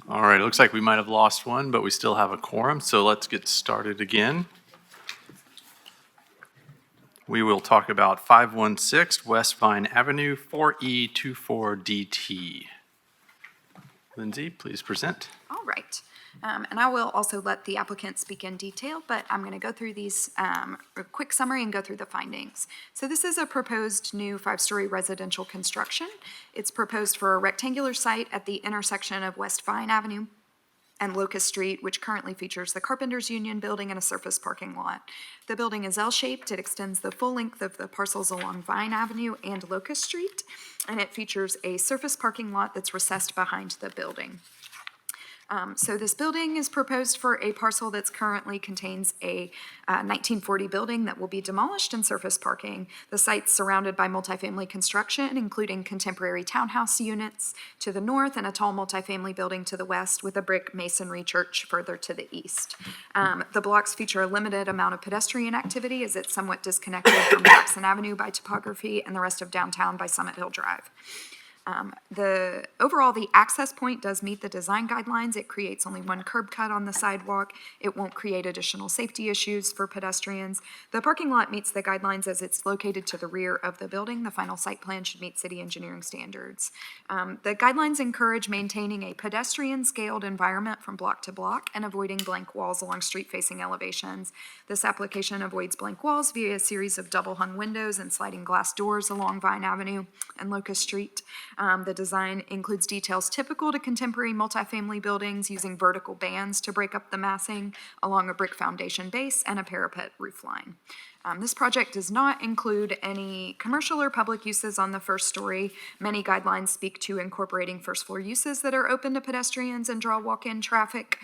Speaker 1: All right, it looks like we might have lost one, but we still have a quorum, so let's get started again. We will talk about 516 West Vine Avenue, 4E24DT. Lindsay, please present.
Speaker 11: All right. And I will also let the applicant speak in detail, but I'm going to go through these, a quick summary and go through the findings. So this is a proposed new 5-story residential construction. It's proposed for a rectangular site at the intersection of West Vine Avenue and Locust Street, which currently features the Carpenters Union building and a surface parking lot. The building is L-shaped. It extends the full length of the parcels along Vine Avenue and Locust Street, and it features a surface parking lot that's recessed behind the building. So this building is proposed for a parcel that's currently contains a 1940 building that will be demolished and surface parking. The site's surrounded by multifamily construction, including contemporary townhouse units to the north and a tall multifamily building to the west with a brick masonry church further to the east. The blocks feature a limited amount of pedestrian activity as it's somewhat disconnected from Jackson Avenue by topography and the rest of downtown by Summit Hill Drive. Overall, the access point does meet the design guidelines. It creates only one curb cut on the sidewalk. It won't create additional safety issues for pedestrians. The parking lot meets the guidelines as it's located to the rear of the building. The final site plan should meet city engineering standards. The guidelines encourage maintaining a pedestrian-scaled environment from block to block and avoiding blank walls along street-facing elevations. This application avoids blank walls via a series of double-hung windows and sliding glass doors along Vine Avenue and Locust Street. The design includes details typical to contemporary multifamily buildings, using vertical bands to break up the massing along a brick foundation base and a parapet roofline. This project does not include any commercial or public uses on the first story. Many guidelines speak to incorporating first floor uses that are open to pedestrians and draw walk-in traffic.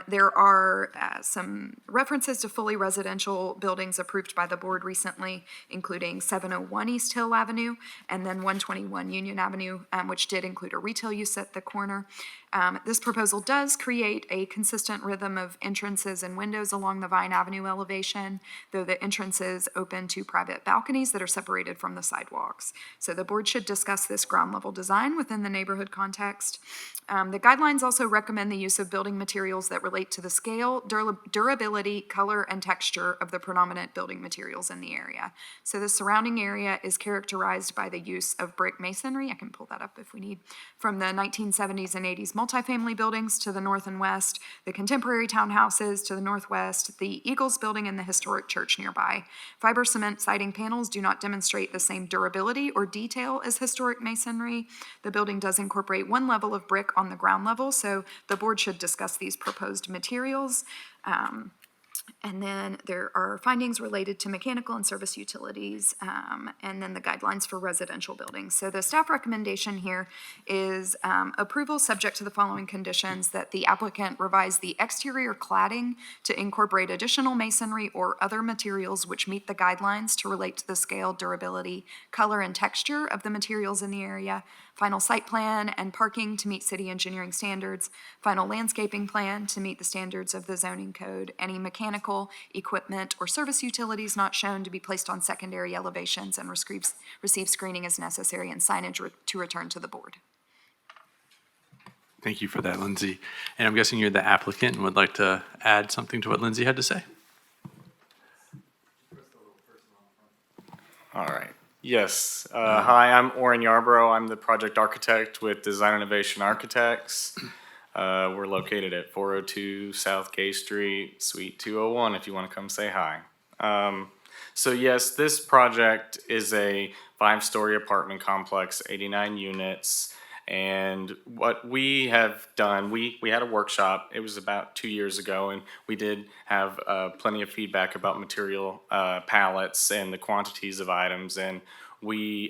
Speaker 11: There are some references to fully residential buildings approved by the board recently, including 701 East Hill Avenue and then 121 Union Avenue, which did include a retail use at the corner. This proposal does create a consistent rhythm of entrances and windows along the Vine Avenue elevation, though the entrances open to private balconies that are separated from the sidewalks. So the board should discuss this ground level design within the neighborhood context. The guidelines also recommend the use of building materials that relate to the scale, durability, color, and texture of the predominant building materials in the area. So the surrounding area is characterized by the use of brick masonry. I can pull that up if we need. From the 1970s and 80s multifamily buildings to the north and west, the contemporary townhouses to the northwest, the Eagles building, and the historic church nearby. Fiber cement siding panels do not demonstrate the same durability or detail as historic masonry. The building does incorporate one level of brick on the ground level, so the board should discuss these proposed materials. And then there are findings related to mechanical and service utilities, and then the guidelines for residential buildings. So the staff recommendation here is approval subject to the following conditions: that the applicant revise the exterior cladding to incorporate additional masonry or other materials which meet the guidelines to relate to the scale, durability, color, and texture of the materials in the area. Final site plan and parking to meet city engineering standards. Final landscaping plan to meet the standards of the zoning code. Any mechanical, equipment, or service utilities not shown to be placed on secondary elevations, and receive screening as necessary and signage to return to the board.
Speaker 1: Thank you for that, Lindsay. And I'm guessing you're the applicant and would like to add something to what Lindsay had to say?
Speaker 13: All right. Yes. Hi, I'm Orrin Yarbrough. I'm the project architect with Design Innovation Architects. We're located at 402 South Gay Street, Suite 201, if you want to come say hi. So yes, this project is a 5-story apartment complex, 89 units. And what we have done, we had a workshop, it was about 2 years ago, and we did have plenty of feedback about material palettes and the quantities of items. And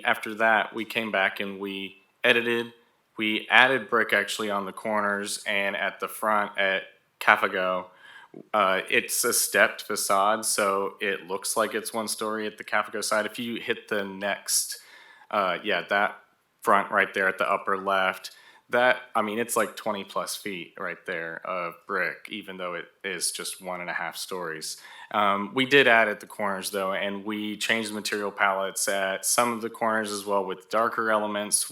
Speaker 13: after that, we came back and we edited. We added brick actually on the corners and at the front at Cafago. It's a stepped facade, so it looks like it's 1 story at the Cafago side. If you hit the next, that front right there at the upper left, it's like 20 plus feet right there of brick, even though it is just 1.5 stories. We did add at the corners though, and we changed the material palettes at some of the corners as well with darker elements.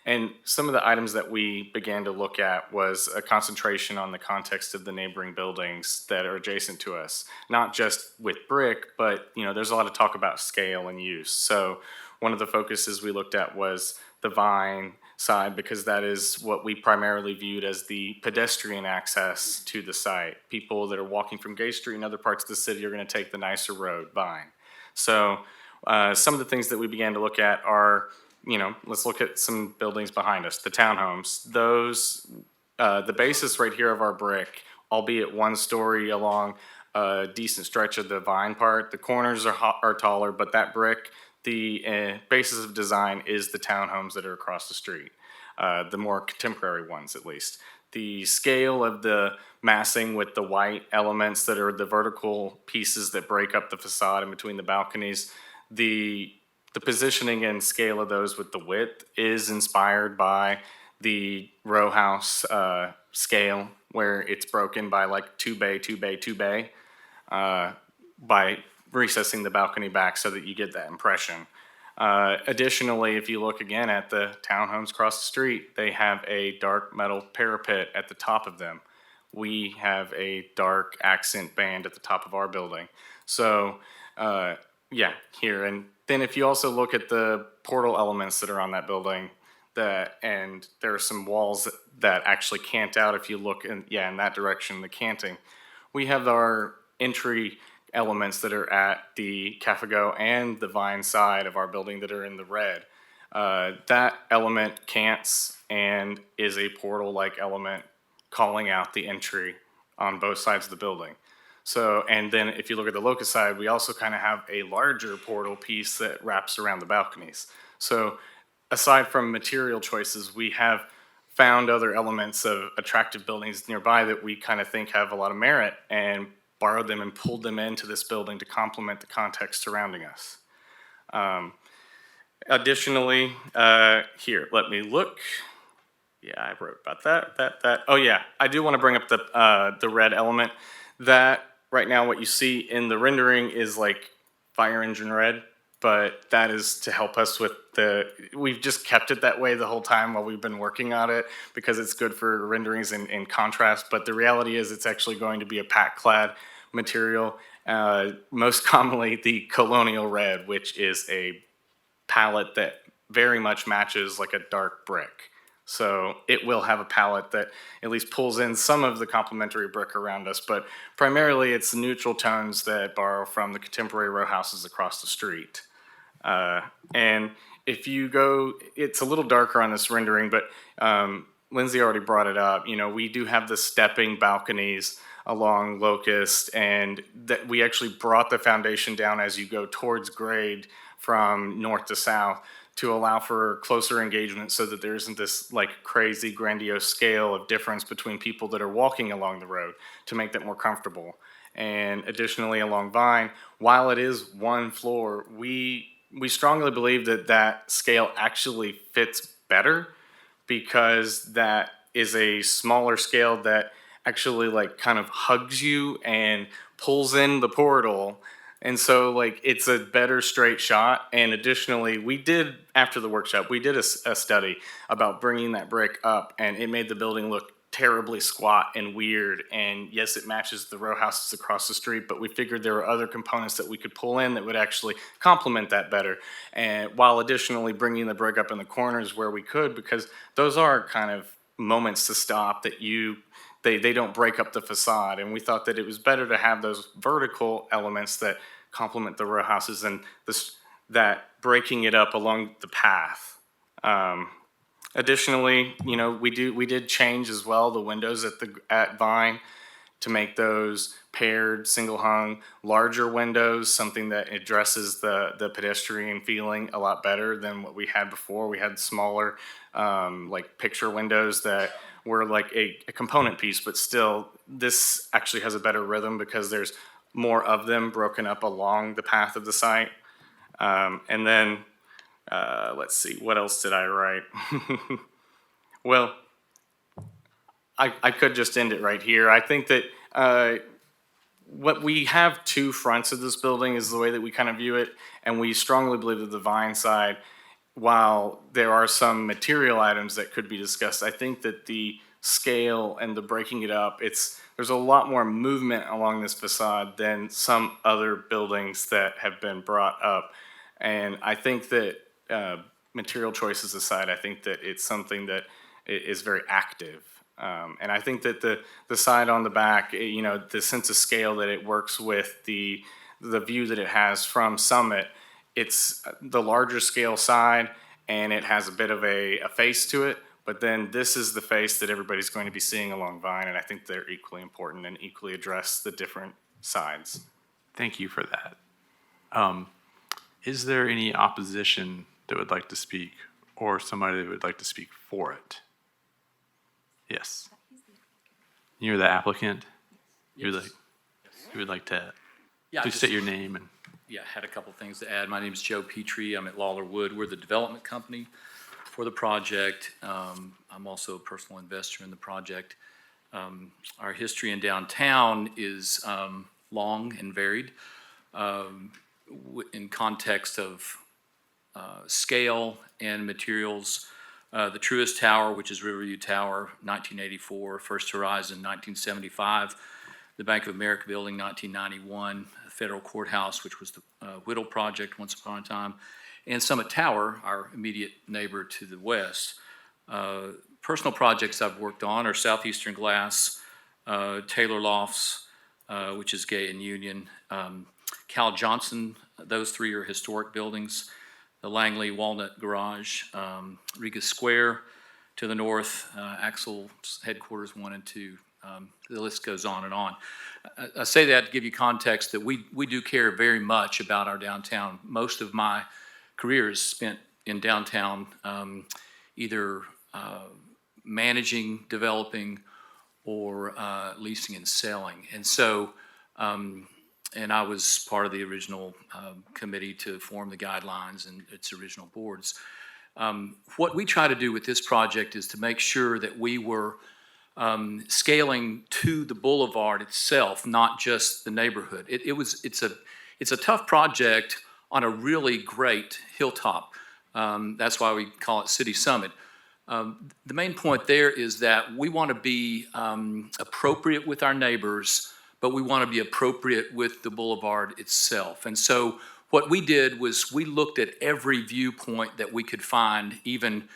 Speaker 13: And some of the items that we began to look at was a concentration on the context of the neighboring buildings that are adjacent to us, not just with brick, but there's a lot of talk about scale and use. So one of the focuses we looked at was the Vine side, because that is what we primarily viewed as the pedestrian access to the site. People that are walking from Gay Street and other parts of the city are going to take the nicer road, Vine. So some of the things that we began to look at are, let's look at some buildings behind us, the townhomes. Those, the basis right here of our brick, albeit 1 story along a decent stretch of the Vine part. The corners are taller, but that brick, the basis of design is the townhomes that are across the street, the more contemporary ones at least. The scale of the massing with the white elements that are the vertical pieces that break up the facade in between the balconies, the positioning and scale of those with the width is inspired by the row house scale, where it's broken by like 2 bay, 2 bay, 2 bay, by recessing the balcony back so that you get that impression. Additionally, if you look again at the townhomes across the street, they have a dark metal parapet at the top of them. We have a dark accent band at the top of our building. So, yeah, here. And then if you also look at the portal elements that are on that building, and there are some walls that actually cant out if you look in that direction, the canting. We have our entry elements that are at the Cafe-Go and the Vine side of our building that are in the red. That element cants and is a portal-like element calling out the entry on both sides of the building. So, and then if you look at the locust side, we also kind of have a larger portal piece that wraps around the balconies. So aside from material choices, we have found other elements of attractive buildings nearby that we kind of think have a lot of merit and borrowed them and pulled them into this building to complement the context surrounding us. Additionally, here, let me look. Yeah, I wrote about that. Oh yeah, I do want to bring up the red element. That right now what you see in the rendering is like fire engine red, but that is to help us with we've just kept it that way the whole time while we've been working on it because it's good for renderings in contrast, but the reality is it's actually going to be a pack clad material, most commonly the colonial red, which is a palette that very much matches like a dark brick. So it will have a palette that at least pulls in some of the complementary brick around us, but primarily it's the neutral tones that borrow from the contemporary row houses across the street. And if you go, it's a little darker on this rendering, but Lindsay already brought it up. You know, we do have the stepping balconies along Locust, and that we actually brought the foundation down as you go towards grade from north to south to allow for closer engagement so that there isn't this like crazy grandiose scale of difference between people that are walking along the road to make that more comfortable. And additionally along Vine, while it is one floor, we strongly believe that that scale actually fits better because that is a smaller scale that actually like kind of hugs you and pulls in the portal. And so like it's a better straight shot. And additionally, we did, after the workshop, we did a study about bringing that brick up, and it made the building look terribly squat and weird. And yes, it matches the row houses across the street, but we figured there were other components that we could pull in that would actually complement that better. And while additionally bringing the brick up in the corners where we could, because those are kind of moments to stop that they don't break up the facade. And we thought that it was better to have those vertical elements that complement the row houses and that breaking it up along the path. Additionally, you know, we did change as well the windows at Vine to make those paired, single hung, larger windows, something that addresses the pedestrian feeling a lot better than what we had before. We had smaller, like picture windows that were like a component piece, but still this actually has a better rhythm because there's more of them broken up along the path of the site. And then, let's see, what else did I write? Well, I could just end it right here. I think that what we have two fronts of this building is the way that we kind of view it, and we strongly believe that the Vine side, while there are some material items that could be discussed, I think that the scale and the breaking it up, there's a lot more movement along this facade than some other buildings that have been brought up. And I think that material choices aside, I think that it's something that is very active. And I think that the side on the back, you know, the sense of scale that it works with, the view that it has from Summit, it's the larger scale side, and it has a bit of a face to it. But then this is the face that everybody's going to be seeing along Vine, and I think they're equally important and equally address the different sides.
Speaker 1: Thank you for that. Is there any opposition that would like to speak, or somebody that would like to speak for it? Yes. You're the applicant? You would like to just state your name and...
Speaker 7: Yeah, I had a couple things to add. My name is Joe Petrie. I'm at Lawler Wood. We're the development company for the project. I'm also a personal investor in the project. Our history in downtown is long and varied. In context of scale and materials. The Truist Tower, which is Riverview Tower, 1984, First Horizon, 1975, the Bank of America Building, 1991, Federal Courthouse, which was the Whittle Project once upon a time, and Summit Tower, our immediate neighbor to the west. Personal projects I've worked on are Southeastern Glass, Taylor Lofts, which is Gay and Union, Cal Johnson. Those three are historic buildings. The Langley Walnut Garage, Riga Square to the north, Axel's headquarters 1 and 2. The list goes on and on. I say that to give you context that we do care very much about our downtown. Most of my career is spent in downtown, either managing, developing, or leasing and selling. And so, and I was part of the original committee to form the guidelines and its original boards. What we try to do with this project is to make sure that we were scaling to the boulevard itself, not just the neighborhood. It's a tough project on a really great hilltop. That's why we call it City Summit. The main point there is that we want to be appropriate with our neighbors, but we want to be appropriate with the boulevard itself. And so what we did was we looked at every viewpoint that we could find, even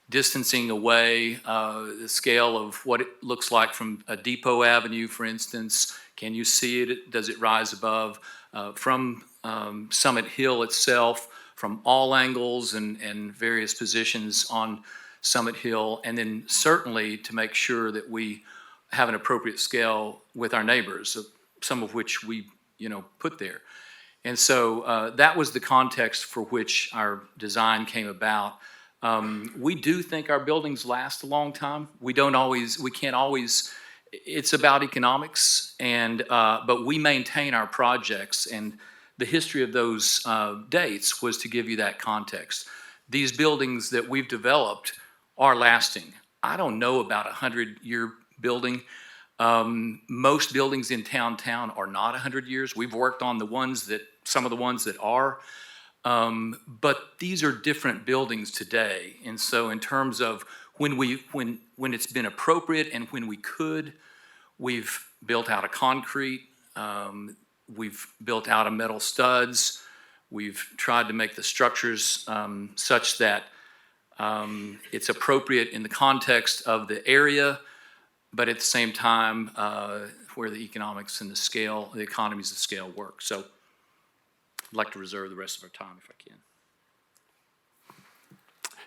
Speaker 7: distancing away, the scale of what it looks like from a Depot Avenue, for instance. Can you see it? Does it rise above? From Summit Hill itself, from all angles and various positions on Summit Hill, and then certainly to make sure that we have an appropriate scale with our neighbors, some of which we, put there. And so that was the context for which our design came about. We do think our buildings last a long time. We can't always, it's about economics, and but we maintain our projects, and the history of those dates was to give you that context. These buildings that we've developed are lasting. I don't know about a 100-year building. Most buildings in town are not 100 years. We've worked on some of the ones that are, but these are different buildings today. And so in terms of when it's been appropriate and when we could, we've built out of concrete, we've built out of metal studs, we've tried to make the structures such that it's appropriate in the context of the area, but at the same time where the economics and the economies of scale work. So I'd like to reserve the rest of our time if I can.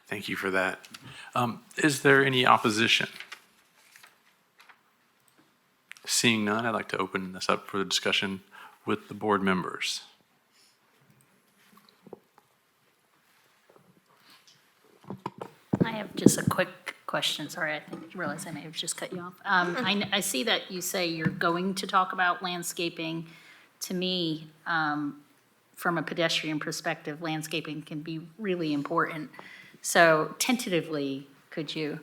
Speaker 1: Thank you for that. Is there any opposition? Seeing none, I'd like to open this up for the discussion with the board members.
Speaker 5: I have just a quick question. Sorry, I realize I may have just cut you off. I see that you say you're going to talk about landscaping. To me, from a pedestrian perspective, landscaping can be really important. So tentatively, could you,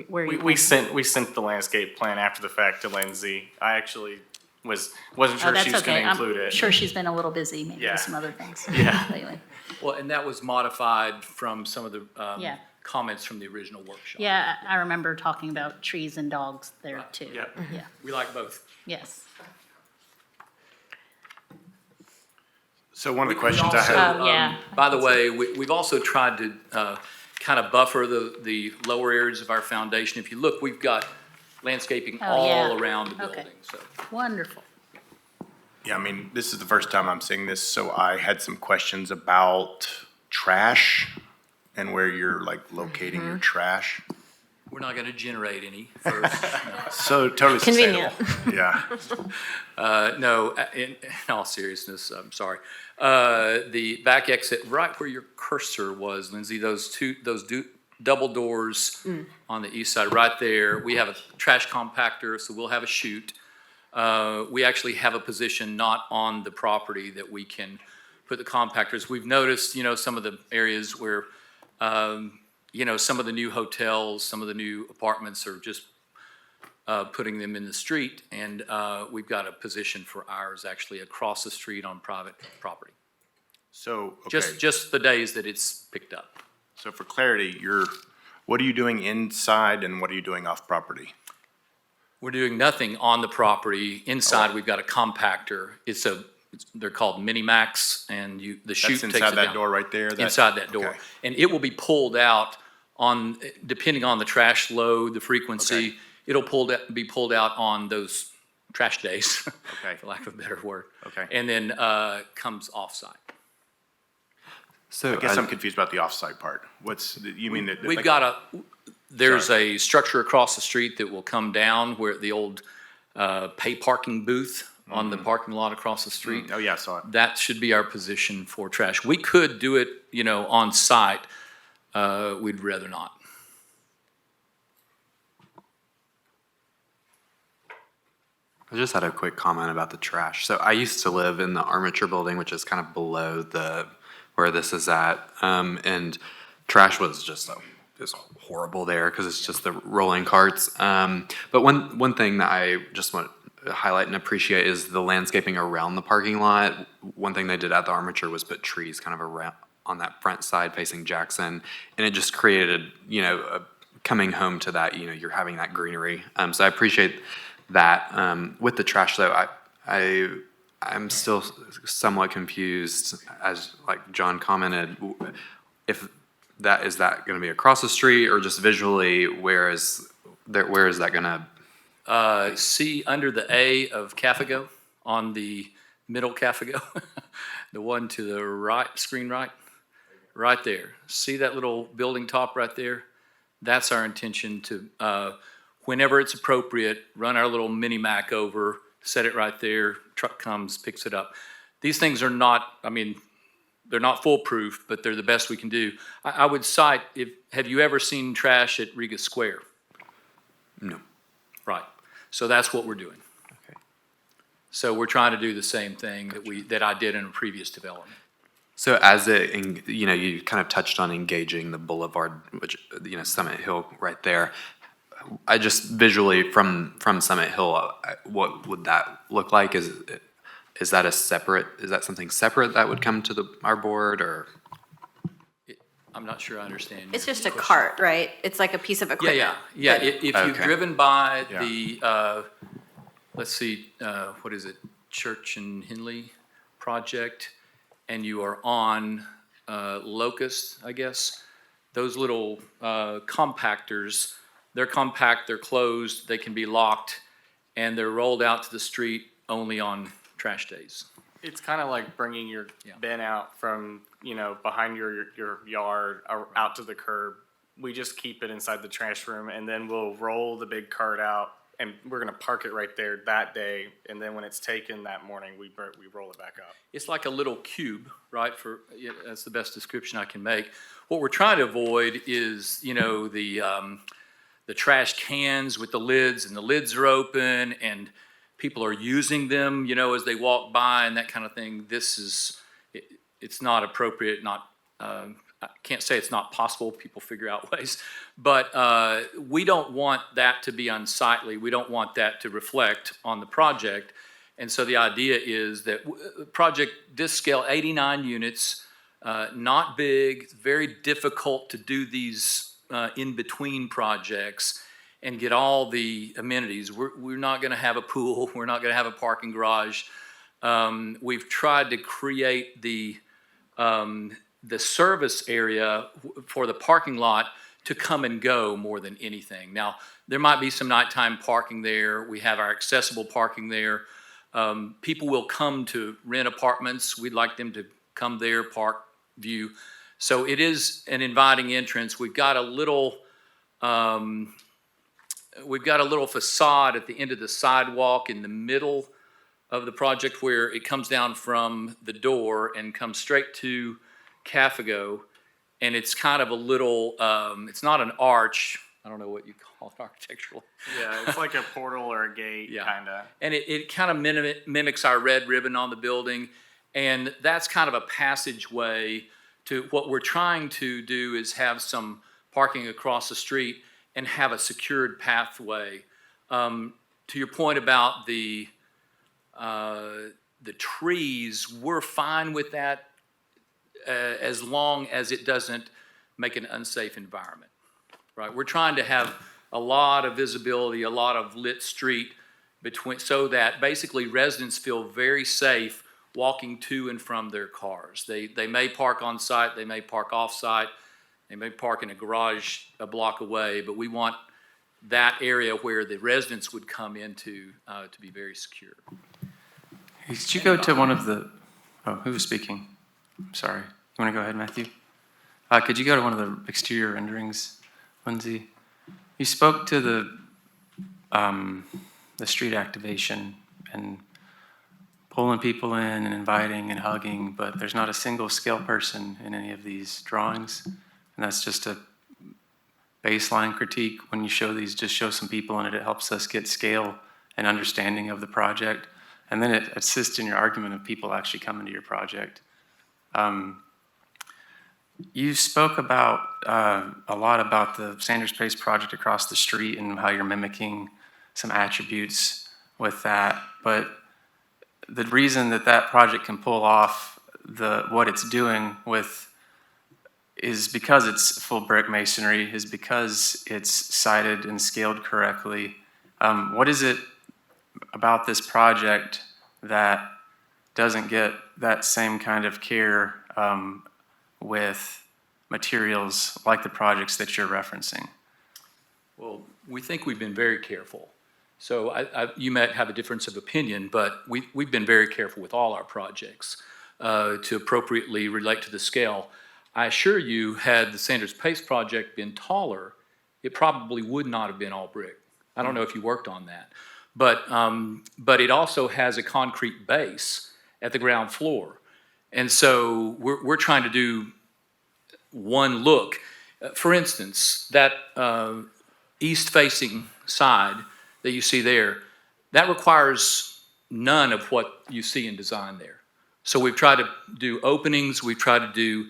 Speaker 5: where you?
Speaker 13: We sent the landscape plan after the fact to Lindsay. I actually wasn't sure she was going to include it.
Speaker 5: I'm sure she's been a little busy maybe
Speaker 13: Yeah.
Speaker 5: with some other things
Speaker 13: Yeah.
Speaker 5: lately.
Speaker 7: Well, and that was modified from some of the
Speaker 5: Yeah.
Speaker 7: comments from the original workshop.
Speaker 5: Yeah, I remember talking about trees and dogs there too.
Speaker 7: Yeah.
Speaker 5: Yeah,
Speaker 7: We like both.
Speaker 5: yes.
Speaker 13: So one of the
Speaker 7: We
Speaker 13: questions I
Speaker 7: also,
Speaker 13: had.
Speaker 5: yeah.
Speaker 7: By the way, we've also tried to kind of buffer the lower areas of our foundation. If you look, we've got landscaping
Speaker 5: Oh, yeah.
Speaker 7: all around the
Speaker 5: Okay.
Speaker 7: building, so.
Speaker 5: Wonderful.
Speaker 9: Yeah, I mean, this is the first time I'm seeing this, so I had some questions about trash and where you're like locating your trash.
Speaker 7: We're not gonna generate any first.
Speaker 9: So totally
Speaker 18: Convenient.
Speaker 9: sustainable. Yeah.
Speaker 7: No, in all seriousness, I'm sorry. The back exit, right where your cursor was, Lindsay, those double doors on the east side, right there, we have a trash compactor, so we'll have a chute. We actually have a position not on the property that we can put the compactors. We've noticed, some of the areas where, some of the new hotels, some of the new apartments are just putting them in the street, and we've got a position for ours actually across the street on private property.
Speaker 9: So, okay.
Speaker 7: Just the days that it's picked up.
Speaker 9: So for clarity, what are you doing inside and what are you doing off property?
Speaker 7: We're doing nothing on the property. Inside, we've got a compactor. They're called Mini Max, and the chute takes it down.
Speaker 9: That's inside that door right there?
Speaker 7: Inside that door.
Speaker 9: Okay.
Speaker 7: And it will be pulled out depending on the trash load, the frequency,
Speaker 9: Okay.
Speaker 7: it'll be pulled out on those trash days,
Speaker 9: Okay.
Speaker 7: for lack of a better word.
Speaker 9: Okay.
Speaker 7: And then comes off-site.
Speaker 6: So
Speaker 9: I guess I'm confused about the off-site part. You mean that?
Speaker 7: We've got there's a structure across the street that will come down where the old pay parking booth on the parking lot across the street.
Speaker 9: Oh, yeah, I saw it.
Speaker 7: That should be our position for trash. We could do it, on site. We'd rather not.
Speaker 6: I just had a quick comment about the trash. So I used to live in the Armature building, which is kind of below where this is at, and trash was just horrible there because it's just the rolling carts. But one thing that I just want to highlight and appreciate is the landscaping around the parking lot. One thing they did at the Armature was put trees kind of around on that front side facing Jackson, and it just created coming home to that. You're having that greenery. So I appreciate that. With the trash though, I'm still somewhat confused, as like John commented, if that going to be across the street or just visually, where is that going to?
Speaker 7: See under the A of Cafago, on the middle Cafago, the one to the right, screen right there. See that little building top right there? That's our intention to, whenever it's appropriate, run our little mini Mac over, set it right there, truck comes, picks it up. These things are not, they're not foolproof, but they're the best we can do. I would cite, have you ever seen trash at Riga Square?
Speaker 6: No.
Speaker 7: Right. So that's what we're doing.
Speaker 6: Okay.
Speaker 7: So we're trying to do the same thing that I did in a previous development.
Speaker 6: So as you kind of touched on engaging the boulevard, which Summit Hill right there. I just visually from Summit Hill, what would that look like? Is that something separate that would come to our board, or?
Speaker 7: I'm not sure I understand.
Speaker 18: It's
Speaker 7: your
Speaker 18: just a
Speaker 7: question.
Speaker 18: cart, right? It's like a piece of equipment.
Speaker 7: Yeah. If you've
Speaker 6: Okay.
Speaker 7: driven by
Speaker 9: Yeah.
Speaker 7: the, let's see, what is it, Church and Henley project, and you are on Locust, I guess, those little compactors, they're compact, they're closed, they can be locked, and they're rolled out to the street only on trash days.
Speaker 13: It's kind of like bringing your bin out from, behind your yard out to the curb. We just keep it inside the trash room, and then we'll roll the big cart out, and we're gonna park it right there that day. And then when it's taken that morning, we roll it back up.
Speaker 7: It's like a little cube, right? That's the best description I can make. What we're trying to avoid is, the trash cans with the lids, and the lids are open, and people are using them, as they walk by and that kind of thing. It's not appropriate, I can't say it's not possible, people figure out ways, but we don't want that to be unsightly. We don't want that to reflect on the project. And so the idea is that project this scale, 89 units, not big, very difficult to do these in-between projects and get all the amenities. We're not going to have a pool. We're not going to have a parking garage. We've tried to create the service area for the parking lot to come and go more than anything. Now, there might be some nighttime parking there. We have our accessible parking there. People will come to rent apartments. We'd like them to come there, park, view. So it is an inviting entrance. We've got a little facade at the end of the sidewalk in the middle of the project where it comes down from the door and comes straight to Cafago. And it's kind of a little, it's not an arch. I don't know what you call it architectural.
Speaker 13: Yeah, it's like a portal or a gate, kind of.
Speaker 7: And it kind of mimics our red ribbon on the building. And that's kind of a passageway to what we're trying to do is have some parking across the street and have a secured pathway. To your point about the trees, we're fine with that as long as it doesn't make an unsafe environment, right? We're trying to have a lot of visibility, a lot of lit street between, so that basically residents feel very safe walking to and from their cars. They may park on site, they may park off site, they may park in a garage a block away, but we want that area where the residents would come into to be very secure.
Speaker 2: Could you go to one of the, oh, who was speaking? Sorry. You want to go ahead, Matthew? Could you go to one of the exterior renderings, Lindsay? You spoke to the street activation and pulling people in and inviting and hugging, but there's not a single scale person in any of these drawings. And that's just a baseline critique. When you show these, just show some people in it. It helps us get scale and understanding of the project. And then it assists in your argument of people actually coming to your project. You spoke about a lot about the Sanders Place project across the street and how you're mimicking some attributes with that. But the reason that that project can pull off what it's doing with is because it's full brick masonry, is because it's sited and scaled correctly. What is it about this project that doesn't get that same kind of care with materials like the projects that you're referencing?
Speaker 7: Well, we think we've been very careful. So you might have a difference of opinion, but we've been very careful with all our projects to appropriately relate to the scale. I assure you, had the Sanders Pace project been taller, it probably would not have been all brick. I don't know if you worked on that. But it also has a concrete base at the ground floor. And so we're trying to do one look. For instance, that east-facing side that you see there, that requires none of what you see in design there. So we've tried to do openings, we've tried to do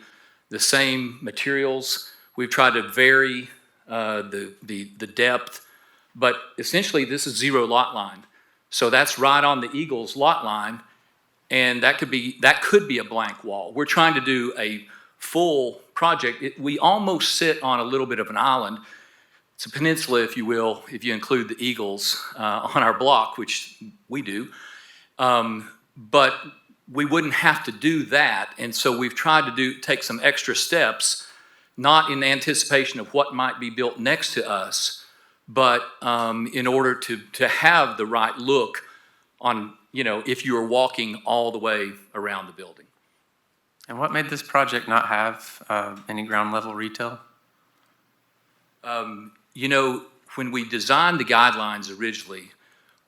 Speaker 7: the same materials, we've tried to vary the depth, but essentially this is zero lot line. So that's right on the Eagles lot line, and that could be a blank wall. We're trying to do a full project. We almost sit on a little bit of an island. It's a peninsula, if you will, if you include the Eagles on our block, which we do. But we wouldn't have to do that, and so we've tried to take some extra steps, not in anticipation of what might be built next to us, but in order to have the right look on, if you were walking all the way around the building.
Speaker 2: And what made this project not have any ground level retail?
Speaker 7: When we designed the guidelines originally,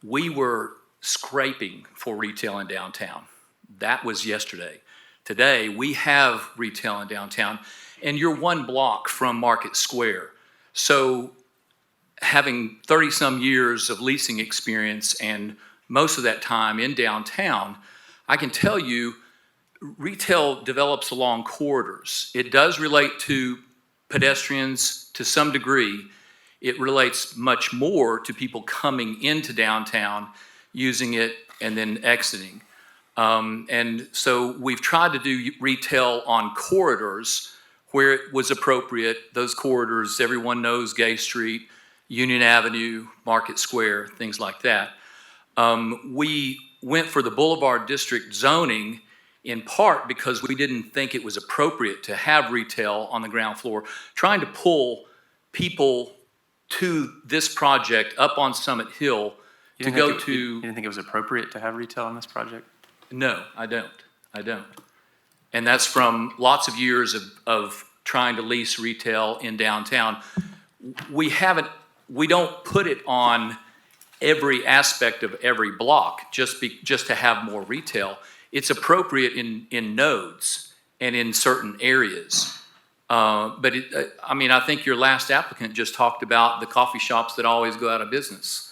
Speaker 7: we were scraping for retail in downtown. That was yesterday. Today, we have retail in downtown, and you're one block from Market Square. So having 30-some years of leasing experience and most of that time in downtown, I can tell you retail develops along corridors. It does relate to pedestrians to some degree. It relates much more to people coming into downtown, using it, and then exiting. And so we've tried to do retail on corridors where it was appropriate. Those corridors, everyone knows Gay Street, Union Avenue, Market Square, things like that. We went for the Boulevard District zoning in part because we didn't think it was appropriate to have retail on the ground floor, trying to pull people to this project up on Summit Hill to go to.
Speaker 2: You didn't think it was appropriate to have retail on this project?
Speaker 7: No, I don't. And that's from lots of years of trying to lease retail in downtown. We don't put it on every aspect of every block just to have more retail. It's appropriate in nodes and in certain areas. But I think your last applicant just talked about the coffee shops that always go out of business.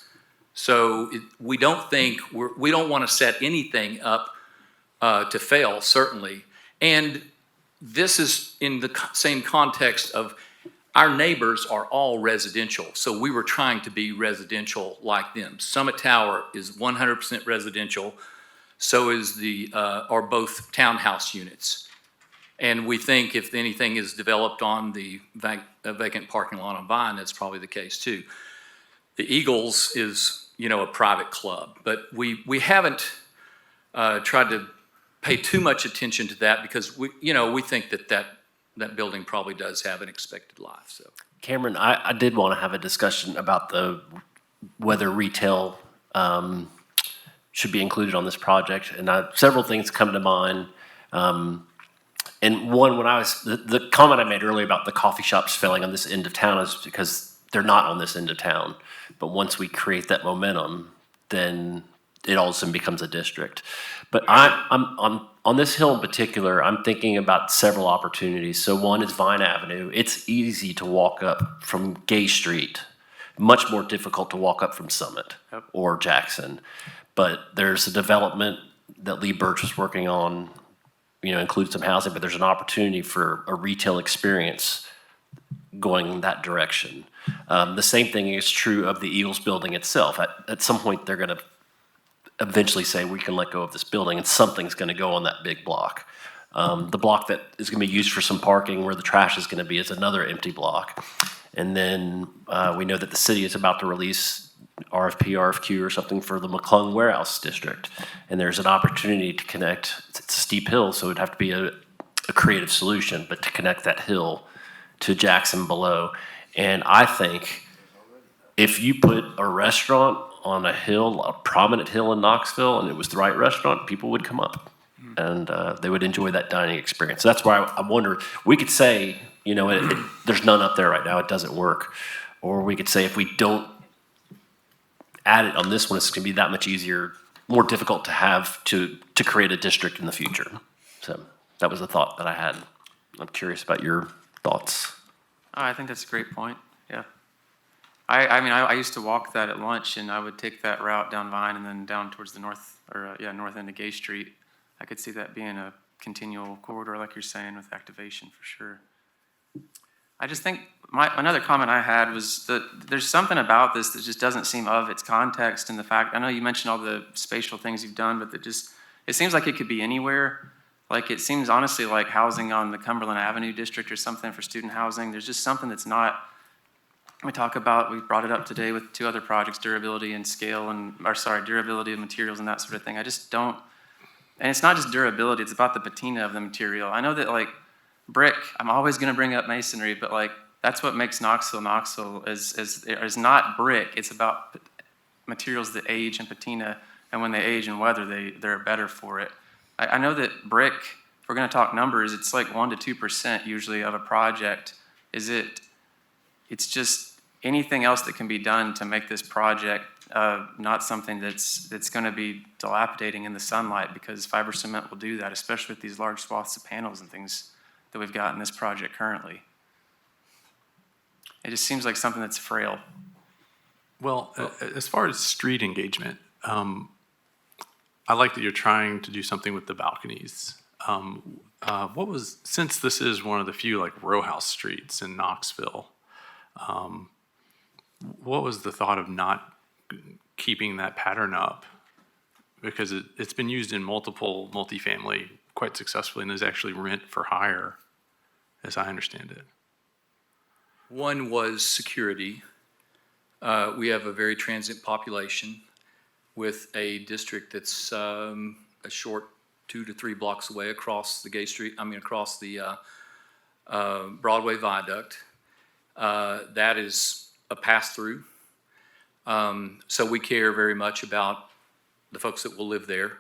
Speaker 7: So we don't want to set anything up to fail, certainly. And this is in the same context of our neighbors are all residential. So we were trying to be residential like them. Summit Tower is 100% residential. So is are both townhouse units. And we think if anything is developed on the vacant parking lot on Vine, that's probably the case too. The Eagles is, a private club, but we haven't tried to pay too much attention to that because we think that building probably does have an expected life, so.
Speaker 8: Cameron, I did want to have a discussion about whether retail should be included on this project, and several things come to mind. And one, the comment I made earlier about the coffee shops failing on this end of town is because they're not on this end of town. But once we create that momentum, then it all of a sudden becomes a district. But I'm on this hill in particular, I'm thinking about several opportunities. So one is Vine Avenue. It's easy to walk up from Gay Street, much more difficult to walk up from Summit or Jackson. But there's a development that Lee Birch was working on, includes some housing, but there's an opportunity for a retail experience going in that direction. The same thing is true of the Eagles building itself. At some point, they're going to eventually say, we can let go of this building, and something's going to go on that big block. The block that is going to be used for some parking where the trash is going to be is another empty block. And then we know that the city is about to release RFQ or something for the McClung Warehouse District. And there's an opportunity to connect, it's a steep hill, so it'd have to be a creative solution, but to connect that hill to Jackson below. And I think if you put a restaurant on a hill, a prominent hill in Knoxville, and it was the right restaurant, people would come up and they would enjoy that dining experience. So that's why I wonder, we could say, there's none up there right now, it doesn't work. Or we could say if we don't add it on this one, it's going to be that much easier, more difficult to have to create a district in the future. So that was a thought that I had. I'm curious about your thoughts.
Speaker 2: I think that's a great point, yeah. I used to walk that at lunch, and I would take that route down Vine and then down towards the north end of Gay Street. I could see that being a continual corridor, like you're saying, with activation for sure. I just think another comment I had was that there's something about this that just doesn't seem of its context, and the fact, I know you mentioned all the spatial things you've done, but it seems like it could be anywhere. Like, it seems honestly like housing on the Cumberland Avenue district or something for student housing. There's just something that's not, we brought it up today with two other projects, durability and scale, durability of materials and that sort of thing. I just don't, and it's not just durability, it's about the patina of the material. I know that, like, brick, I'm always going to bring up masonry, but, like, that's what makes Knoxville is not brick. It's about materials that age and patina, and when they age and weather, they're better for it. I know that brick, if we're going to talk numbers, it's like 1% to 2% usually of a project. It's just anything else that can be done to make this project not something that's going to be dilapidating in the sunlight, because fiber cement will do that, especially with these large swaths of panels and things that we've got in this project currently. It just seems like something that's frail.
Speaker 1: Well, as far as street engagement, I like that you're trying to do something with the balconies. Since this is one of the few like row house streets in Knoxville, what was the thought of not keeping that pattern up? Because it's been used in multiple multifamily quite successfully, and is actually rent for hire, as I understand it.
Speaker 7: One was security. We have a very transient population with a district that's a short 2 to 3 blocks away across the Broadway Viaduct. That is a pass-through. So we care very much about the folks that will live there.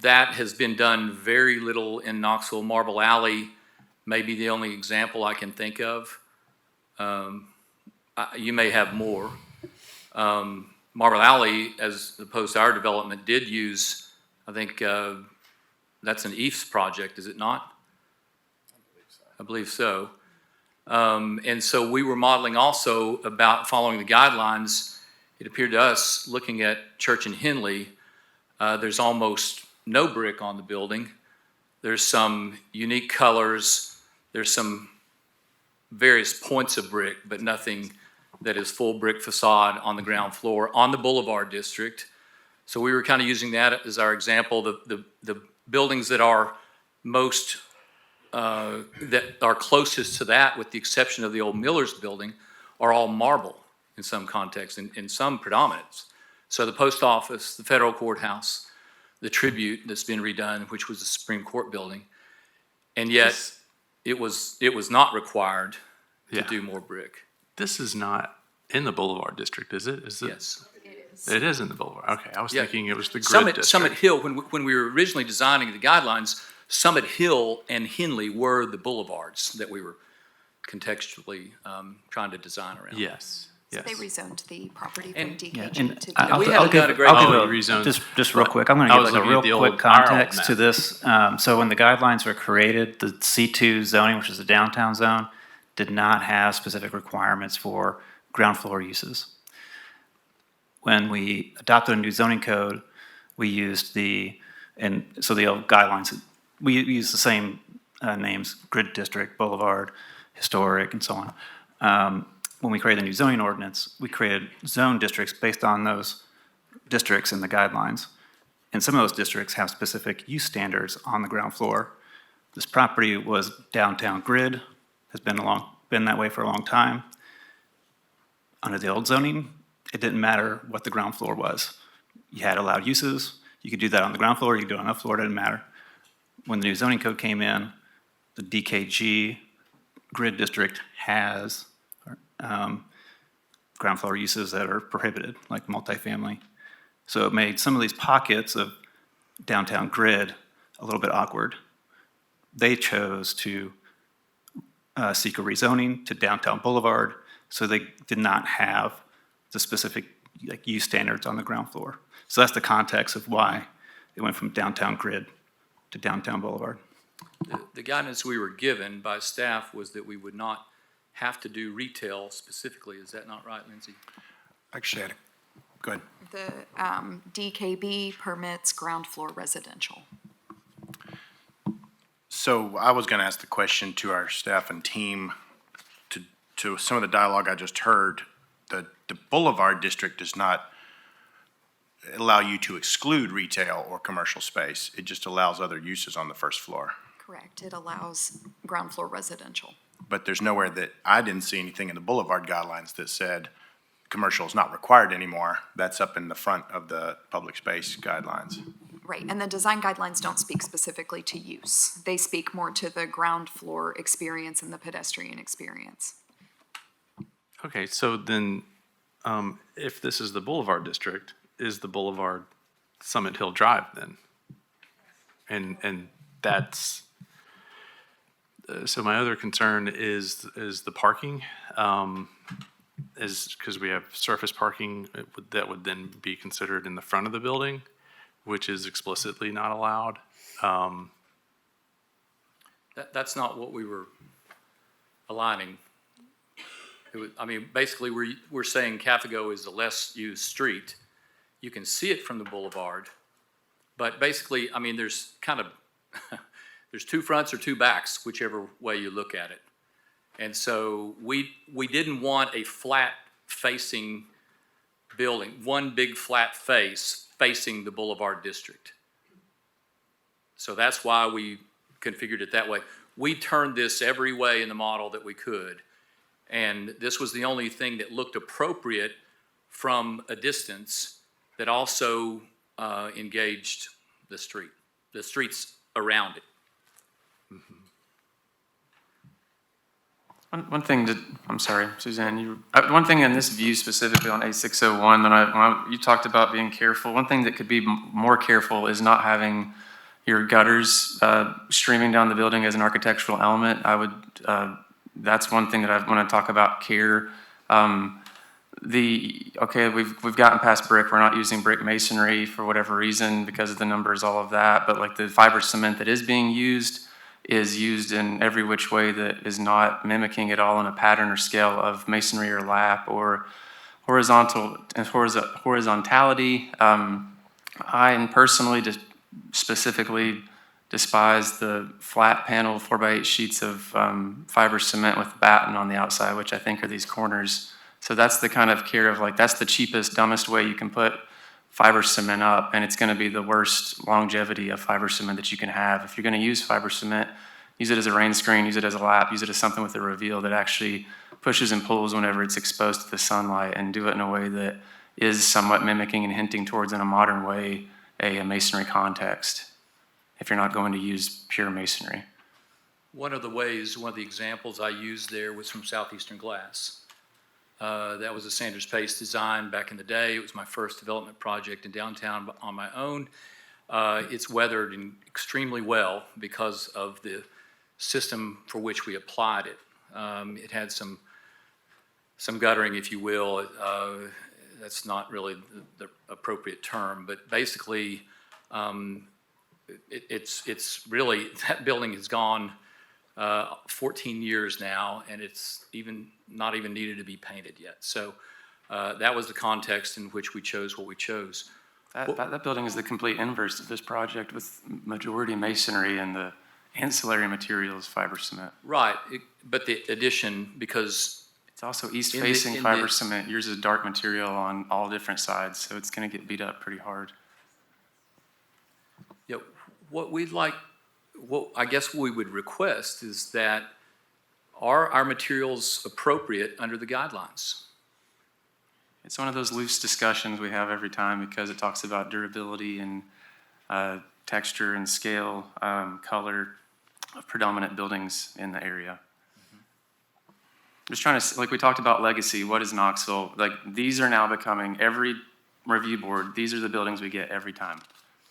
Speaker 7: That has been done very little in Knoxville. Marble Alley may be the only example I can think of. You may have more. Marble Alley, as opposed to our development, did use, I think that's an EAFS project, is it not? I believe so. And so we were modeling also about following the guidelines. It appeared to us, looking at Church and Henley, there's almost no brick on the building. There's some unique colors. There's some various points of brick, but nothing that is full brick facade on the ground floor on the Boulevard District. So we were kind of using that as our example. The buildings that are most that are closest to that, with the exception of the old Miller's building, are all marble in some context, in some predominance. So the post office, the federal courthouse, the tribute that's been redone, which was the Supreme Court building, and yet it was not required to do more brick.
Speaker 1: This is not in the Boulevard District, is it? Is it?
Speaker 7: Yes.
Speaker 1: It is in the Boulevard. Okay, I was
Speaker 7: Yeah.
Speaker 1: thinking it was the grid
Speaker 7: Summit
Speaker 1: district.
Speaker 7: Hill, when we were originally designing the guidelines, Summit Hill and Henley were the boulevards that we were contextually trying to design around.
Speaker 1: Yes.
Speaker 11: So
Speaker 1: Yes.
Speaker 11: they rezoned the property from
Speaker 7: And-
Speaker 11: DKG
Speaker 3: And
Speaker 11: to
Speaker 3: I'll
Speaker 7: we
Speaker 11: DOT.
Speaker 7: haven't got a great
Speaker 3: I'll
Speaker 1: Oh,
Speaker 3: give
Speaker 1: rezoned.
Speaker 3: just real quick, I'm gonna
Speaker 1: I
Speaker 3: give
Speaker 1: was
Speaker 3: like a
Speaker 1: looking at
Speaker 3: real
Speaker 1: the
Speaker 3: quick
Speaker 1: old Ireland
Speaker 3: context
Speaker 1: map.
Speaker 3: to this. So when the guidelines were created, the C2 zoning, which is the downtown zone, did not have specific requirements for ground floor uses. When we adopted a new zoning code, we used the old guidelines, we used the same names, grid district, boulevard, historic, and so on. When we created the new zoning ordinance, we created zone districts based on those districts in the guidelines. And some of those districts have specific use standards on the ground floor. This property was downtown grid, has been that way for a long time. Under the old zoning, it didn't matter what the ground floor was. You had allowed uses, you could do that on the ground floor, you could do it on the floor, it didn't matter. When the new zoning code came in, the DKG grid district has ground floor uses that are prohibited, like multifamily. So it made some of these pockets of downtown grid a little bit awkward. They chose to seek a rezoning to downtown Boulevard, so they did not have the specific use standards on the ground floor. So that's the context of why it went from downtown grid to downtown Boulevard.
Speaker 7: The guidance we were given by staff was that we would not have to do retail specifically. Is that not right, Lindsay?
Speaker 9: Actually, go ahead.
Speaker 11: The DKB permits ground floor residential.
Speaker 9: So I was going to ask the question to our staff and team, to some of the dialogue I just heard. The Boulevard District does not allow you to exclude retail or commercial space. It just allows other uses on the first floor.
Speaker 11: Correct. It allows ground floor residential.
Speaker 9: But there's nowhere that, I didn't see anything in the Boulevard guidelines that said commercial is not required anymore. That's up in the front of the public space guidelines.
Speaker 11: Right, and the design guidelines don't speak specifically to use. They speak more to the ground floor experience and the pedestrian experience.
Speaker 1: Okay, so then, if this is the Boulevard District, is the Boulevard Summit Hill Drive then? And that's, so my other concern is the parking. Is because we have surface parking that would then be considered in the front of the building, which is explicitly not allowed.
Speaker 7: That's not what we were aligning. Basically, we're saying Cafago is a less used street. You can see it from the boulevard, but basically, there's kind of, there's two fronts or two backs, whichever way you look at it. And so we didn't want a flat facing building, one big flat face facing the Boulevard District. So that's why we configured it that way. We turned this every way in the model that we could. And this was the only thing that looked appropriate from a distance that also engaged the streets around it.
Speaker 2: One thing that, I'm sorry, Suzanne, one thing in this view specifically on A601, when you talked about being careful, one thing that could be more careful is not having your gutters streaming down the building as an architectural element. That's one thing that I want to talk about care. We've gotten past brick, we're not using brick masonry for whatever reason because of the numbers, all of that, but like the fiber cement that is being used is used in every which way that is not mimicking at all in a pattern or scale of masonry or lap or horizontality. I personally just specifically despise the flat panel 4x8 sheets of fiber cement with batten on the outside, which I think are these corners. So that's the kind of care of that's the cheapest, dumbest way you can put fiber cement up, and it's gonna be the worst longevity of fiber cement that you can have. If you're gonna use fiber cement, use it as a rain screen, use it as a lap, use it as something with a reveal that actually pushes and pulls whenever it's exposed to the sunlight, and do it in a way that is somewhat mimicking and hinting towards, in a modern way, a masonry context, if you're not going to use pure masonry.
Speaker 7: One of the examples I used there was from Southeastern Glass. That was a Sanders Pace design back in the day. It was my first development project in downtown on my own. It's weathered extremely well because of the system for which we applied it. It had some guttering, if you will. That's not really the appropriate term, but basically, it's really, that building has gone 14 years now, and it's not even needed to be painted yet. So that was the context in which we chose what we chose.
Speaker 2: That building is the complete inverse of this project, with majority masonry and the ancillary materials fiber cement.
Speaker 7: Right, but the addition, because
Speaker 2: it's also east-facing fiber cement. Yours is dark material on all different sides, so it's going to get beat up pretty hard.
Speaker 7: Yeah, what I guess we would request is that are our materials appropriate under the guidelines?
Speaker 2: It's one of those loose discussions we have every time, because it talks about durability and texture and scale, color of predominant buildings in the area. Just trying to, like we talked about legacy, what is Knoxville? Like, these are now becoming, every review board, these are the buildings we get every time.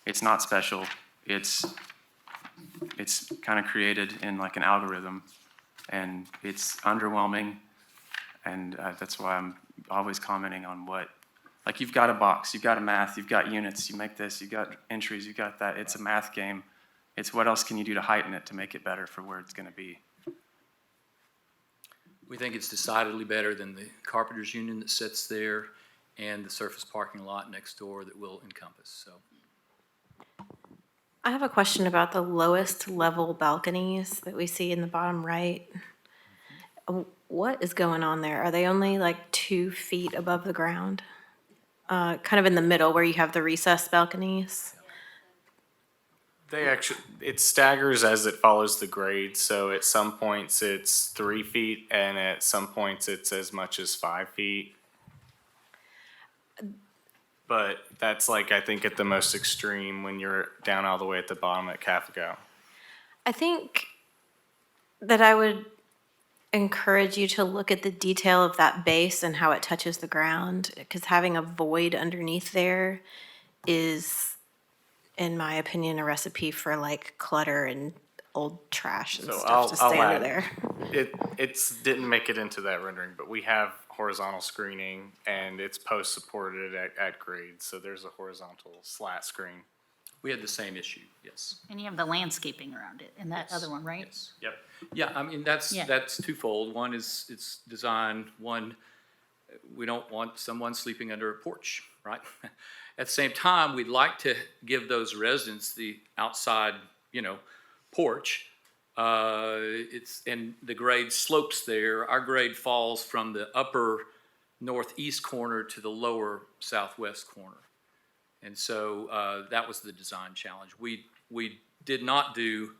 Speaker 2: It's not special. It's kind of created in like an algorithm, and it's underwhelming, and that's why I'm always commenting on what, like, you've got a box, you've got a math, you've got units, you make this, you've got entries, you've got that. It's a math game. It's what else can you do to heighten it to make it better for where it's going to be.
Speaker 7: We think it's decidedly better than the Carpenters Union that sits there and the surface parking lot next door that we'll encompass. So,
Speaker 18: I have a question about the lowest level balconies that we see in the bottom right. What is going on there? Are they only like 2 feet above the ground? Kind of in the middle where you have the recessed balconies?
Speaker 13: It staggers as it follows the grade. So at some points it's 3 feet, and at some points it's as much as 5 feet. But that's like, I think, at the most extreme when you're down all the way at the bottom at Cafago.
Speaker 18: I think that I would encourage you to look at the detail of that base and how it touches the ground, because having a void underneath there is, in my opinion, a recipe for like clutter and old trash and stuff to stay under there.
Speaker 13: It didn't make it into that rendering, but we have horizontal screening, and it's post supported at grade, so there's a horizontal slat screen.
Speaker 7: we had the same issue, yes.
Speaker 5: And you have the landscaping around it in that other one, right?
Speaker 7: Yes. Yep. Yeah, I mean, that's twofold. One is it's design. One, we don't want someone sleeping under a porch, right? At the same time, we'd like to give those residents the outside, porch. And the grade slopes there. Our grade falls from the upper northeast corner to the lower southwest corner. And so that was the design challenge. We did not do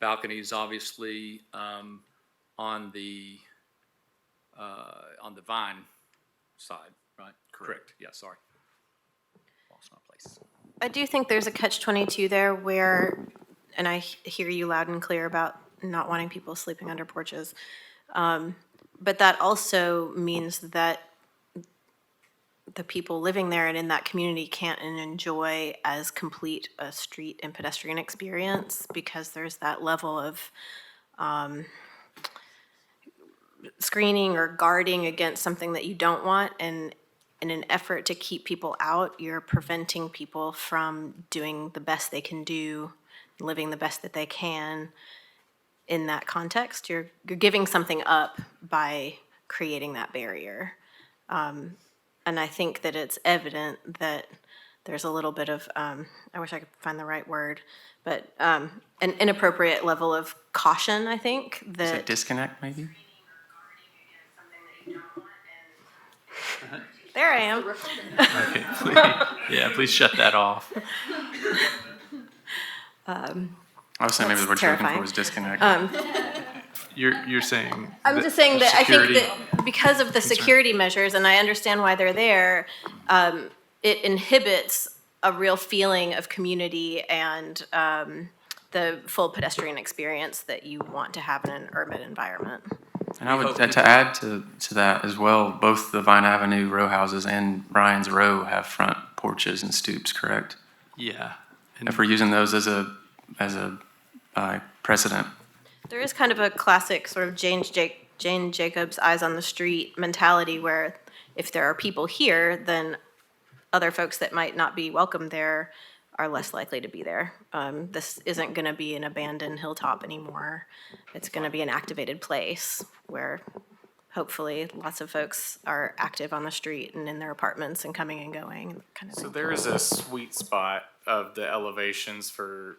Speaker 7: balconies, obviously, on the Vine side, right? Correct. Yeah, sorry. Lost my place.
Speaker 18: I do think there's a catch-22 there where, and I hear you loud and clear about not wanting people sleeping under porches, but that also means that the people living there and in that community can't enjoy as complete a street and pedestrian experience, because there's that level of screening or guarding against something that you don't want, and in an effort to keep people out, you're preventing people from doing the best they can do, living the best that they can in that context. You're giving something up by creating that barrier. And I think that it's evident that there's a little bit of, I wish I could find the right word, but an inappropriate level of caution, I think.
Speaker 2: Is it disconnect, maybe?
Speaker 18: There I am.
Speaker 1: Okay, please, yeah, please shut that off.
Speaker 2: I was saying maybe what
Speaker 18: That's
Speaker 2: you're looking for
Speaker 18: terrifying.
Speaker 2: was disconnect.
Speaker 1: You're saying.
Speaker 18: I'm just saying that I think
Speaker 1: security-
Speaker 18: that because of the security measures, and I understand why they're there, it inhibits a real feeling of community and the full pedestrian experience that you want to have in an urban environment.
Speaker 2: And I would, to add to that as well, both the Vine Avenue row houses and Ryan's Row have front porches and stoops, correct?
Speaker 1: Yeah.
Speaker 2: If we're using those as a precedent.
Speaker 18: There is kind of a classic sort of Jane Jacobs eyes on the street mentality where if there are people here, then other folks that might not be welcome there are less likely to be there. This isn't going to be an abandoned hilltop anymore. It's going to be an activated place where hopefully lots of folks are active on the street and in their apartments and coming and going, kind of
Speaker 13: So
Speaker 18: thing.
Speaker 13: there is a sweet spot of the elevations for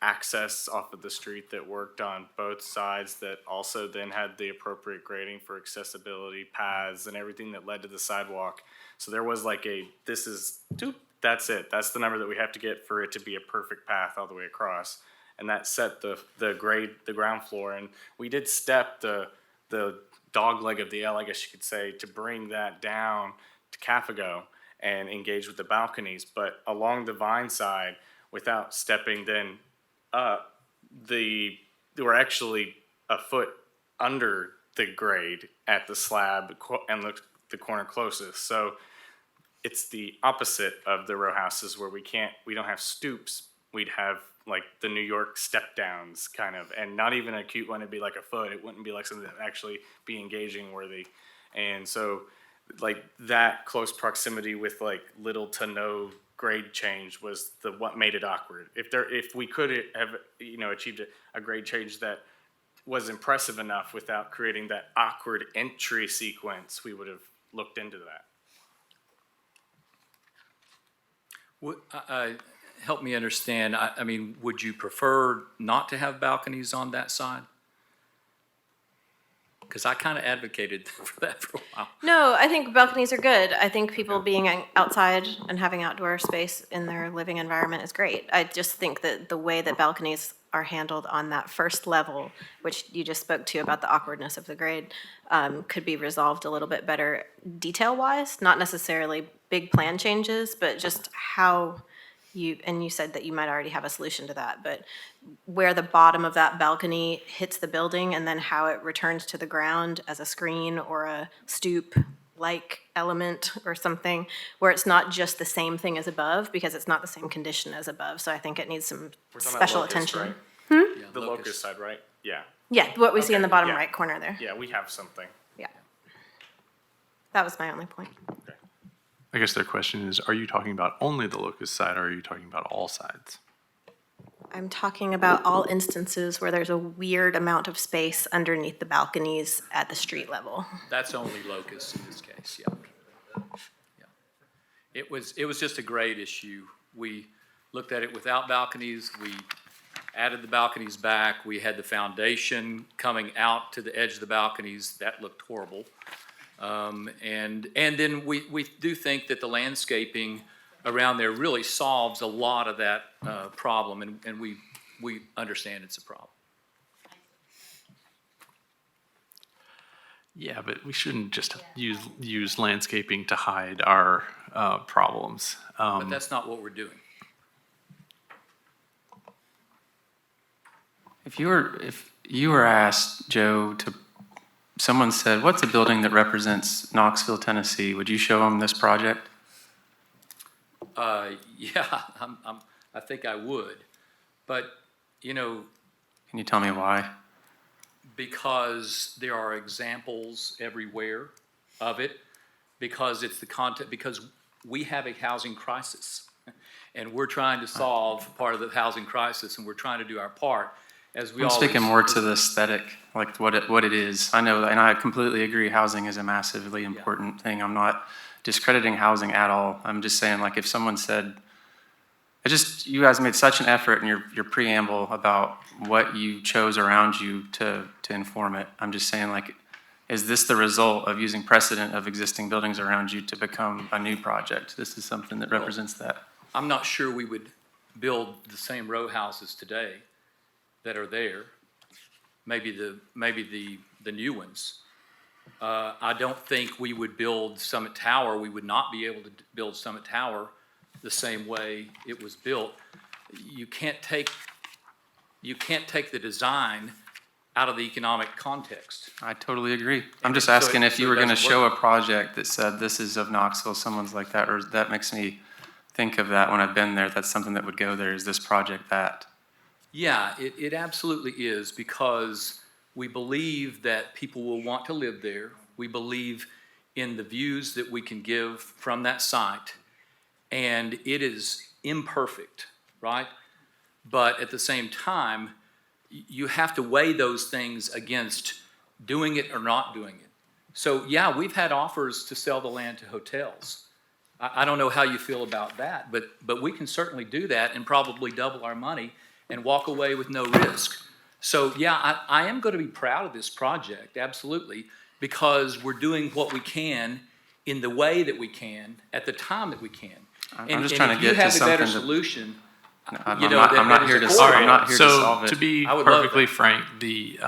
Speaker 13: access off of the street that worked on both sides that also then had the appropriate grading for accessibility, paths, and everything that led to the sidewalk. So there was like this is, that's it. That's the number that we have to get for it to be a perfect path all the way across. And that set the ground floor. And we did step the dog leg of the L, I guess you could say, to bring that down to Cafago and engage with the balconies. But along the Vine side, without stepping then up, they were actually a foot under the grade at the slab and the corner closest. So it's the opposite of the row houses where we don't have stoops. We'd have like the New York step downs kind of, and not even a cute one. It'd be like a foot. It wouldn't be like something that would actually be engaging worthy. And so like that close proximity with like little to no grade change was what made it awkward. If we could have achieved a grade change that was impressive enough without creating that awkward entry sequence, we would have looked into that.
Speaker 7: Help me understand, I mean, would you prefer not to have balconies on that side? Because I kind of advocated for that for a while.
Speaker 18: No, I think balconies are good. I think people being outside and having outdoor space in their living environment is great. I just think that the way that balconies are handled on that first level, which you just spoke to about the awkwardness of the grade, could be resolved a little bit better detail-wise, not necessarily big plan changes, but just how and you said that you might already have a solution to that, but where the bottom of that balcony hits the building and then how it returns to the ground as a screen or a stoop-like element or something, where it's not just the same thing as above, because it's not the same condition as above. So I think it needs some special attention.
Speaker 13: Right?
Speaker 7: Yeah,
Speaker 13: The locust side, right? Yeah.
Speaker 18: Yeah, what we see in the bottom
Speaker 13: yeah.
Speaker 18: right corner there.
Speaker 13: Yeah, we have something.
Speaker 18: Yeah. That was my only point.
Speaker 1: I guess their question is, are you talking about only the locust side, or are you talking about all sides?
Speaker 18: I'm talking about all instances where there's a weird amount of space underneath the balconies at the street level.
Speaker 7: That's only locust in this case, yeah. It was just a grade issue. We looked at it without balconies. We added the balconies back. We had the foundation coming out to the edge of the balconies. That looked horrible. And then we do think that the landscaping around there really solves a lot of that problem, and we understand it's a problem.
Speaker 1: Yeah, but we shouldn't just use landscaping to hide our problems.
Speaker 7: But that's not what we're doing.
Speaker 2: If you were asked, Joe, someone said, what's a building that represents Knoxville, Tennessee? Would you show them this project?
Speaker 7: Yeah, I think I would. But,
Speaker 2: Can you tell me why?
Speaker 7: Because there are examples everywhere of it, because it's the content, because we have a housing crisis. And we're trying to solve part of the housing crisis, and we're trying to do our part.
Speaker 2: I'm speaking more to the aesthetic, like what it is. I know, and I completely agree, housing is a massively important thing. I'm not discrediting housing at all. I'm just saying, like, if someone said, you guys made such an effort in your preamble about what you chose around you to inform it. I'm just saying, like, is this the result of using precedent of existing buildings around you to become a new project? This is something that represents that.
Speaker 7: I'm not sure we would build the same row houses today that are there, maybe the new ones. I don't think we would build Summit Tower, we would not be able to build Summit Tower the same way it was built. You can't take the design out of the economic context.
Speaker 2: I totally agree. I'm just
Speaker 7: So
Speaker 2: asking
Speaker 7: it-
Speaker 2: if you
Speaker 7: so
Speaker 2: were
Speaker 7: it
Speaker 2: gonna
Speaker 7: doesn't
Speaker 2: show a
Speaker 7: work.
Speaker 2: project that said this is of Knoxville, someone's like that, or that makes me think of that when I've been there, that's something that would go there, is this project that?
Speaker 7: Yeah, it absolutely is, because we believe that people will want to live there. We believe in the views that we can give from that site, and it is imperfect, right? But at the same time, you have to weigh those things against doing it or not doing it. So, yeah, we've had offers to sell the land to hotels. I don't know how you feel about that, but we can certainly do that and probably double our money and walk away with no risk. So, yeah, I am going to be proud of this project, absolutely, because we're doing what we can in the way that we can, at the time that we can.
Speaker 2: I'm just trying to get to
Speaker 7: And if you have a better
Speaker 2: something that-
Speaker 7: solution,
Speaker 2: I'm
Speaker 7: you know,
Speaker 2: not-
Speaker 7: that-
Speaker 2: I'm not
Speaker 7: that
Speaker 2: here
Speaker 7: is
Speaker 2: to
Speaker 7: a
Speaker 2: s-
Speaker 7: core-
Speaker 2: I'm not here to solve
Speaker 1: So
Speaker 2: it.
Speaker 1: to be
Speaker 7: I would love
Speaker 1: perfectly
Speaker 7: that.
Speaker 1: frank, the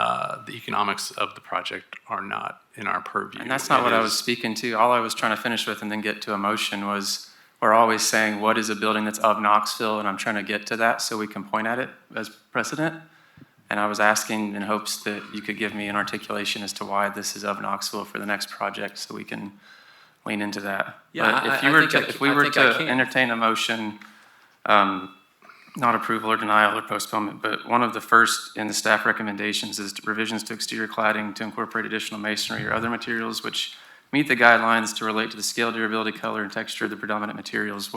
Speaker 1: economics of the project are not in our purview.
Speaker 2: And that's not
Speaker 1: It
Speaker 2: what I
Speaker 1: is-
Speaker 2: was speaking to. All I was trying to finish with and then get to a motion was, we're always saying, what is a building that's of Knoxville? And I'm trying to get to that so we can point at it as precedent. And I was asking in hopes that you could give me an articulation as to why this is of Knoxville for the next project, so we can lean into that.
Speaker 7: Yeah,
Speaker 2: But
Speaker 7: I-
Speaker 2: if you
Speaker 7: I
Speaker 2: were
Speaker 7: think
Speaker 2: to,
Speaker 7: I
Speaker 2: if
Speaker 7: ca-
Speaker 2: we
Speaker 7: I
Speaker 2: were
Speaker 7: think I
Speaker 2: to
Speaker 7: can.
Speaker 2: entertain a motion, not approval or denial or postponement, but one of the first in the staff recommendations is revisions to exterior cladding to incorporate additional masonry or other materials which meet the guidelines to relate to the scale, durability, color, and texture of the predominant materials.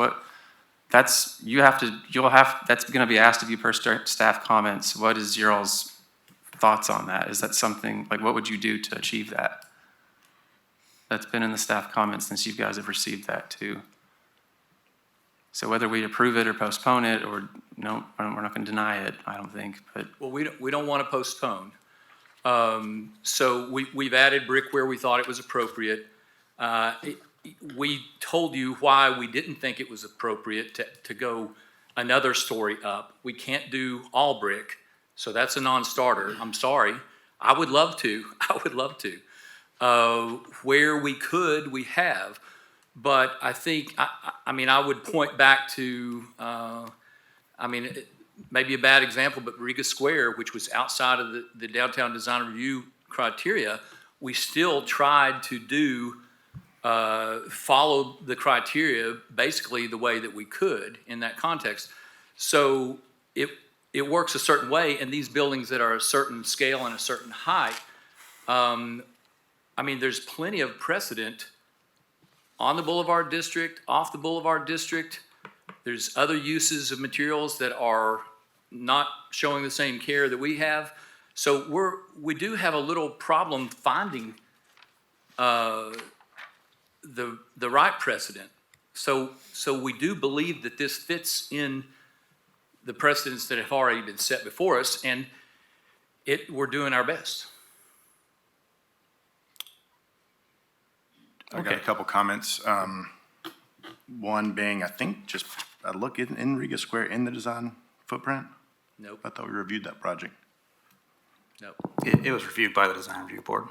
Speaker 2: That's gonna be asked of you per staff comments. What is your all's thoughts on that? Is that something, like, what would you do to achieve that? That's been in the staff comments since you guys have received that too. So whether we approve it or postpone it, or no, we're not gonna deny it, I don't think, but
Speaker 7: Well, we don't want to postpone. So we've added brick where we thought it was appropriate. We told you why we didn't think it was appropriate to go another story up. We can't do all brick, so that's a non-starter. I'm sorry. I would love to. I would love to. Where we could, we have. But I think, I mean, I would point back to, maybe a bad example, but Riga Square, which was outside of the downtown design review criteria, we still tried to do, follow the criteria basically the way that we could in that context. So it works a certain way, and these buildings that are a certain scale and a certain height, there's plenty of precedent on the Boulevard District, off the Boulevard District. There's other uses of materials that are not showing the same care that we have. So we do have a little problem finding the right precedent. So we do believe that this fits in the precedents that have already been set before us, and we're doing our best.
Speaker 9: I've got a couple comments. One being, I think, just a look in Riga Square in the design footprint.
Speaker 7: Nope.
Speaker 9: I thought we reviewed that project.
Speaker 7: Nope.
Speaker 3: It was reviewed by the design review board.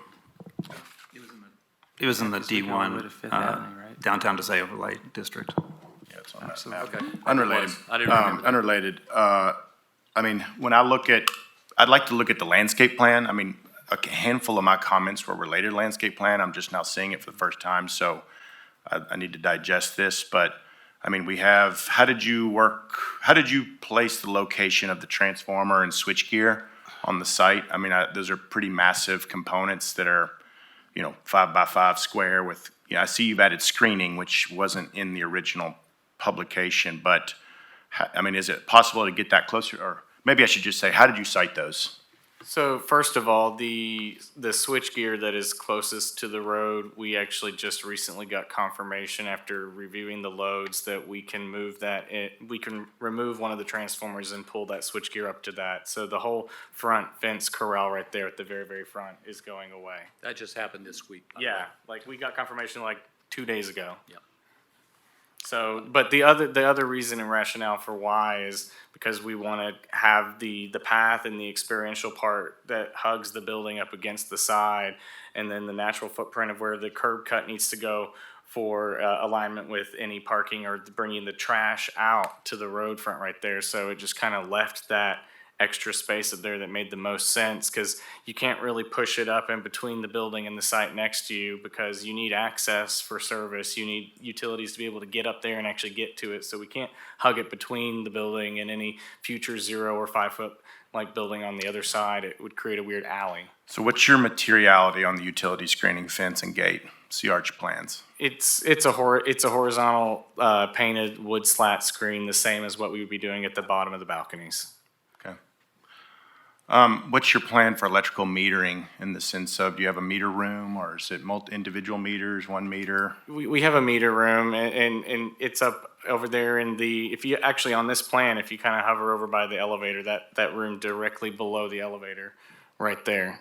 Speaker 3: It was in the
Speaker 2: Just like going to
Speaker 3: D1
Speaker 2: Fifth Avenue, right?
Speaker 3: downtown Design Overlay District.
Speaker 9: Yeah, it's on that
Speaker 2: Absolutely.
Speaker 9: map.
Speaker 7: Okay.
Speaker 9: Unrelated.
Speaker 7: I didn't remember that.
Speaker 9: Unrelated. When I look at, I'd like to look at the landscape plan. A handful of my comments were related to landscape plan. I'm just now seeing it for the first time, so I need to digest this. But, we have, how did you place the location of the transformer and switchgear on the site? Those are pretty massive components that are, 5x5 square with, I see you've added screening, which wasn't in the original publication, but, is it possible to get that closer? Or maybe I should just say, how did you site those?
Speaker 13: So first of all, the switchgear that is closest to the road, we actually just recently got confirmation after reviewing the loads that we can move that. We can remove one of the transformers and pull that switchgear up to that. So the whole front fence corral right there at the very, very front is going away.
Speaker 7: That just happened this week. by the way.
Speaker 13: Yeah, like we got confirmation like 2 days ago.
Speaker 7: Yep.
Speaker 13: So, but the other reason and rationale for why is because we want to have the path and the experiential part that hugs the building up against the side, and then the natural footprint of where the curb cut needs to go for alignment with any parking or bringing the trash out to the road front right there. So it just kind of left that extra space up there that made the most sense, because you can't really push it up in between the building and the site next to you because you need access for service. You need utilities to be able to get up there and actually get to it. So we can't hug it between the building and any future 0 or 5 foot like building on the other side. It would create a weird alley.
Speaker 9: So what's your materiality on the utility screening fence and gate? See arch plans.
Speaker 13: It's a horizontal painted wood slat screen, the same as what we would be doing at the bottom of the balconies.
Speaker 9: Okay. What's your plan for electrical metering in the sense of, do you have a meter room, or is it individual meters, 1 meter?
Speaker 13: We have a meter room, and it's up over there in the, if you actually on this plan, if you kind of hover over by the elevator, that room directly below the elevator, right there.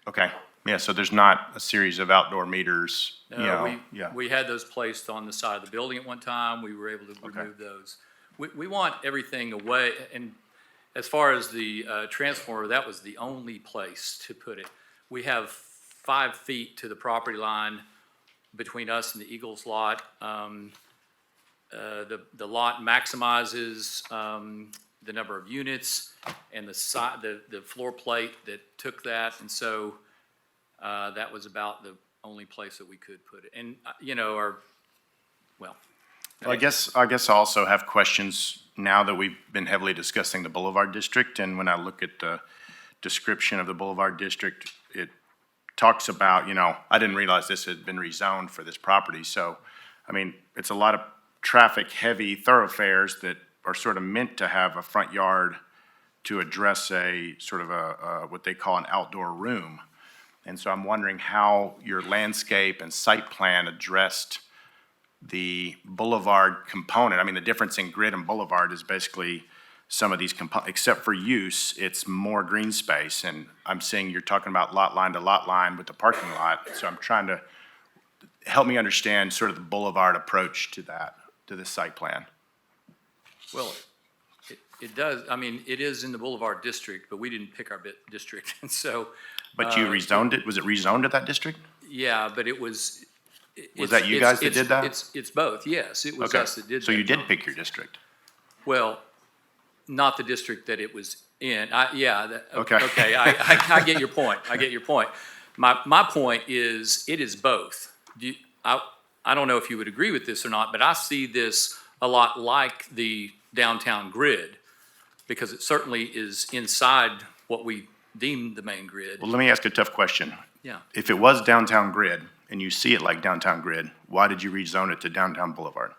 Speaker 9: Okay, yeah, so there's not a series of outdoor meters, you know, yeah.
Speaker 7: We had those placed on the side of the building at one time. We were able to remove those. We want everything away, and as far as the transformer, that was the only place to put it. We have 5 feet to the property line between us and the Eagles lot. The lot maximizes the number of units and the floor plate that took that, and so that was about the only place that we could put it. And well,
Speaker 9: I guess I also have questions now that we've been heavily discussing the Boulevard District, and when I look at the description of the Boulevard District, it talks about, I didn't realize this had been rezoned for this property, so, I mean, it's a lot of traffic-heavy thoroughfares that are sort of meant to have a front yard to address a sort of what they call an outdoor room. And so I'm wondering how your landscape and site plan addressed the boulevard component. I mean, the difference in grid and boulevard is basically some of these except for use, it's more green space. And I'm seeing you're talking about lot line to lot line with the parking lot. So I'm trying to help me understand sort of the boulevard approach to that, to this site plan.
Speaker 7: well, it does. I mean, it is in the Boulevard District, but we didn't pick our district, and so.
Speaker 9: But you rezoned it? Was it rezoned to that district?
Speaker 7: Yeah, but it was.
Speaker 9: Was that you guys that did that?
Speaker 7: It's both, yes. It was
Speaker 9: Okay.
Speaker 7: us that did that.
Speaker 9: So you did pick your district?
Speaker 7: Well, not the district that it was in.
Speaker 9: Okay.
Speaker 7: Okay, I get your point. I get your point. My point is, it is both. I don't know if you would agree with this or not, but I see this a lot like the downtown grid, because it certainly is inside what we deem the main grid.
Speaker 9: Well, let me ask a tough question.
Speaker 7: Yeah.
Speaker 9: If it was downtown grid, and you see it like downtown grid, why did you rezone it to downtown Boulevard?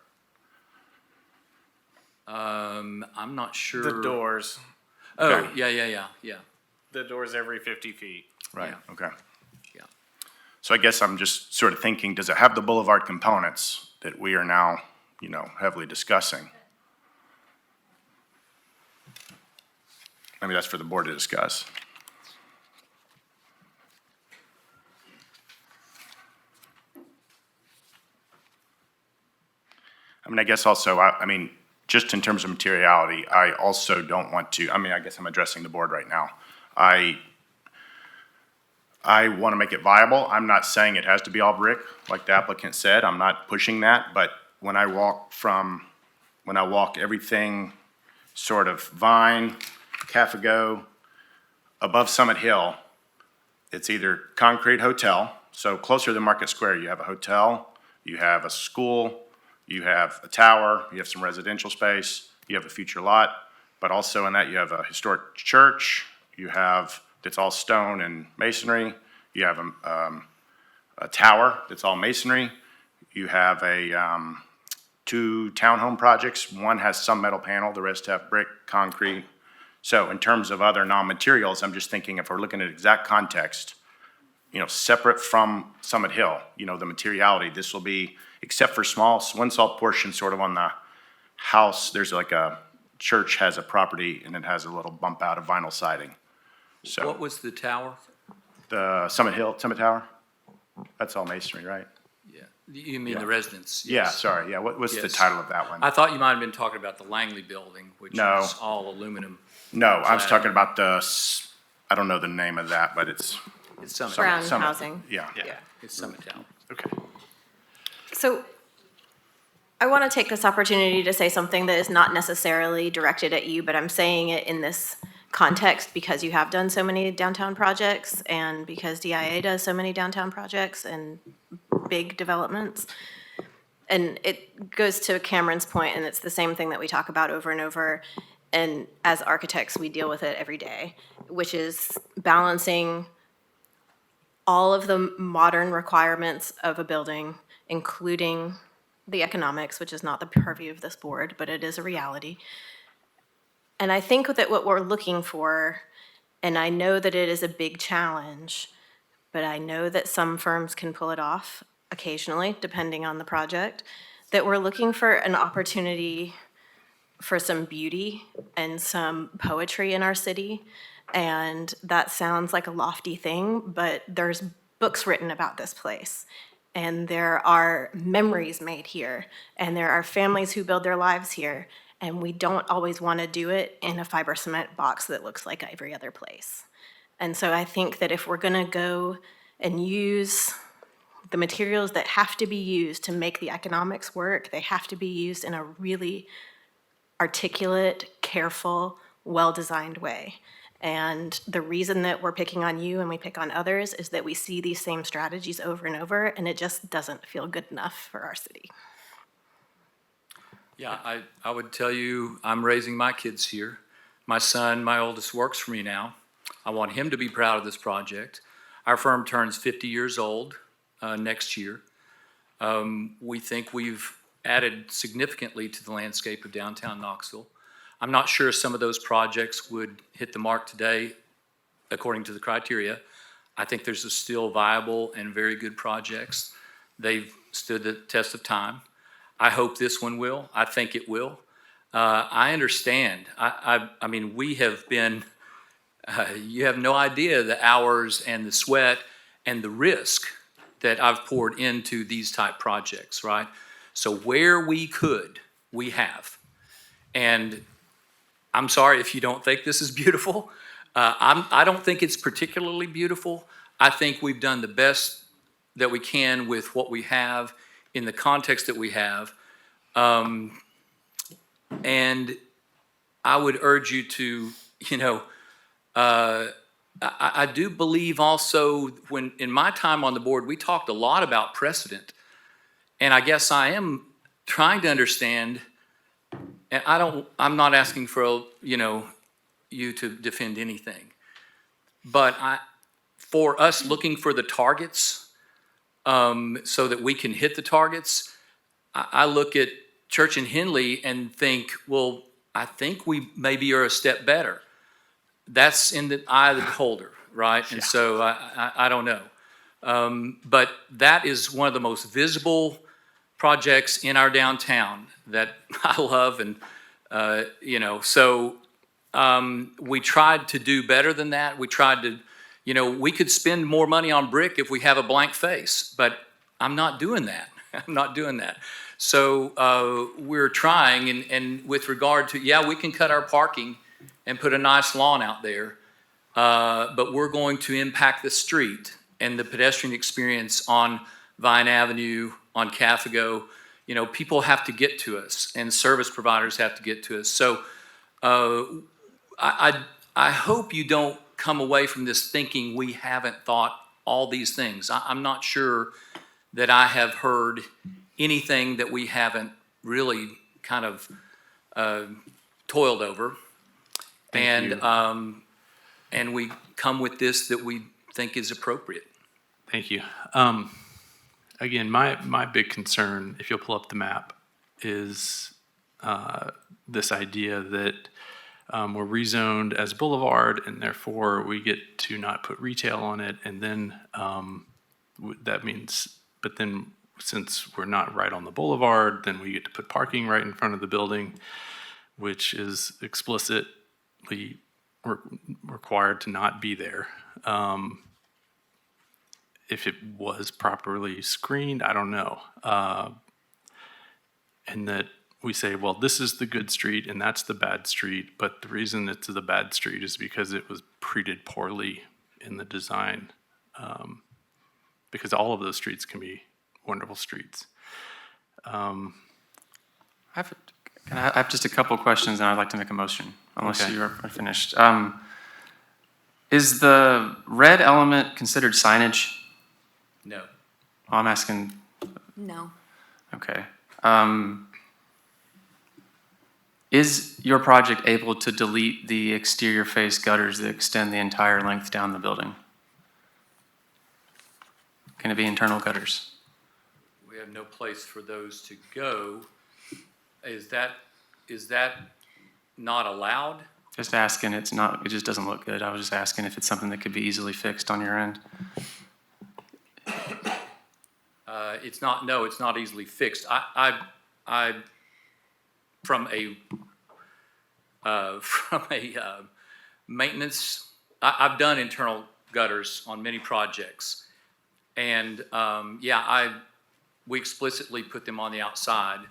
Speaker 7: I'm not sure.
Speaker 13: The doors.
Speaker 7: Oh,
Speaker 9: Okay.
Speaker 7: yeah.
Speaker 13: The doors every 50 feet.
Speaker 9: Right,
Speaker 7: Yeah.
Speaker 9: okay.
Speaker 7: Yeah.
Speaker 9: So I guess I'm just sort of thinking, does it have the boulevard components that we are now, heavily discussing? Maybe that's for the board to discuss. I mean, I guess also, just in terms of materiality, I also don't want to, I guess I'm addressing the board right now. I want to make it viable. I'm not saying it has to be all brick, like the applicant said. I'm not pushing that, but when I walk everything sort of Vine, Cafago, above Summit Hill, it's either concrete hotel, so closer to Market Square, you have a hotel, you have a school, you have a tower, you have some residential space, you have a future lot, but also in that you have a historic church, you have, that's all stone and masonry, you have a tower that's all masonry, you have a 2 townhome projects, one has some metal panel, the rest have brick, concrete, So in terms of other non-materials, I'm just thinking if we're looking at exact context, separate from Summit Hill, the materiality, this will be, except for one small portion sort of on the house, there's like a church has a property and it has a little bump out of vinyl siding. So
Speaker 7: What was the tower?
Speaker 9: the Summit Tower, that's all masonry, right?
Speaker 7: Yeah. You mean
Speaker 9: Yeah.
Speaker 7: the residence?
Speaker 9: Yeah,
Speaker 7: Yes.
Speaker 9: sorry, yeah, what's the
Speaker 7: Yes.
Speaker 9: title of that one?
Speaker 7: I thought you might have been talking about the Langley building, which
Speaker 9: No.
Speaker 7: is all aluminum.
Speaker 9: No, I was
Speaker 7: clad.
Speaker 9: talking about I don't know the name of that, but it's.
Speaker 7: It's Summit.
Speaker 18: Brown
Speaker 9: Summit.
Speaker 18: housing.
Speaker 9: Yeah.
Speaker 7: Yeah, it's Summit Tower.
Speaker 9: Okay.
Speaker 18: So I want to take this opportunity to say something that is not necessarily directed at you, but I'm saying it in this context because you have done so many downtown projects and because DIA does so many downtown projects and big developments. And it goes to Cameron's point, and it's the same thing that we talk about over and over. And as architects, we deal with it every day, which is balancing all of the modern requirements of a building, including the economics, which is not the purview of this board, but it is a reality. And I think that what we're looking for, and I know that it is a big challenge, but I know that some firms can pull it off occasionally, depending on the project, that we're looking for an opportunity for some beauty and some poetry in our city. And that sounds like a lofty thing, but there's books written about this place. And there are memories made here. And there are families who build their lives here. And we don't always want to do it in a fiber cement box that looks like every other place. And so I think that if we're going to go and use the materials that have to be used to make the economics work, they have to be used in a really articulate, careful, well-designed way. And the reason that we're picking on you and we pick on others is that we see these same strategies over and over, and it just doesn't feel good enough for our city.
Speaker 7: Yeah, I would tell you, I'm raising my kids here. My son, my oldest, works for me now. I want him to be proud of this project. Our firm turns 50 years old next year. We think we've added significantly to the landscape of downtown Knoxville. I'm not sure some of those projects would hit the mark today according to the criteria. I think there's still viable and very good projects. They've stood the test of time. I hope this one will. I think it will. I understand. I mean, we have been, you have no idea the hours and the sweat and the risk that I've poured into these type projects, right? So where we could, we have. And I'm sorry if you don't think this is beautiful. I don't think it's particularly beautiful. I think we've done the best that we can with what we have in the context that we have. And I would urge you to, I do believe also when, in my time on the board, we talked a lot about precedent. And I guess I am trying to understand, and I'm not asking for, you to defend anything. But for us looking for the targets so that we can hit the targets, I look at Church and Henley and think, well, I think we maybe are a step better. That's in the eye of the beholder, right? And so I don't know. But that is one of the most visible projects in our downtown that I love. And, so we tried to do better than that. We tried to, we could spend more money on brick if we have a blank face, but I'm not doing that. I'm not doing that. So we're trying, and with regard to, we can cut our parking and put a nice lawn out there, but we're going to impact the street and the pedestrian experience on Vine Avenue, on Cafago. People have to get to us, and service providers have to get to us. So I hope you don't come away from this thinking we haven't thought all these things. I'm not sure that I have heard anything that we haven't really kind of toiled over. And we come with this that we think is appropriate.
Speaker 1: Thank you. Again, my big concern, if you'll pull up the map, is this idea that were rezoned as boulevard, and therefore we get to not put retail on it, and then that means, but then since we're not right on the boulevard, then we get to put parking right in front of the building, which is explicitly required to not be there. If it was properly screened, I don't know. And that we say, well, this is the good street and that's the bad street, but the reason it's the bad street is because it was treated poorly in the design. Because all of those streets can be wonderful streets.
Speaker 2: I have just a couple of questions, and I'd like to make a motion, unless
Speaker 1: Okay.
Speaker 2: you are finished. Is the red element considered signage?
Speaker 7: No.
Speaker 2: Oh, I'm asking,
Speaker 11: No.
Speaker 2: okay. Is your project able to delete the exterior face gutters that extend the entire length down the building? Can it be internal gutters?
Speaker 7: We have no place for those to go. Is that not allowed?
Speaker 2: Just asking, it just doesn't look good. I was just asking if it's something that could be easily fixed on your end.
Speaker 7: It's not easily fixed. From a maintenance, I've done internal gutters on many projects. And, we explicitly put them on the outside.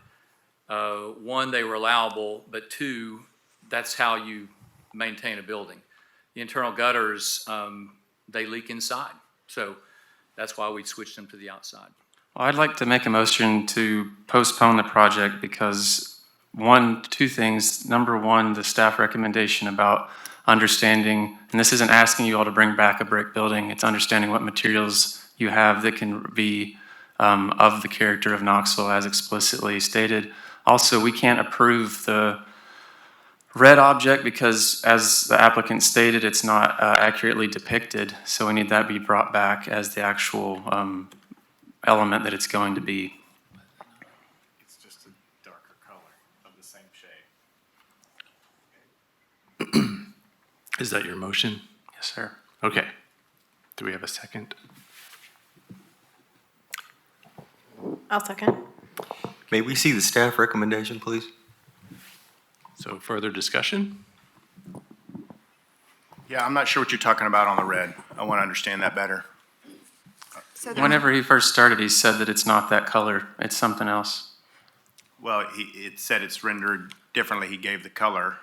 Speaker 7: One, they were allowable, but two, that's how you maintain a building. The internal gutters, they leak inside. So that's why we switched them to the outside.
Speaker 2: Well, I'd like to make a motion to postpone the project because two things. Number one, the staff recommendation about understanding, and this isn't asking you all to bring back a brick building, it's understanding what materials you have that can be of the character of Knoxville as explicitly stated. Also, we can't approve the red object because, as the applicant stated, it's not accurately depicted, so we need that be brought back as the actual element that it's going to be.
Speaker 13: It's just a darker color of the same shade.
Speaker 1: Is that your motion?
Speaker 2: Yes, sir.
Speaker 1: Okay. Do we have a second?
Speaker 18: I'll second.
Speaker 14: May we see the staff recommendation, please?
Speaker 1: So further discussion?
Speaker 9: Yeah, I'm not sure what you're talking about on the red. I want to understand that better.
Speaker 11: So
Speaker 2: Whenever he first started, he said that it's not that color, it's something else.
Speaker 9: Well, it said it's rendered differently. He gave the color,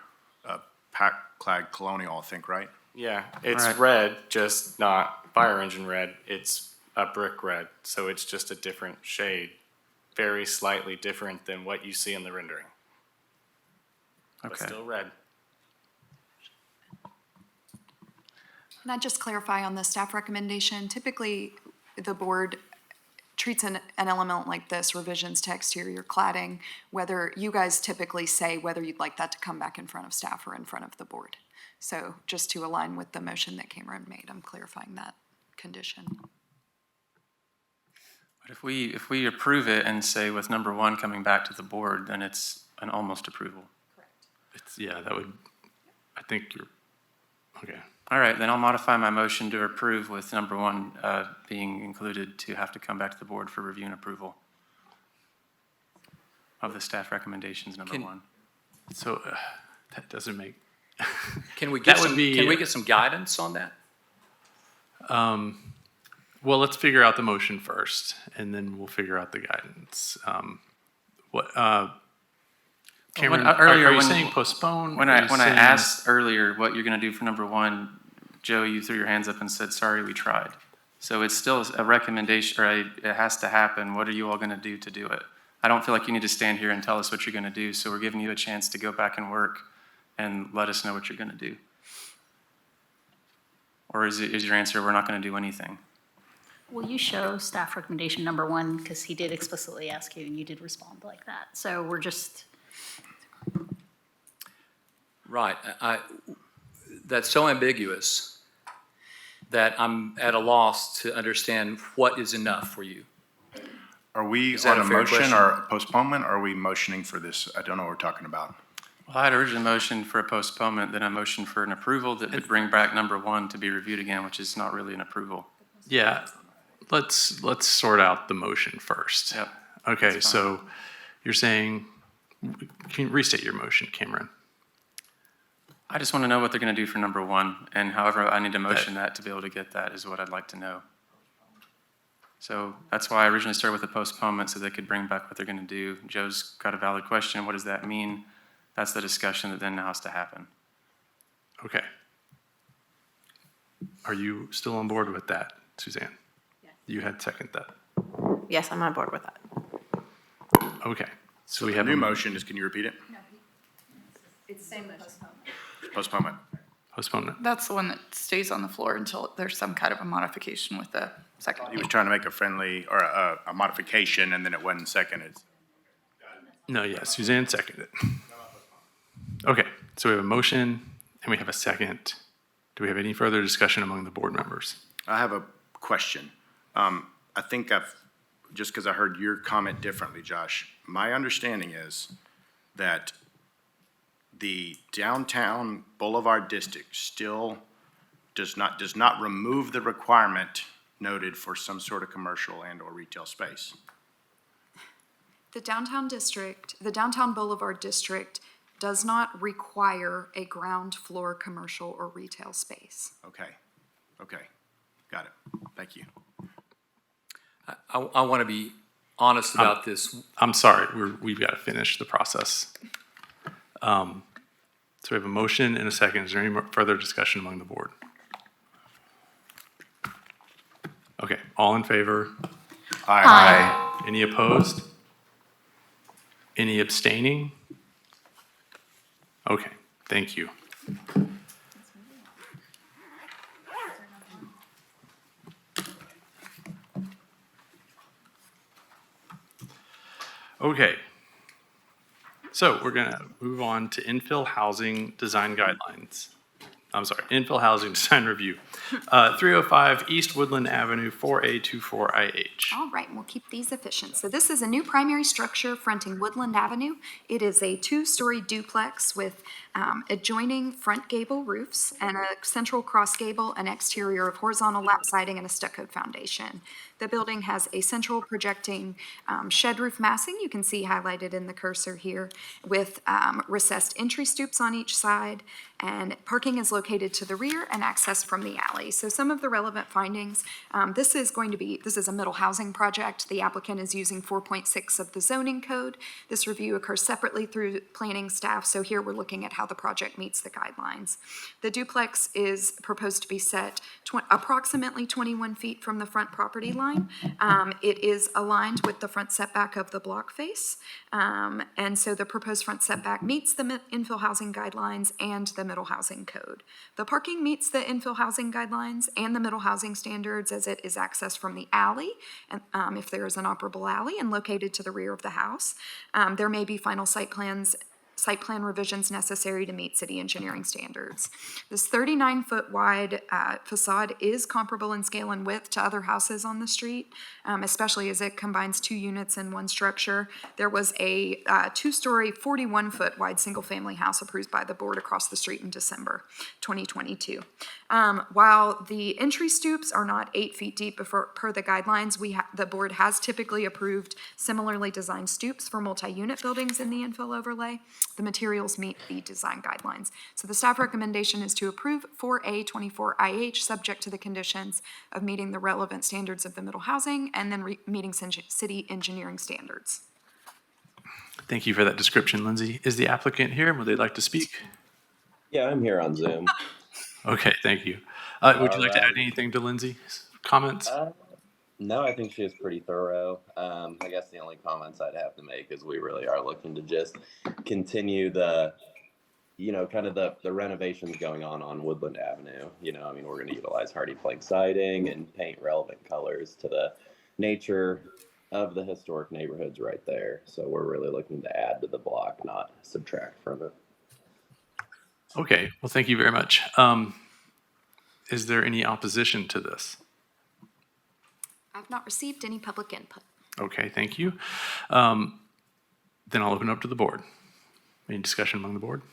Speaker 9: pack-clad colonial, I think, right?
Speaker 13: Yeah, it's
Speaker 2: All right.
Speaker 13: red, just not fire engine red. It's a brick red, so it's just a different shade, very slightly different than what you see in the rendering. But
Speaker 2: Okay.
Speaker 13: still red.
Speaker 11: Can I just clarify on the staff recommendation? Typically, the board treats an element like this, revisions to exterior cladding, whether you guys typically say whether you'd like that to come back in front of staff or in front of the board. So just to align with the motion that Cameron made, I'm clarifying that condition.
Speaker 2: But if we approve it and say with number one coming back to the board, then it's an almost approval.
Speaker 1: That would, I think you're, okay.
Speaker 2: All right, then I'll modify my motion to approve with number one being included to have to come back to the board for review and approval of the staff recommendations, number one.
Speaker 1: So that doesn't make.
Speaker 7: Can we get
Speaker 1: That would be-
Speaker 7: some guidance on that?
Speaker 1: Well, let's figure out the motion first, and then we'll figure out the guidance. Cameron, are you saying postpone?
Speaker 2: When
Speaker 1: or
Speaker 2: I
Speaker 1: are you saying-
Speaker 2: asked earlier what you're going to do for number one, Joe, you threw your hands up and said, sorry, we tried. So it's still a recommendation, or it has to happen. What are you all going to do it? I don't feel like you need to stand here and tell us what you're going to do, so we're giving you a chance to go back and work and let us know what you're going to do. Or is your answer, we're not going to do anything?
Speaker 5: Will you show staff recommendation number one, because he did explicitly ask you and you did respond like that. So we're just,
Speaker 7: Right. That's so ambiguous that I'm at a loss to understand what is enough for you.
Speaker 9: Are we
Speaker 7: Is that
Speaker 9: on
Speaker 7: a
Speaker 9: a
Speaker 7: fair
Speaker 9: motion
Speaker 7: question?
Speaker 9: or postponement, or are we motioning for this? I don't know what we're talking about.
Speaker 2: Well, I had originally motioned for a postponement, then I motioned for an approval that would bring back number 1 to be reviewed again, which is not really an approval.
Speaker 1: Yeah, let's sort out the motion first.
Speaker 2: Yep.
Speaker 1: Okay, so you're saying, can you restate your motion, Cameron?
Speaker 2: I just want to know what they're going to do for number 1, and however I need to motion that to be able to get that is what I'd like to know. So that's why I originally started with a postponement, so they could bring back what they're going to do. Joe's got a valid question. What does that mean? That's the discussion that then now has to happen.
Speaker 1: Okay. Are you still on board with that, Suzanne?
Speaker 18: Yes.
Speaker 1: You had second that.
Speaker 18: Yes, I'm on board with that.
Speaker 1: Okay. So
Speaker 9: The
Speaker 1: we have
Speaker 9: new
Speaker 1: a
Speaker 9: motion is, can you repeat it?
Speaker 18: It's the same postponement.
Speaker 9: Postponement.
Speaker 1: postponement.
Speaker 10: That's the one that stays on the floor until there's some kind of a modification with the second.
Speaker 9: He was trying to make a friendly, or a modification, and then it wasn't seconded.
Speaker 1: No, yeah, Suzanne seconded it. Okay, so we have a motion and we have a second. Do we have any further discussion among the board members?
Speaker 9: I have a question. I think just because I heard your comment differently, Josh, my understanding is that the downtown Boulevard District still does not remove the requirement noted for some sort of commercial and/or retail space.
Speaker 11: The downtown Boulevard District does not require a ground floor commercial or retail space.
Speaker 9: Okay, got it. Thank you.
Speaker 7: I want to be honest about this.
Speaker 1: I'm sorry, we've got to finish the process. So we have a motion and a second. Is there any further discussion among the board? Okay, all in favor?
Speaker 5: Aye.
Speaker 1: Any opposed? Any abstaining? Okay, thank you. Okay. So we're going to move on to infill housing design guidelines. I'm sorry, infill housing design review. 305 East Woodland Avenue, 4A24IH.
Speaker 11: All right, we'll keep these efficient. So this is a new primary structure fronting Woodland Avenue. It is a two-story duplex with adjoining front gable roofs and a central cross gable, an exterior of horizontal lap siding, and a stuccoed foundation. The building has a central projecting shed roof massing, you can see highlighted in the cursor here, with recessed entry stoops on each side, and parking is located to the rear and accessed from the alley. So some of the relevant findings, this is a middle housing project. The applicant is using 4.6 of the zoning code. This review occurs separately through planning staff, so here we're looking at how the project meets the guidelines. The duplex is proposed to be set approximately 21 feet from the front property line. It is aligned with the front setback of the block face, and so the proposed front setback meets the infill housing guidelines and the middle housing code. The parking meets the infill housing guidelines and the middle housing standards as it is accessed from the alley, and if there is an operable alley, and located to the rear of the house. There may be final site plan revisions necessary to meet city engineering standards. This 39-foot wide facade is comparable in scale and width to other houses on the street, especially as it combines two units in one structure. There was a two-story, 41-foot wide single-family house approved by the board across the street in December 2022. While the entry stoops are not 8 feet deep per the guidelines, the board has typically approved similarly designed stoops for multi-unit buildings in the infill overlay. The materials meet the design guidelines. So the staff recommendation is to approve 4A24IH, subject to the conditions of meeting the relevant standards of the middle housing and then meeting city engineering standards.
Speaker 1: Thank you for that description, Lindsay. Is the applicant here? Would they like to speak?
Speaker 19: Yeah, I'm here on Zoom.
Speaker 1: Okay, thank you. Would you like to add anything to Lindsay's comments?
Speaker 19: No, I think she was pretty thorough. I guess the only comments I'd have to make is we really are looking to just continue the, kind of the renovations going on Woodland Avenue. We're going to utilize hardy plank siding and paint relevant colors to the nature of the historic neighborhoods right there. So we're really looking to add to the block, not subtract from it.
Speaker 1: Okay, well, thank you very much. Is there any opposition to this?
Speaker 11: I've not received any public input.
Speaker 1: Okay, thank you. Then I'll open up to the board. Any discussion among the board?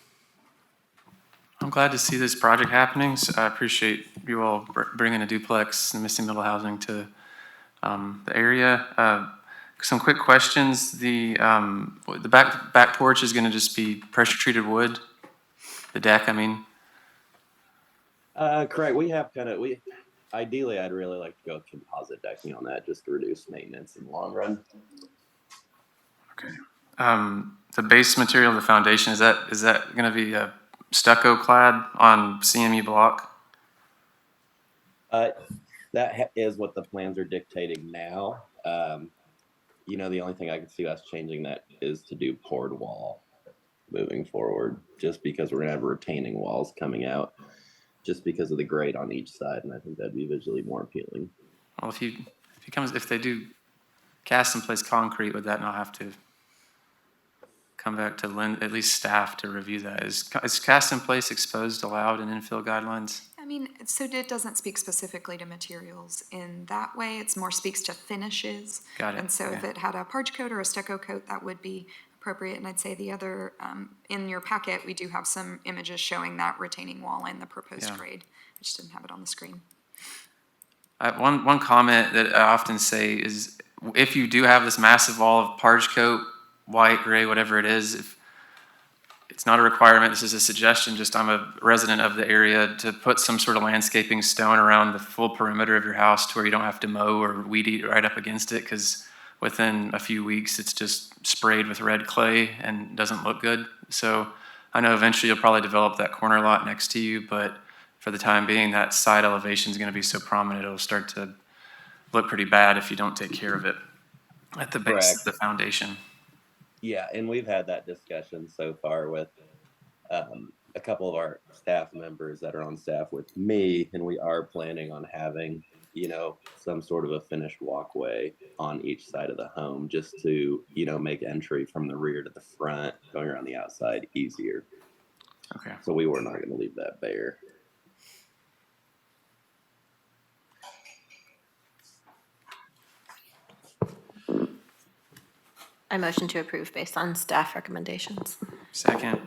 Speaker 2: I'm glad to see this project happening. So I appreciate you all bringing a duplex and missing middle housing to the area. Some quick questions. The back porch is going to just be pressure treated wood. The deck, I mean.
Speaker 19: Correct. We have ideally, I'd really like to go with composite decking on that just to reduce maintenance in the long run.
Speaker 2: Okay. The base material of the foundation, is that going to be a stucco clad on CMU block?
Speaker 19: That is what the plans are dictating now. The only thing I can see us changing that is to do poured wall moving forward, just because we're gonna have retaining walls coming out, just because of the grade on each side, and I think that'd be visually more appealing.
Speaker 2: Well, if they do cast in place concrete, would that not have to come back to at least staff to review that? Is cast in place exposed allowed in infill guidelines?
Speaker 11: I mean, so it doesn't speak specifically to materials in that way. It's more speaks to finishes.
Speaker 2: Got it.
Speaker 11: And so if it had a parge coat or a stucco coat, that would be appropriate. And I'd say the other, in your packet, we do have some images showing that retaining wall and the proposed grade. I just didn't have it on the screen.
Speaker 2: One comment that I often say is, if you do have this massive wall of parge coat, white, gray, whatever it is, if it's not a requirement, this is a suggestion, just I'm a resident of the area, to put some sort of landscaping stone around the full perimeter of your house to where you don't have to mow or weed eat right up against it, because within a few weeks it's just sprayed with red clay and doesn't look good. So I know eventually you'll probably develop that corner lot next to you, but for the time being, that side elevation is going to be so prominent it'll start to look pretty bad if you don't take care of it at the base of the foundation.
Speaker 19: Yeah, and we've had that discussion so far with a couple of our staff members that are on staff with me, and we are planning on having, some sort of a finished walkway on each side of the home, just to, make entry from the rear to the front, going around the outside easier.
Speaker 2: Okay.
Speaker 19: So we were not going to leave that bare.
Speaker 18: I motion to approve based on staff recommendations.
Speaker 2: Second.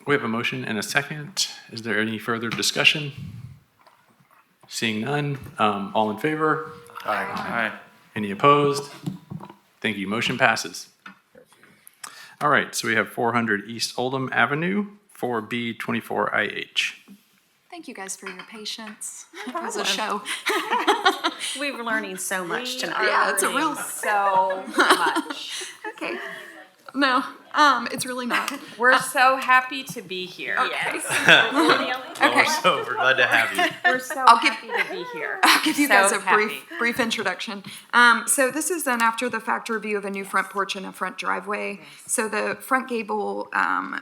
Speaker 1: We have a motion and a second. Is there any further discussion? Seeing none, all in favor?
Speaker 2: Aye.
Speaker 1: Any opposed? Thank you. Motion passes. All right, so we have 400 East Oldham Avenue, 4B24IH.
Speaker 11: Thank you guys for your patience. It was a show.
Speaker 5: We were learning so much tonight.
Speaker 11: Yeah, it's a real
Speaker 20: so much.
Speaker 11: Okay. No, it's really not.
Speaker 20: We're so happy to be here.
Speaker 11: Okay.
Speaker 1: Okay. So we're glad to have you.
Speaker 20: We're so happy to be here.
Speaker 11: I'll give you guys a
Speaker 20: happy.
Speaker 11: brief introduction. So this is an after-the-fact review of a new front porch and a front driveway. So the front gable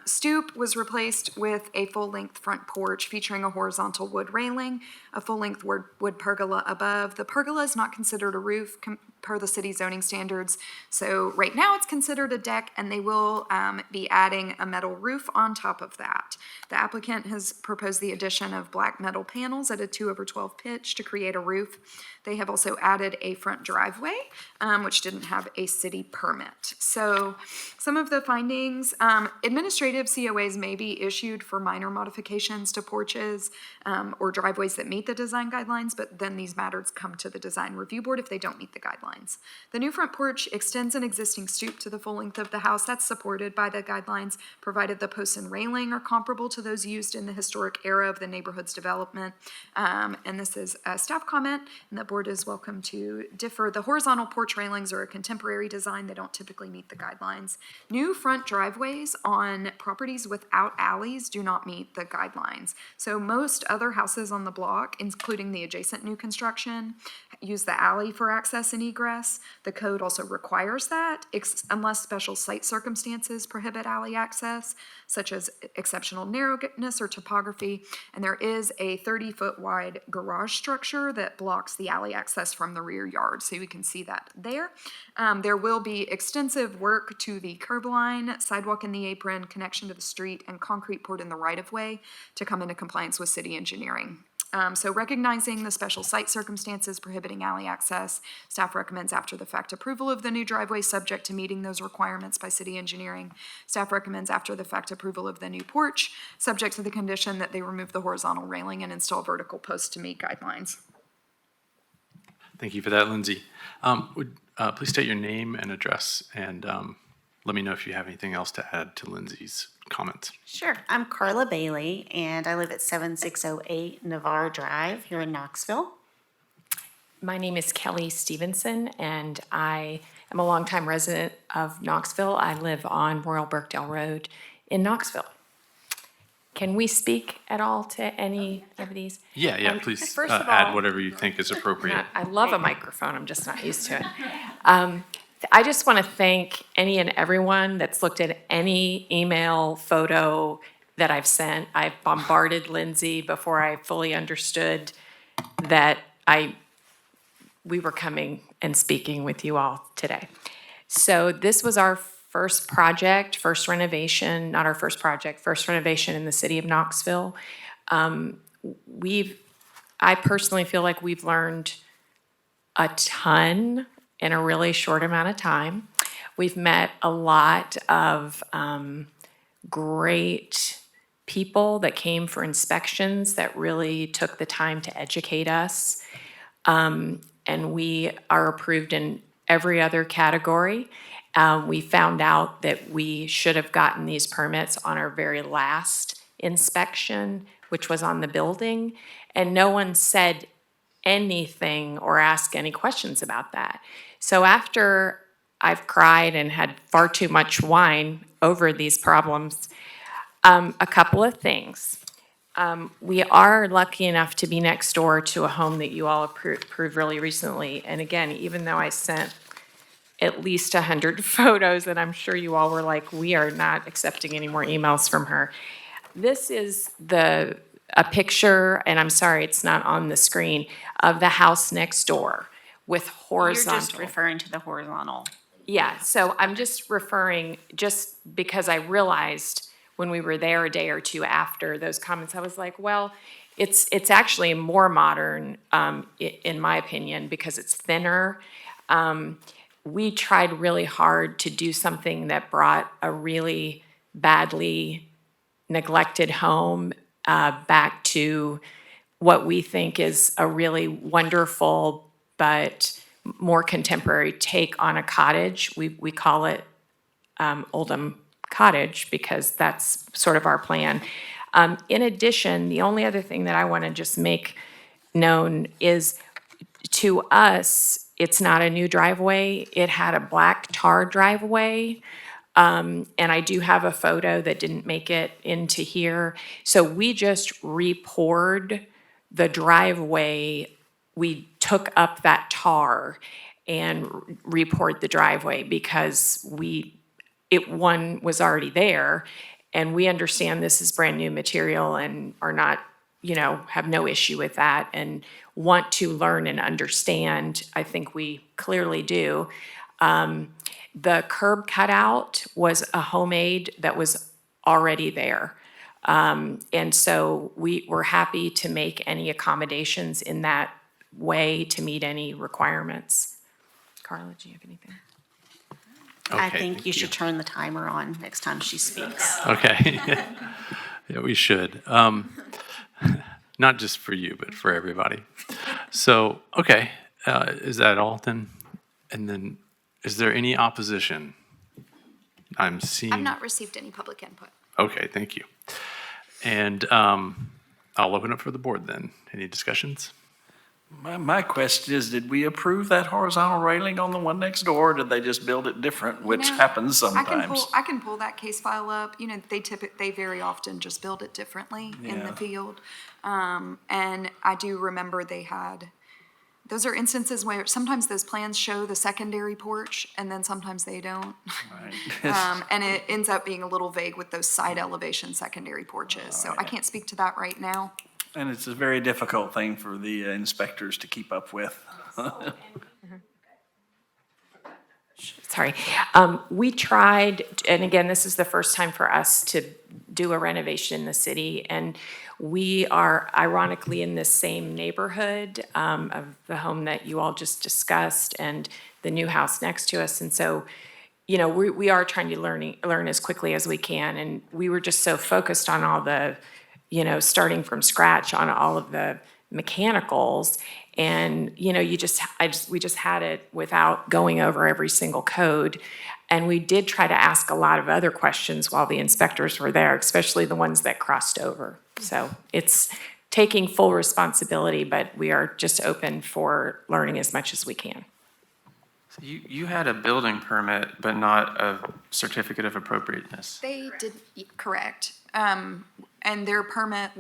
Speaker 11: stoop was replaced with a full-length front porch featuring a horizontal wood railing, a full-length wood pergola above. The pergola is not considered a roof per the city zoning standards. So right now it's considered a deck, and they will be adding a metal roof on top of that. The applicant has proposed the addition of black metal panels at a 2/12 pitch to create a roof. They have also added a front driveway, which didn't have a city permit. So some of the findings, administrative COAs may be issued for minor modifications to porches or driveways that meet the design guidelines, but then these matters come to the design review board if they don't meet the guidelines. The new front porch extends an existing stoop to the full length of the house. That's supported by the guidelines, provided the posts and railing are comparable to those used in the historic era of the neighborhood's development. And this is a staff comment, and the board is welcome to differ. The horizontal porch railings are a contemporary design. They don't typically meet the guidelines. New front driveways on properties without alleys do not meet the guidelines. So most other houses on the block, including the adjacent new construction, use the alley for access and egress. The code also requires that unless special site circumstances prohibit alley access, such as exceptional narrowness or topography. And there is a 30-foot wide garage structure that blocks the alley access from the rear yard. So you can see that there. There will be extensive work to the curb line, sidewalk in the apron, connection to the street, and concrete poured in the right-of-way to come into compliance with city engineering. So recognizing the special site circumstances prohibiting alley access, staff recommends after-the-fact approval of the new driveway, subject to meeting those requirements by city engineering. Staff recommends after-the-fact approval of the new porch, subject to the condition that they remove the horizontal railing and install vertical posts to meet guidelines.
Speaker 1: Thank you for that, Lindsay. Please state your name and address, and let me know if you have anything else to add to Lindsay's comments.
Speaker 21: Sure. I'm Carla Bailey, and I live at 7608 Navarre Drive here in Knoxville.
Speaker 20: My name is Kelly Stevenson, and I am a longtime resident of Knoxville. I live on Royal Birkdale Road in Knoxville. Can we speak at all to any of these?
Speaker 1: Yeah, please
Speaker 20: First of
Speaker 1: add
Speaker 20: all,
Speaker 1: whatever you think is appropriate.
Speaker 20: I love a microphone, I'm just not used to it. I just want to thank any and everyone that's looked at any email, photo that I've sent. I've bombarded Lindsay before I fully understood that we were coming and speaking with you all today. So this was our first project, first renovation, not our first project, first renovation in the city of Knoxville. I personally feel like we've learned a ton in a really short amount of time. We've met a lot of great people that came for inspections that really took the time to educate us. And we are approved in every other category. We found out that we should have gotten these permits on our very last inspection, which was on the building, and no one said anything or asked any questions about that. So after I've cried and had far too much wine over these problems, a couple of things. We are lucky enough to be next door to a home that you all approved really recently. And again, even though I sent at least 100 photos, and I'm sure you all were like, we are not accepting any more emails from her. This is a picture, and I'm sorry it's not on the screen, of the house next door with horizontal.
Speaker 21: You're just referring to the horizontal.
Speaker 20: Yeah, so I'm just referring, just because I realized when we were there a day or two after those comments, I was like, well, it's actually more modern, in my opinion, because it's thinner. We tried really hard to do something that brought a really badly neglected home back to what we think is a really wonderful but more contemporary take on a cottage. We call it Oldham Cottage because that's sort of our plan. In addition, the only other thing that I want to just make known is, to us, it's not a new driveway. It had a black tar driveway. And I do have a photo that didn't make it into here. So we just re-poured the driveway. We took up that tar and re-poured the driveway because one was already there, and we understand this is brand new material and are not, have no issue with that and want to learn and understand. I think we clearly do. The curb cutout was a homemade that was already there. And so we were happy to make any accommodations in that way to meet any requirements. Carla, do you have anything?
Speaker 21: I think you should turn the timer on next time she speaks.
Speaker 1: Okay. Yeah, we should. Not just for you, but for everybody. So, okay, is that all then? And then, is there any opposition? I'm seeing.
Speaker 11: I've not received any public input.
Speaker 1: Okay, thank you. And I'll open up for the board then. Any discussions?
Speaker 4: My question is, did we approve that horizontal railing on the one next door, or did they just build it different, which happens sometimes?
Speaker 11: I can pull that case file up. They very often just build it differently in the field. And I do remember those are instances where sometimes those plans show the secondary porch and then sometimes they don't.
Speaker 4: Right.
Speaker 11: And it ends up being a little vague with those side elevation secondary porches. So I can't speak to that right now.
Speaker 4: And it's a very difficult thing for the inspectors to keep up with.
Speaker 20: Sorry. We tried, and again, this is the first time for us to do a renovation in the city, and we are ironically in the same neighborhood of the home that you all just discussed and the new house next to us. And so, we are trying to learn as quickly as we can. And we were just so focused on all the, starting from scratch on all of the mechanicals. And, we just had it without going over every single code. And we did try to ask a lot of other questions while the inspectors were there, especially the ones that crossed over. So it's taking full responsibility, but we are just open for learning as much as we can.
Speaker 2: So you had a building permit, but not a certificate of appropriateness.
Speaker 11: They did, correct. And their permit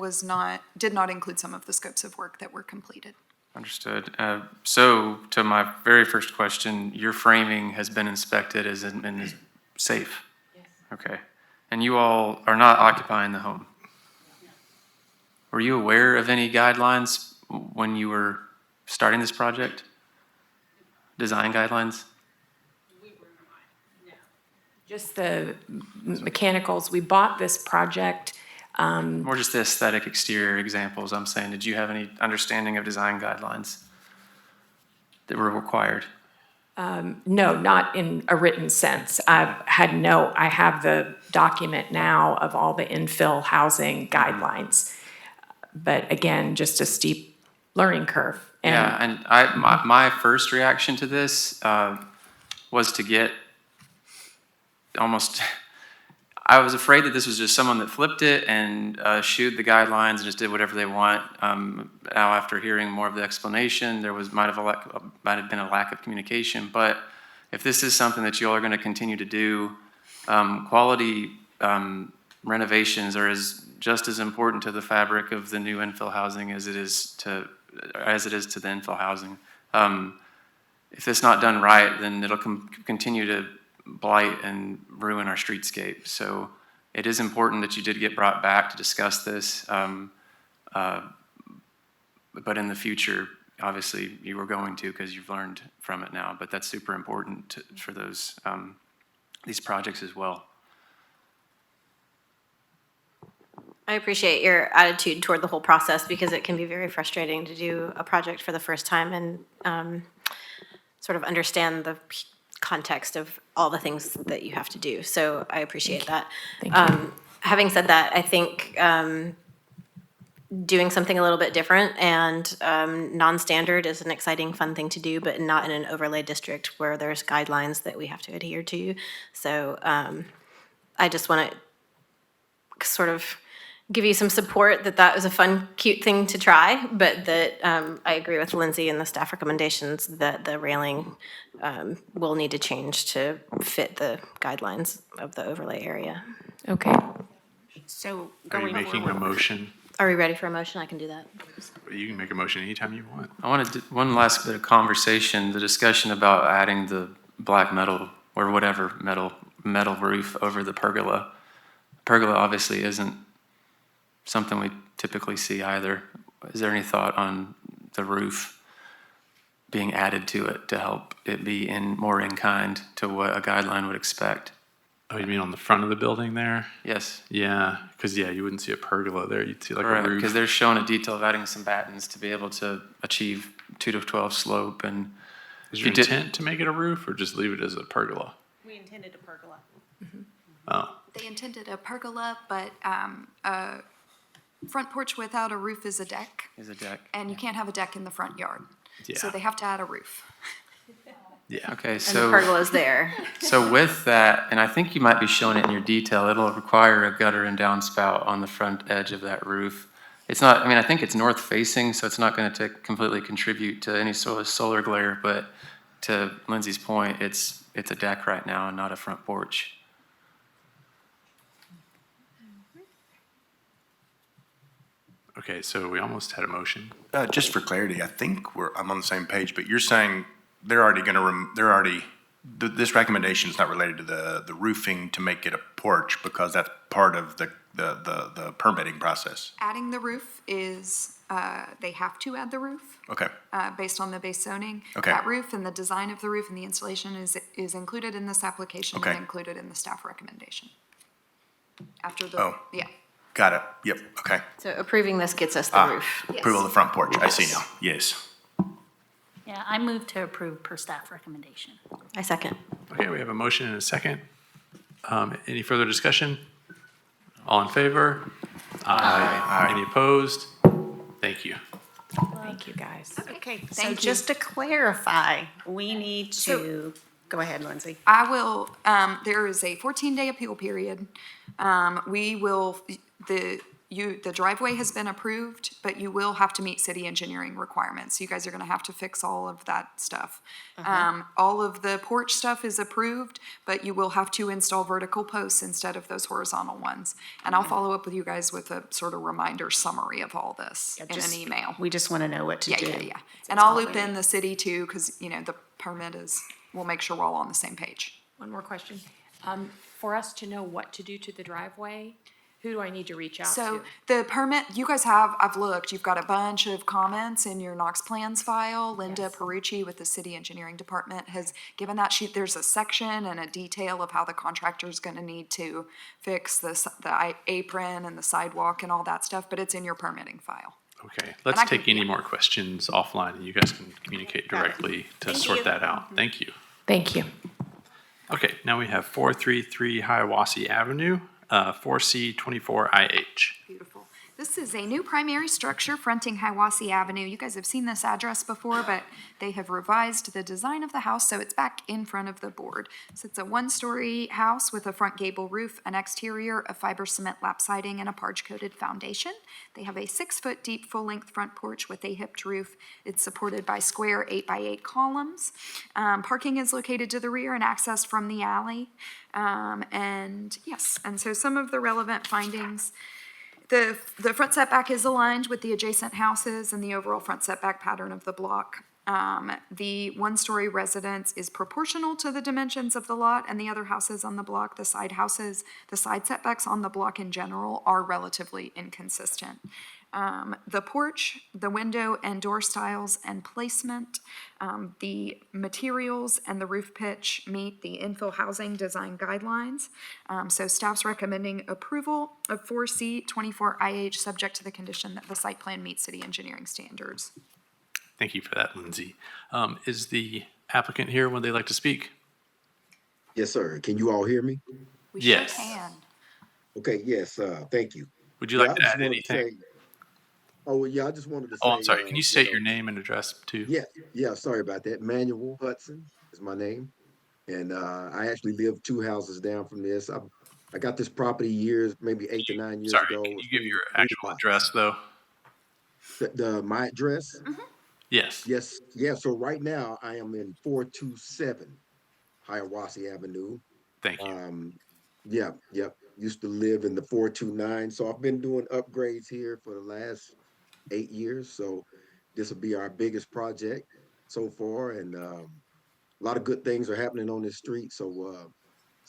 Speaker 11: did not include some of the scopes of work that were completed.
Speaker 2: Understood. So to my very first question, your framing has been inspected and is safe? Yes. Okay. And you all are not occupying the home? Were you aware of any guidelines when you were starting this project? Design guidelines?
Speaker 20: Just the mechanicals. We bought this project.
Speaker 2: More just the aesthetic exterior examples, I'm saying. Did you have any understanding of design guidelines that were required?
Speaker 20: No, not in a written sense. I have the document now of all the infill housing guidelines. But again, just a steep learning curve.
Speaker 2: And my first reaction to this was to get almost... I was afraid that this was just someone that flipped it and shooed the guidelines and just did whatever they want. Now, after hearing more of the explanation, there might have been a lack of communication. But if this is something that you all are going to continue to do, quality renovations are just as important to the fabric of the new infill housing as it is to the infill housing. If it's not done right, then it'll continue to blight and ruin our streetscape. So it is important that you did get brought back to discuss this. But in the future, obviously, you were going to because you've learned from it now. But that's super important for these projects as well.
Speaker 18: I appreciate your attitude toward the whole process because it can be very frustrating to do a project for the first time and sort of understand the context of all the things that you have to do. So I appreciate that.
Speaker 20: Thank you.
Speaker 18: Having said that, I think doing something a little bit different and non-standard is an exciting, fun thing to do, but not in an overlay district where there's guidelines that we have to adhere to. So I just want to sort of give you some support that was a fun, cute thing to try, but that I agree with Lindsay and the staff recommendations that the railing will need to change to fit the guidelines of the overlay area.
Speaker 20: Okay.
Speaker 21: So
Speaker 1: Are you
Speaker 21: going
Speaker 1: making a
Speaker 21: forward.
Speaker 1: motion?
Speaker 18: Are we ready for a motion? I can do that.
Speaker 1: You can make a motion anytime you want.
Speaker 2: I wanted one last bit of conversation, the discussion about adding the black metal or whatever metal roof over the pergola. Pergola obviously isn't something we typically see either. Is there any thought on the roof being added to it to help it be more in kind to what a guideline would expect?
Speaker 1: Oh, you mean on the front of the building there?
Speaker 2: Yes.
Speaker 1: Yeah, because you wouldn't see a pergola there. You'd see like
Speaker 2: Correct,
Speaker 1: a roof.
Speaker 2: because they're showing a detail of adding some battens to be able to achieve 2 to 12 slope. And
Speaker 1: Is your intent to make it a roof or just leave it as a pergola?
Speaker 21: We intended a pergola.
Speaker 1: Oh.
Speaker 11: They intended a pergola, but a front porch without a roof is a deck.
Speaker 2: Is a deck.
Speaker 11: And you can't have a deck in the front yard. So
Speaker 1: Yeah.
Speaker 11: they have to add a roof.
Speaker 1: Yeah.
Speaker 2: Okay,
Speaker 18: And
Speaker 2: so
Speaker 18: the pergola's there.
Speaker 2: So with that, and I think you might be showing it in your detail, it'll require a gutter and downspout on the front edge of that roof. It's not, I think it's north facing, so it's not going to completely contribute to any sort of solar glare, but to Lindsay's point, it's a deck right now and not a front porch.
Speaker 1: Okay, so we almost had a motion.
Speaker 9: Just for clarity, I think I'm on the same page, but you're saying they're already This recommendation is not related to the roofing to make it a porch because that's part of the permitting process.
Speaker 11: Adding the roof is, they have to add the roof,
Speaker 9: Okay,
Speaker 11: based on the base zoning.
Speaker 9: Okay.
Speaker 11: That roof and the design of the roof and the installation is included in this application and
Speaker 9: Okay.
Speaker 11: included in the staff recommendation. After
Speaker 9: Oh.
Speaker 11: yeah.
Speaker 9: got it. Yep, okay.
Speaker 18: So approving this gets us the roof.
Speaker 9: Approval of the front porch. I see now. Yes.
Speaker 5: Yeah, I move to approve per staff recommendation.
Speaker 18: I second.
Speaker 1: Okay, we have a motion and a second. Any further discussion? All in favor? Aye. Any opposed? Thank you.
Speaker 20: Thank you, guys.
Speaker 21: Okay, so
Speaker 11: Thank you.
Speaker 21: just to clarify, we need to, go ahead, Lindsay.
Speaker 11: I will, there is a 14-day appeal period. We will, the driveway has been approved, but you will have to meet city engineering requirements. You guys are gonna have to fix all of that stuff. All of the porch stuff is approved, but you will have to install vertical posts instead of those horizontal ones. And I'll follow up with you guys with a sort of reminder summary of all this in an email.
Speaker 21: We just want to know what to do.
Speaker 11: Yeah. And I'll loop in the city too, because, the permit is, we'll make sure we're all on the same page.
Speaker 20: One more question. For us to know what to do to the driveway, who do I need to reach out
Speaker 11: So
Speaker 20: to?
Speaker 11: the permit, you guys have, I've looked, you've got a bunch of comments in your Knox plans file. Linda
Speaker 20: Yes.
Speaker 11: Perucci with the city engineering department has given that sheet. There's a section and a detail of how the contractor's gonna need to fix the apron and the sidewalk and all that stuff, but it's in your permitting file.
Speaker 1: Okay,
Speaker 11: I
Speaker 1: let's
Speaker 11: can-
Speaker 1: take any more questions offline and you guys can communicate directly to sort that out. Thank you.
Speaker 20: Thank you.
Speaker 1: Okay, now we have 433 Hiawassee Avenue, 4C24IH.
Speaker 11: Beautiful. This is a new primary structure fronting Hiawassee Avenue. You guys have seen this address before, but they have revised the design of the house, so it's back in front of the board. So it's a one-story house with a front gable roof, an exterior of fiber cement lap siding, and a parge-coated foundation. They have a 6-foot deep full-length front porch with a hipped roof. It's supported by square 8x8 columns. Parking is located to the rear and accessed from the alley. And so some of the relevant findings. The front setback is aligned with the adjacent houses and the overall front setback pattern of the block. The one-story residence is proportional to the dimensions of the lot and the other houses on the block. The side houses, the side setbacks on the block in general are relatively inconsistent. The porch, the window and door styles and placement, the materials and the roof pitch meet the infill housing design guidelines. So staff's recommending approval of 4C24IH subject to the condition that the site plan meets city engineering standards.
Speaker 1: Thank you for that, Lindsay. Is the applicant here? Would they like to speak?
Speaker 16: Yes, sir. Can you all hear me?
Speaker 11: We
Speaker 1: Yes.
Speaker 11: sure can.
Speaker 16: Okay, yes, thank you.
Speaker 1: Would you
Speaker 16: Yeah,
Speaker 1: like
Speaker 16: I
Speaker 1: to
Speaker 16: just
Speaker 1: add
Speaker 16: wanted
Speaker 1: anything?
Speaker 16: say- Oh, yeah, I just wanted to say.
Speaker 1: Oh, I'm sorry. Can you state
Speaker 16: know,
Speaker 1: your name and address too?
Speaker 16: Yeah, sorry about that. Manuel Hudson is my name. And I actually live 2 houses down from this. I got this property years, maybe 8 to 9 years
Speaker 1: Sorry,
Speaker 16: ago.
Speaker 1: can you give your
Speaker 16: Three
Speaker 1: actual
Speaker 16: lots.
Speaker 1: address though?
Speaker 16: My address?
Speaker 1: Yes.
Speaker 16: Yes, yeah, so right now I am in 427 Hiawassee Avenue.
Speaker 1: Thank you.
Speaker 16: Yep. Used to live in the 429. So I've been doing upgrades here for the last 8 years. So this will be our biggest project so far. And a lot of good things are happening on this street. So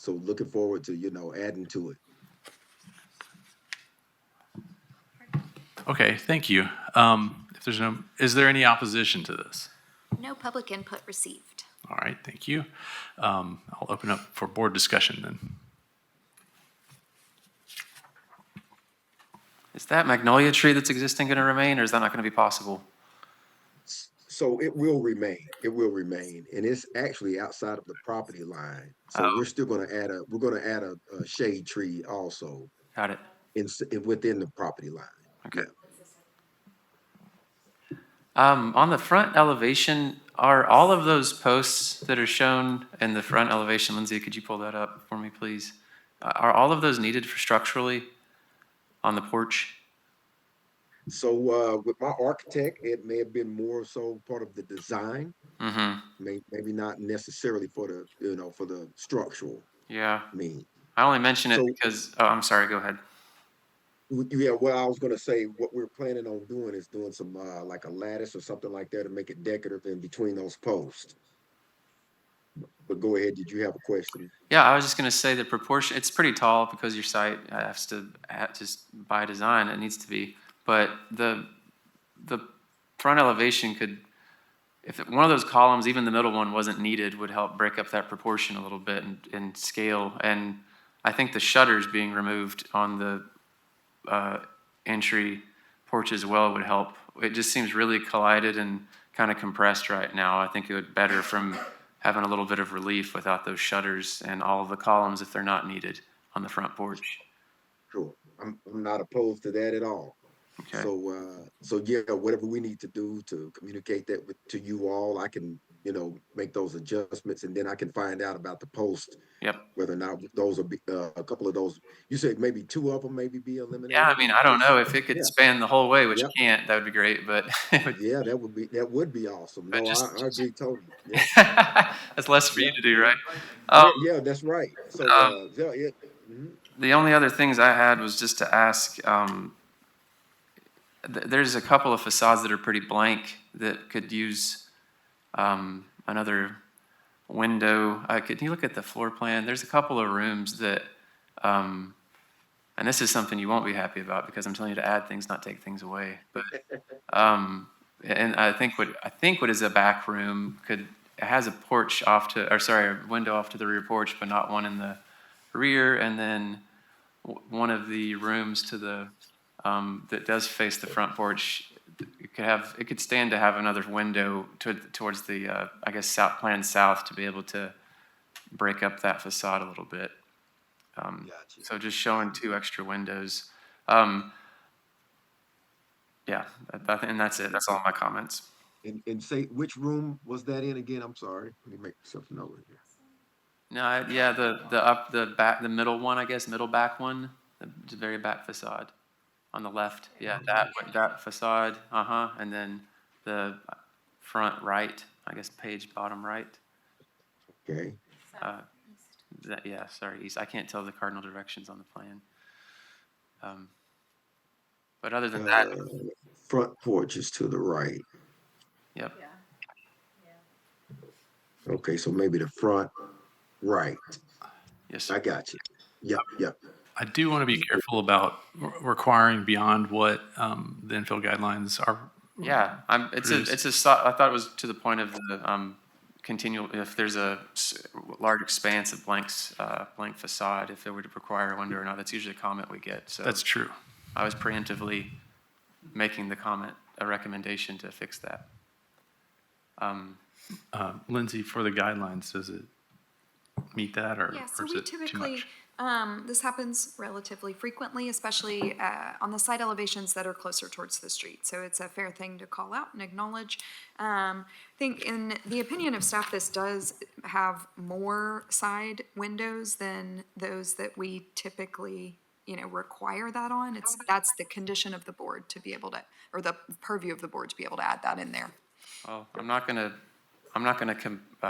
Speaker 16: looking forward to, adding to it.
Speaker 1: Okay, thank you. Is there any opposition to this?
Speaker 11: No public input received.
Speaker 1: All right, thank you. I'll open up for board discussion then.
Speaker 2: Is that magnolia tree that's existing going to remain, or is that not going to be possible?
Speaker 16: So it will remain. It will remain. And it's actually outside of the property line. So we're still going to add a shade tree also.
Speaker 2: Got it.
Speaker 16: Within the property line.
Speaker 2: Okay. On the front elevation, are all of those posts that are shown in the front elevation, Lindsay, could you pull that up for me, please? Are all of those needed for structurally on the porch?
Speaker 16: So with my architect, it may have been more so part of the design.
Speaker 2: Mm-hmm.
Speaker 16: Maybe not necessarily for the structural.
Speaker 2: Yeah.
Speaker 16: I
Speaker 2: only mention it
Speaker 16: So-
Speaker 2: because, oh, I'm sorry, go ahead.
Speaker 16: Yeah, well, I was gonna say what we're planning on doing is doing some like a lattice or something like that to make it decorative in between those posts. but go ahead. Did you have a question?
Speaker 2: Yeah, I was just gonna say the proportion, it's pretty tall because your site has to, just by design, it needs to be. But the front elevation could, if one of those columns, even the middle one, wasn't needed, would help break up that proportion a little bit and scale. And I think the shutters being removed on the entry porch as well would help. It just seems really collided and kind of compressed right now. I think it would better from having a little bit of relief without those shutters and all of the columns if they're not needed on the front porch.
Speaker 16: Sure. I'm not opposed to that at all.
Speaker 2: Okay.
Speaker 16: So yeah, whatever we need to do to communicate that to you all, I can, make those adjustments, and then I can find out about the post.
Speaker 2: Yep.
Speaker 16: Whether or not those will be, a couple of those, you said maybe 2 of them maybe be eliminated?
Speaker 2: Yeah, I mean, I don't know if it could
Speaker 16: Yeah.
Speaker 2: span the whole way, which
Speaker 16: Yep.
Speaker 2: it can't, that would be great, but it would,
Speaker 16: Yeah, that would be awesome.
Speaker 2: but
Speaker 16: No,
Speaker 2: just,
Speaker 16: I agree totally. Yeah.
Speaker 2: that's less for you to do, right?
Speaker 16: Yeah, that's right. So, yeah, mhm.
Speaker 2: The only other things I had was just to ask, there's a couple of facades that are pretty blank that could use another window. Could you look at the floor plan? There's a couple of rooms that, and this is something you won't be happy about because I'm telling you to add things, not take things away. But and I think what is a back room it has a porch off to, or sorry, a window off to the rear porch, but not one in the rear, and then one of the rooms to the that does face the front porch. It could stand to have another window towards the I guess plan south to be able to break up that facade a little bit. So just showing 2 extra windows. Yeah, and that's it. That's all my comments.
Speaker 16: And say, which room was that in again? I'm sorry. Let me make myself a note here.
Speaker 2: No, yeah, the back, the middle one, I guess, middle back one, the very back facade on the left. Yeah, that facade, and then the front right, I guess, page bottom right.
Speaker 16: Okay.
Speaker 2: Sorry, east. I can't tell the cardinal directions on the plan. But other than that,
Speaker 16: front porch is to the right.
Speaker 2: yep.
Speaker 16: Okay, so maybe the front right.
Speaker 2: Yes, sir.
Speaker 16: I got you. Yep.
Speaker 1: I do want to be careful about requiring beyond what the infill guidelines are.
Speaker 2: Yeah, I thought it was to the point of the continual, if there's a large expanse of blank facade, if it were to require a window or not, that's usually a comment we get. So
Speaker 1: That's true.
Speaker 2: I was preemptively making the comment, a recommendation to fix that.
Speaker 1: Lindsay, for the guidelines, does it meet that or
Speaker 11: Yeah, so
Speaker 1: is
Speaker 11: we
Speaker 1: it too
Speaker 11: typically,
Speaker 1: much?
Speaker 11: this happens relatively frequently, especially on the site elevations that are closer towards the street. So it's a fair thing to call out and acknowledge. I think in the opinion of staff, this does have more side windows than those that we typically, require that on. That's the condition of the board to be able to, or the purview of the board to be able to add that in there.
Speaker 2: Well, I'm not gonna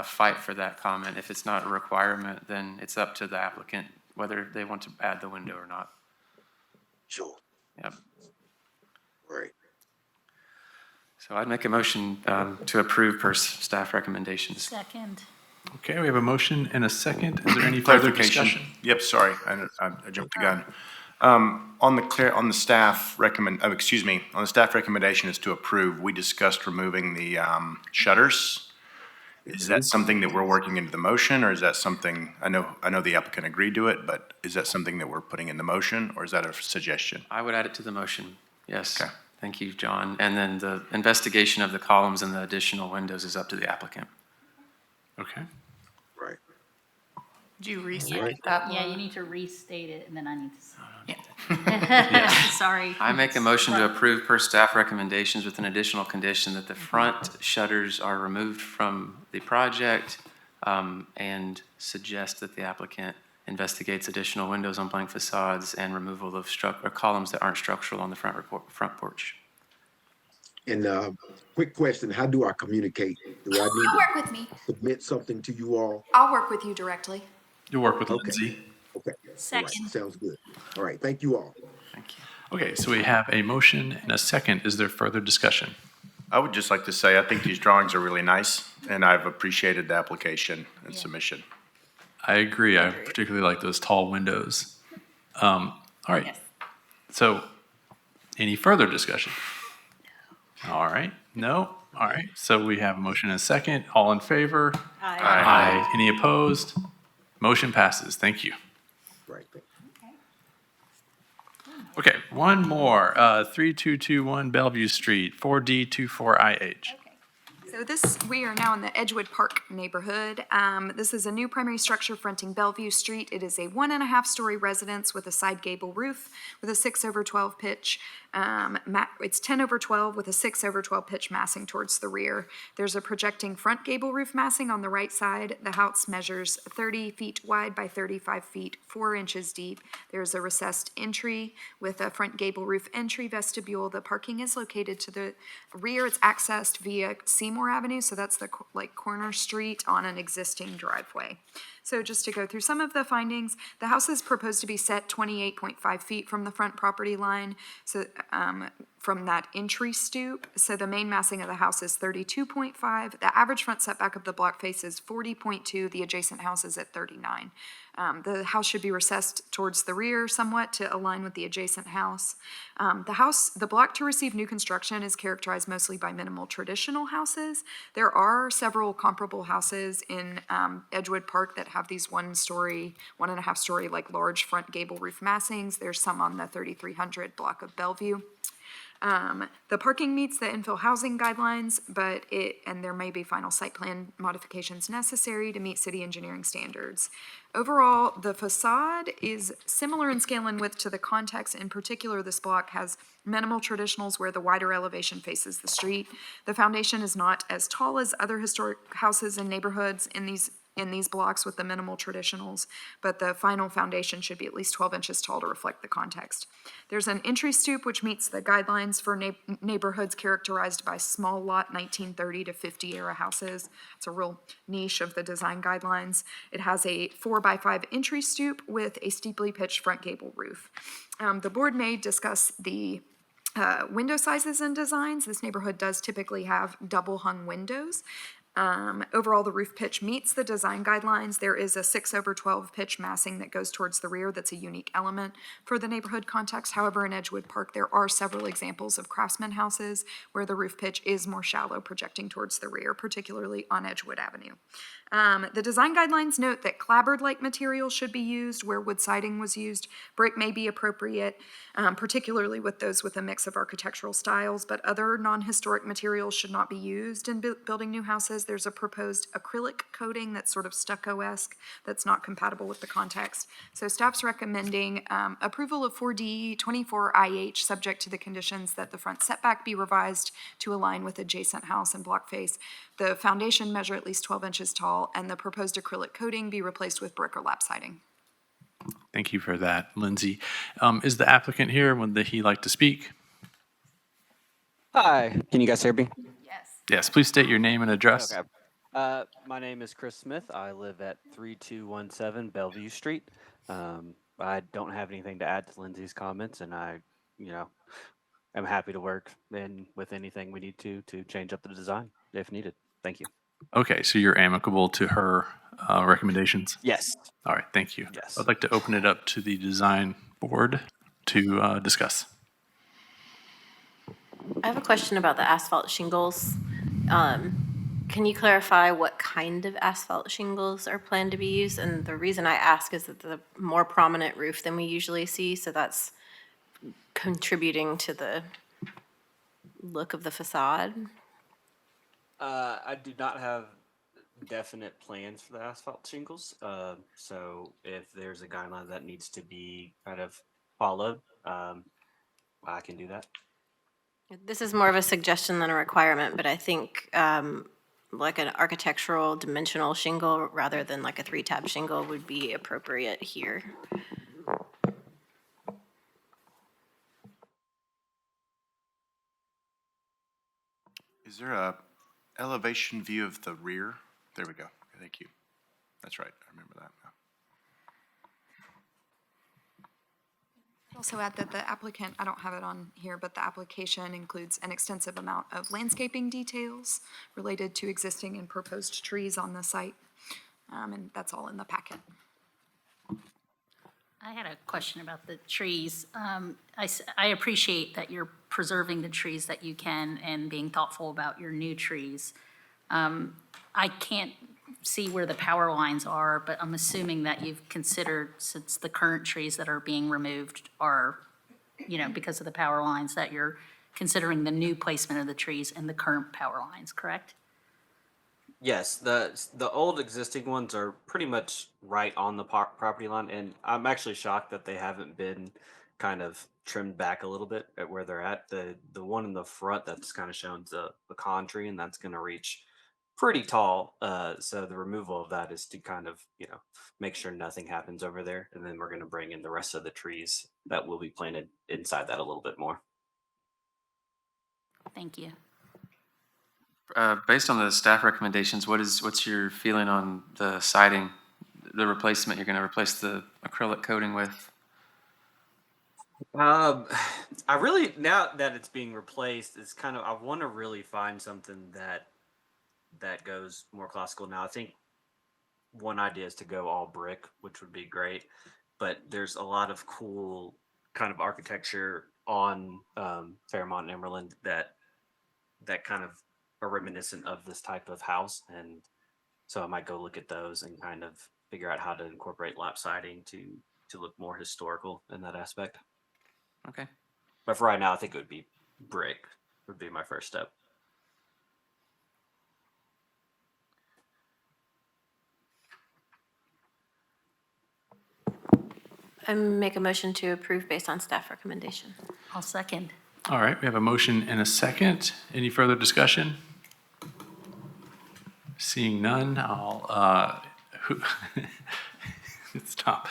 Speaker 2: fight for that comment. If it's not a requirement, then it's up to the applicant whether they want to add the window or not.
Speaker 16: Sure.
Speaker 2: Yep.
Speaker 16: Right.
Speaker 2: So I'd make a motion to approve per staff recommendations.
Speaker 5: Second.
Speaker 1: Okay, we have a motion and a second. Is there any further discussion?
Speaker 9: Yep, sorry, I jumped the gun. On the staff on the staff recommendation is to approve. We discussed removing the shutters. Is that something that we're working into the motion, or is that something, I know the applicant agreed to it, but is that something that we're putting in the motion, or is that a suggestion?
Speaker 2: I would add it to the motion, yes.
Speaker 9: Okay.
Speaker 2: Thank you, John. And then the investigation of the columns and the additional windows is up to the applicant.
Speaker 1: Okay.
Speaker 16: Right.
Speaker 10: Did you restate that?
Speaker 5: Yeah,
Speaker 10: Laura?
Speaker 5: you need to restate it, and then I need to.
Speaker 2: Yes.
Speaker 5: Sorry.
Speaker 2: I make a motion to approve per staff recommendations with an additional condition that the front shutters are removed from the project, and suggest that the applicant investigates additional windows on blank facades and removal of columns that aren't structural on the front porch.
Speaker 16: And quick question, how do I communicate? Do I need to
Speaker 11: Work with me.
Speaker 16: submit something to you all?
Speaker 11: I'll work with you directly.
Speaker 1: You'll work with Lindsay.
Speaker 16: Okay.
Speaker 5: Second.
Speaker 16: All right. Sounds good. All right, thank you all.
Speaker 2: Thank you.
Speaker 1: Okay, so we have a motion and a second. Is there further discussion?
Speaker 9: I would just like to say, I think these drawings are really nice, and I've appreciated the application and submission.
Speaker 1: I agree. I particularly like those tall windows. All right. So, any further discussion? All right. No? All right. So we have a motion and a second. All in favor? Aye. Any opposed? Motion passes. Thank you.
Speaker 16: Right.
Speaker 1: Okay, one more. 3221 Bellevue Street, 4D24IH.
Speaker 11: So we are now in the Edgewood Park neighborhood. This is a new primary structure fronting Bellevue Street. It is a 1.5-story residence with a side gable roof with a 6/12 pitch. It's 10/12 with a 6/12 pitch massing towards the rear. There's a projecting front gable roof massing on the right side. The house measures 30 feet wide by 35 feet, 4 inches deep. There's a recessed entry with a front gable roof entry vestibule. The parking is located to the rear. It's accessed via Seymour Avenue, so that's the corner street on an existing driveway. So just to go through some of the findings, the house is proposed to be set 28.5 feet from the front property line, so from that entry stoop. So the main massing of the house is 32.5. The average front setback of the block face is 40.2. The adjacent house is at 39. The house should be recessed towards the rear somewhat to align with the adjacent house. The block to receive new construction is characterized mostly by minimal traditional houses. There are several comparable houses in Edgewood Park that have these 1.5-story, like large front gable roof massings. There's some on the 3300 block of Bellevue. The parking meets the infill housing guidelines, and there may be final site plan modifications necessary to meet city engineering standards. Overall, the facade is similar in scale and width to the context. In particular, this block has minimal traditionals where the wider elevation faces the street. The foundation is not as tall as other historic houses and neighborhoods in these blocks with the minimal traditionals, but the final foundation should be at least 12 inches tall to reflect the context. There's an entry stoop which meets the guidelines for neighborhoods characterized by small lot 1930 to 50 era houses. It's a real niche of the design guidelines. It has a 4x5 entry stoop with a steeply pitched front gable roof. The board may discuss the window sizes and designs. This neighborhood does typically have double hung windows. Overall, the roof pitch meets the design guidelines. There is a 6/12 pitch massing that goes towards the rear that's a unique element for the neighborhood context. However, in Edgewood Park, there are several examples of craftsman houses where the roof pitch is more shallow, projecting towards the rear, particularly on Edgewood Avenue. The design guidelines note that clapboard-like materials should be used where wood siding was used. Brick may be appropriate, particularly with those with a mix of architectural styles, but other non-historic materials should not be used in building new houses. There's a proposed acrylic coating that's sort of stucco-esque that's not compatible with the context. So staff's recommending approval of 4D24IH subject to the conditions that the front setback be revised to align with adjacent house and block face. The foundation measure at least 12 inches tall, and the proposed acrylic coating be replaced with brick or lap siding.
Speaker 1: Thank you for that, Lindsay. Is the applicant here? Would he like to speak?
Speaker 17: Hi, can you guys hear me?
Speaker 1: Yes, please state your name and address.
Speaker 17: Okay. My name is Chris Smith. I live at 3217 Bellevue Street. I don't have anything to add to Lindsay's comments, and I am happy to work with anything we need to change up the design if needed. Thank you.
Speaker 1: Okay, so you're amicable to her recommendations?
Speaker 17: Yes.
Speaker 1: All right, thank you.
Speaker 17: Yes.
Speaker 1: I'd like to open it up to the design board to discuss.
Speaker 18: I have a question about the asphalt shingles. Can you clarify what kind of asphalt shingles are planned to be used? And the reason I ask is that the more prominent roof than we usually see, so that's contributing to the look of the facade.
Speaker 17: I do not have definite plans for the asphalt shingles. So if there's a guideline that needs to be kind of followed, I can do that.
Speaker 18: This is more of a suggestion than a requirement, but I think like an architectural dimensional shingle rather than like a 3-tab shingle would be appropriate here.
Speaker 9: Is there a elevation view of the rear? There we go. Thank you. That's right. I remember that now.
Speaker 11: Also add that the applicant, I don't have it on here, but the application includes an extensive amount of landscaping details related to existing and proposed trees on the site. And that's all in the packet.
Speaker 5: I had a question about the trees. I appreciate that you're preserving the trees that you can and being thoughtful about your new trees. I can't see where the power lines are, but I'm assuming that you've considered, since the current trees that are being removed are, because of the power lines, that you're considering the new placement of the trees and the current power lines, correct?
Speaker 17: Yes, the old existing ones are pretty much right on the property line, and I'm actually shocked that they haven't been kind of trimmed back a little bit at where they're at. The one in the front that's kind of shown the pecan tree, and that's going to reach pretty tall. So the removal of that is to kind of make sure nothing happens over there, and then we're going to bring in the rest of the trees that will be planted inside that a little bit more.
Speaker 5: Thank you.
Speaker 2: Based on the staff recommendations, what's your feeling on the siding, the replacement you're going to replace the acrylic coating with?
Speaker 17: I really, now that it's being replaced, it's kind of, I want to really find something that goes more classical. Now, I think one idea is to go all brick, which would be great, but there's a lot of cool kind of architecture on Fairmont and Emerald that kind of are reminiscent of this type of house, and so I might go look at those and kind of figure out how to incorporate lap siding to look more historical in that aspect.
Speaker 2: Okay.
Speaker 17: But for right now, I think it would be brick would be my first step.
Speaker 18: I make a motion to approve based on staff recommendation.
Speaker 5: I'll second.
Speaker 1: All right, we have a motion and a second. Any further discussion? Seeing none, stop.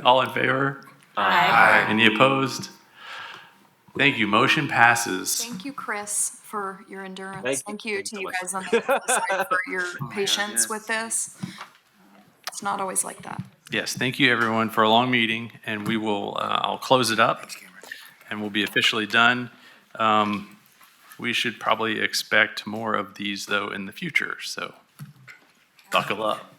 Speaker 1: All in favor?
Speaker 11: Aye.
Speaker 1: Any opposed? Thank you. Motion passes.
Speaker 11: Thank you, Chris, for your endurance.
Speaker 17: Thank you.
Speaker 11: Thank you
Speaker 17: Thanks
Speaker 11: to
Speaker 17: so
Speaker 11: you
Speaker 17: much.
Speaker 11: guys on the side for your patience with this. It's not always like that.
Speaker 1: Yes, thank you, everyone, for a long meeting, and we will, I'll close it up, and we'll be officially done. We should probably expect more of these, though, in the future, so buckle up.